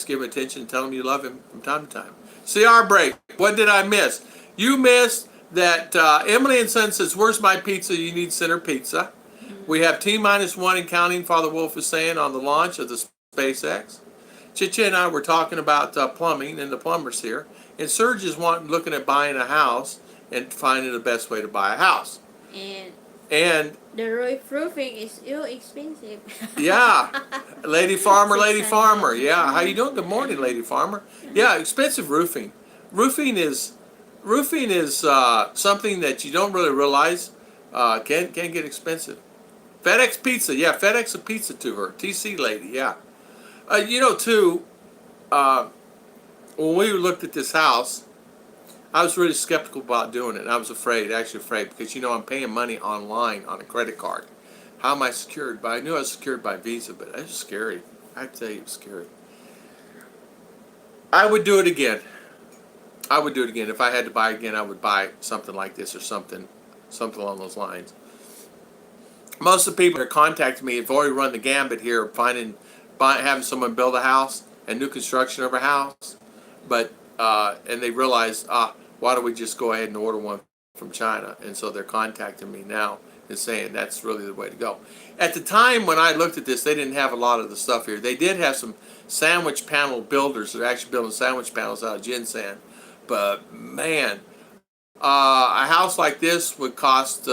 give him attention and tell him you love him from time to time. CR break. What did I miss? You missed that Emily and Son says, where's my pizza? You need center pizza. We have T-1 and counting, Father Wolf is saying, on the launch of the SpaceX. Chicha and I were talking about plumbing and the plumbers here. And Serge is looking at buying a house and finding the best way to buy a house. And the roofing is expensive. Yeah. Lady Farmer. Yeah. How you doing? Good morning, Lady Farmer. Yeah, expensive roofing. Roofing is something that you don't really realize can get expensive. FedEx pizza. Yeah, FedEx a pizza to her. TC lady. Yeah. Too, when we looked at this house, I was really skeptical about doing it. I was afraid, because I'm paying money online on a credit card. How am I secured? But I knew I was secured by Visa, but it was scary. I tell you, it was scary. I would do it again. If I had to buy again, I would buy something like this or something along those lines. Most of the people that are contacting me have already run the gambit here of having someone build a house and new construction of a house, but and they realize, why don't we just go ahead and order one from China? And so they're contacting me now and saying that's really the way to go. At the time when I looked at this, they didn't have a lot of the stuff here. They did have some sandwich panel builders that are actually building sandwich panels out of ginseng. But man, a house like this would cost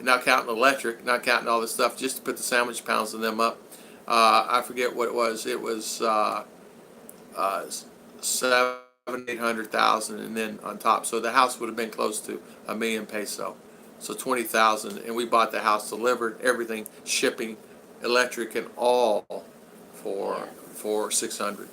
not counting electric, not counting all this stuff, just to put the sandwich pounds in them up. I forget what it was. It was 700,000-800,000, and then on top. So the house would have been close to $1,000,000 peso. So 20,000, and we bought the house delivered, everything, shipping, electric, and all for 600.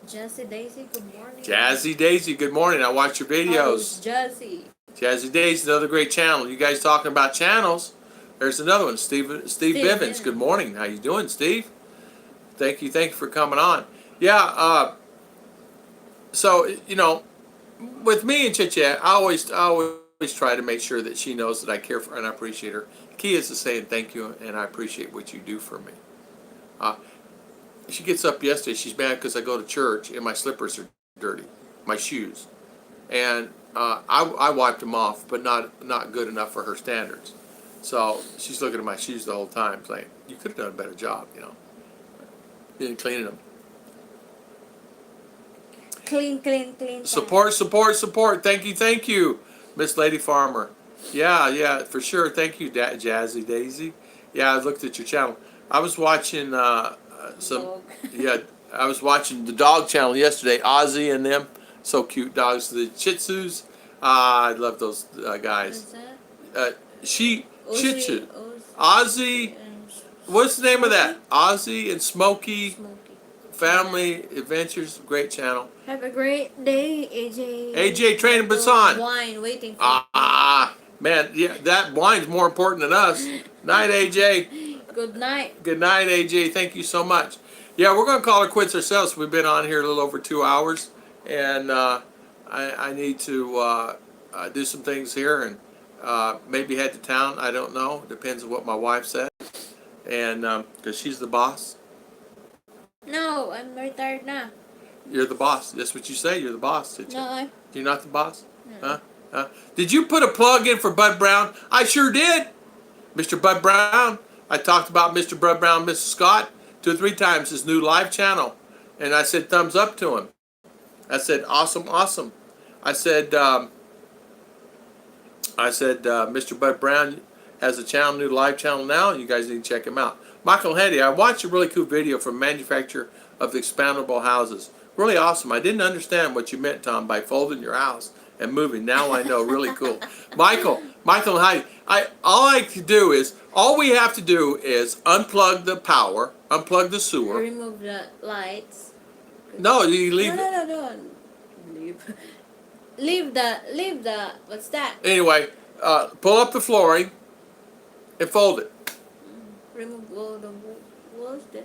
Jazzy Daisy, good morning. Jazzy Daisy, good morning. I watch your videos. Jazzy. Jazzy Daisy, another great channel. You guys talking about channels? There's another one, Steve Bivens. Good morning. How you doing, Steve? Thank you for coming on. Yeah. So with me and Chit Chat, I always try to make sure that she knows that I care for her and I appreciate her. The key is to saying thank you and I appreciate what you do for me. She gets up yesterday. She's mad because I go to church and my slippers are dirty, my shoes, and I wiped them off, but not good enough for her standards. So she's looking at my shoes the whole time, saying, "You could have done a better job, in cleaning them." Clean. Support. Thank you, Miss Lady Farmer. Yeah, for sure. Thank you, Jazzy Daisy. Yeah, I looked at your channel. I was watching I was watching the dog channel yesterday. Ozzy and them, so cute dogs. The Shih Tzus. I love those guys. What's that? Shih Tzu. Ozzy. What's the name of that? Ozzy and Smokey. Family Adventures. Great channel. Have a great day, AJ. AJ training Basan. Wine waiting for Man, yeah, that wine's more important than us. Night, AJ. Good night. Good night, AJ. Thank you so much. Yeah, we're going to call her quits ourselves. We've been on here a little over 2 hours, and I need to do some things here and maybe head to town. I don't know. Depends on what my wife said, and because she's the boss. No, I'm retired now. You're the boss. That's what you say. You're the boss. Did you? No, You're not the boss? No. Huh? Did you put a plug in for Bud Brown? I sure did. Mr. Bud Brown. I talked about Mr. Bud Brown, Mrs. Scott, 2 or 3 times, his new live channel. And I said thumbs up to him. I said, awesome. I said, Mr. Bud Brown has a channel, new live channel now. You guys need to check him out. Michael Hetty, I watched a really cool video from manufacturer of expandable houses. Really awesome. I didn't understand what you meant, Tom, by folding your house and moving. Now I know. Really cool. Michael and Heidi, all we have to do is unplug the power, unplug the sewer. Remove the lights. No, you leave. No. Leave the. What's that? Anyway, pull up the flooring and fold it. Remove all the walls then.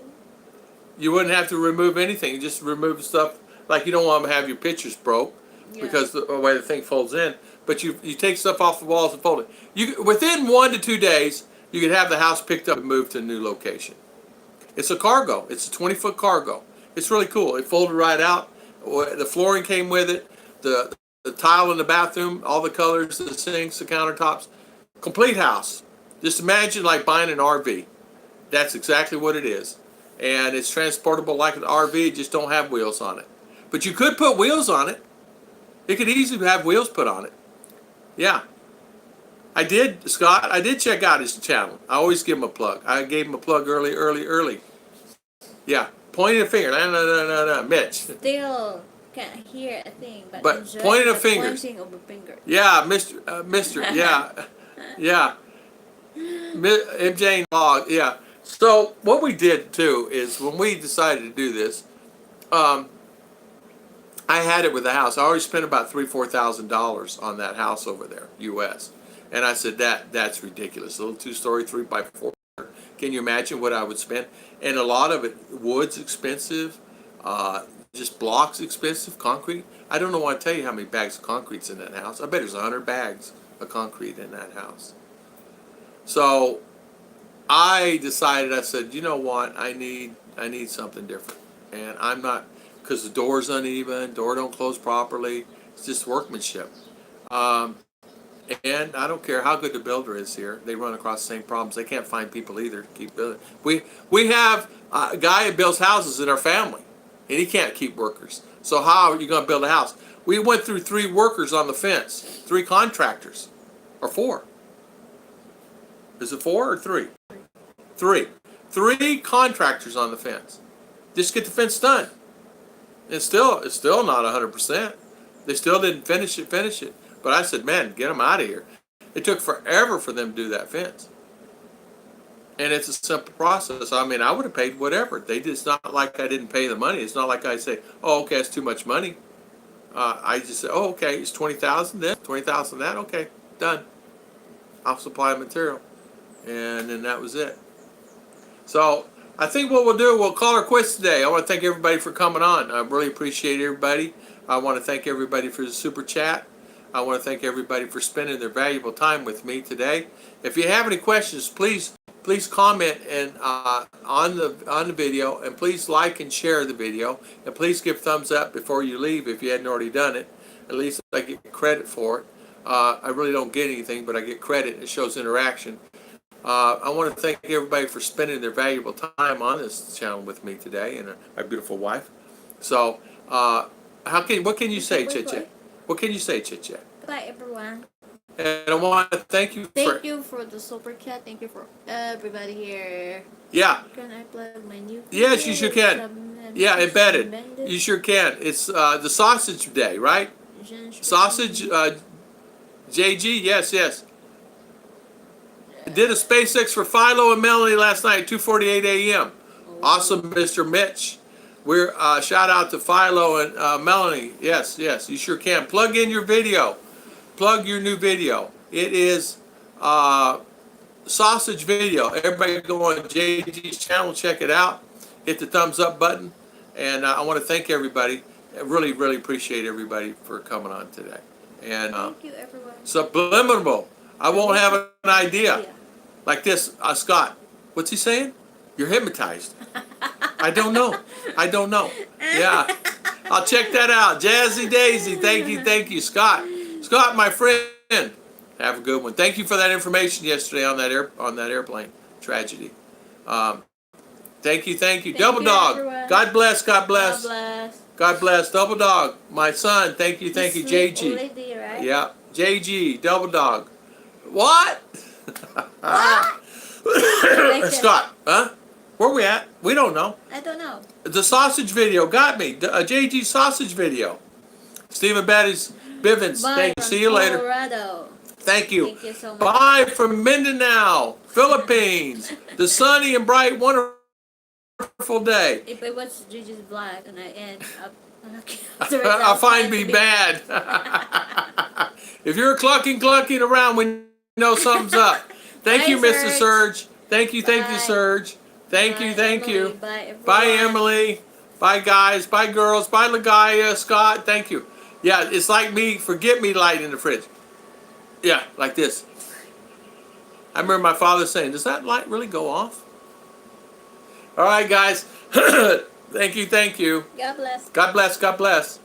You wouldn't have to remove anything. You just remove stuff like you don't want to have your pictures broke because the way the thing folds in. But you take stuff off the walls and fold it. Within 1 to 2 days, you could have the house picked up and moved to a new location. It's a cargo. It's a 20-foot cargo. It's really cool. It folded right out. The flooring came with it. The tile in the bathroom, all the colors, the sinks, the countertops. Complete house. Just imagine like buying an RV. That's exactly what it is. And it's transportable like an RV, just don't have wheels on it. But you could put wheels on it. It could easily have wheels put on it. Yeah. I did, Scott. I did check out his channel. I always give him a plug. I gave him a plug early. Yeah. Pointing a finger. No. Mitch. Still can't hear a thing. But pointing a finger. Pointing of a finger. Yeah, Mr. Yeah. MJ and Log. Yeah. So what we did too is when we decided to do this, I had it with the house. I already spent about $3,000-$4,000 on that house over there, U.S. And I said that's ridiculous. A little 2-story, 3x4. Can you imagine what I would spend? And a lot of it, wood's expensive, just blocks expensive, concrete. I don't know why I tell you how many bags of concrete's in that house. I bet there's 100 bags of concrete in that house. So I decided, I said, you know what, I need something different. And I'm not, because the door's uneven, door don't close properly. It's just workmanship. And I don't care how good the builder is here. They run across the same problems. They can't find people either to keep building. We have a guy that builds houses in our family, and he can't keep workers. So how are you going to build a house? We went through 3 workers on the fence, 3 contractors, or 4. Is it 4 or 3? 3. 3 contractors on the fence. Just get the fence done. It's still not 100%. They still didn't finish it. But I said, man, get them out of here. It took forever for them to do that fence. And it's a simple process. I mean, I would have paid whatever. It's not like I didn't pay the money. It's not like I say, oh, okay, it's too much money. I just said, oh, okay, it's 20,000 this, 20,000 that. Okay, done. I'll supply the material. And then that was it. So I think what we'll do, we'll call her quits today. I want to thank everybody for coming on. I really appreciate everybody. I want to thank everybody for the super chat. I want to thank everybody for spending their valuable time with me today. If you have any questions, please comment and on the video, and please like and share the video, and please give thumbs up before you leave if you hadn't already done it. At least I get credit for it. I really don't get anything, but I get credit. It shows interaction. I want to thank everybody for spending their valuable time on this channel with me today, and my beautiful wife. So, what can you say, Chit-Chat? What can you say, Chit-Chat? Goodbye, everyone. And I want to thank you Thank you for the super chat. Thank you for everybody here. Yeah. Can I plug my new Yes, you sure can. Yeah, embedded. You sure can. It's the sausage day, right? Sausage, JG, yes. Did a SpaceX for Philo and Melanie last night at 2:48 a.m. Awesome, Mr. Mitch. We're shout out to Philo and Melanie. Yes, you sure can. Plug in your video. Plug your new video. It is sausage video. Everybody go on JG's channel, check it out. Hit the thumbs up button. And I want to thank everybody. I really appreciate everybody for coming on today. And thank you, everyone. Subliminal. I won't have an idea. Like this, Scott. What's he saying? You're hypnotized. I don't know. Yeah. I'll check that out. Jazzy Daisy. Thank you, Scott. Scott, my friend. Have a good one. Thank you for that information yesterday on that airplane tragedy. Thank you. Double Dog. Everyone. God bless. God bless. God bless. Double Dog. My son. Thank you, JG. Already, right? Yeah. JG. Double Dog. What? Scott, huh? Where we at? We don't know. I don't know. The sausage video got me. JG sausage video. Stephen Bivens. Thank you. See you later. Colorado. Thank you. Thank you so much. Bye from Mindanao, Philippines. The sunny and bright, wonderful day. If I watch JJ's vlog and I end up, I find me bad. If you're clucking around, we know something's up. Thank you, Mr. Surge. Thank you, Surge. Thank you. Bye, Emily. Bye, guys. Bye, girls. Bye, Lagaya, Scott. Thank you. Yeah, it's like me, forget me light in the fridge. Yeah, like this. I remember my father saying, does that light really go off? All right, guys. Thank you. God bless. God bless.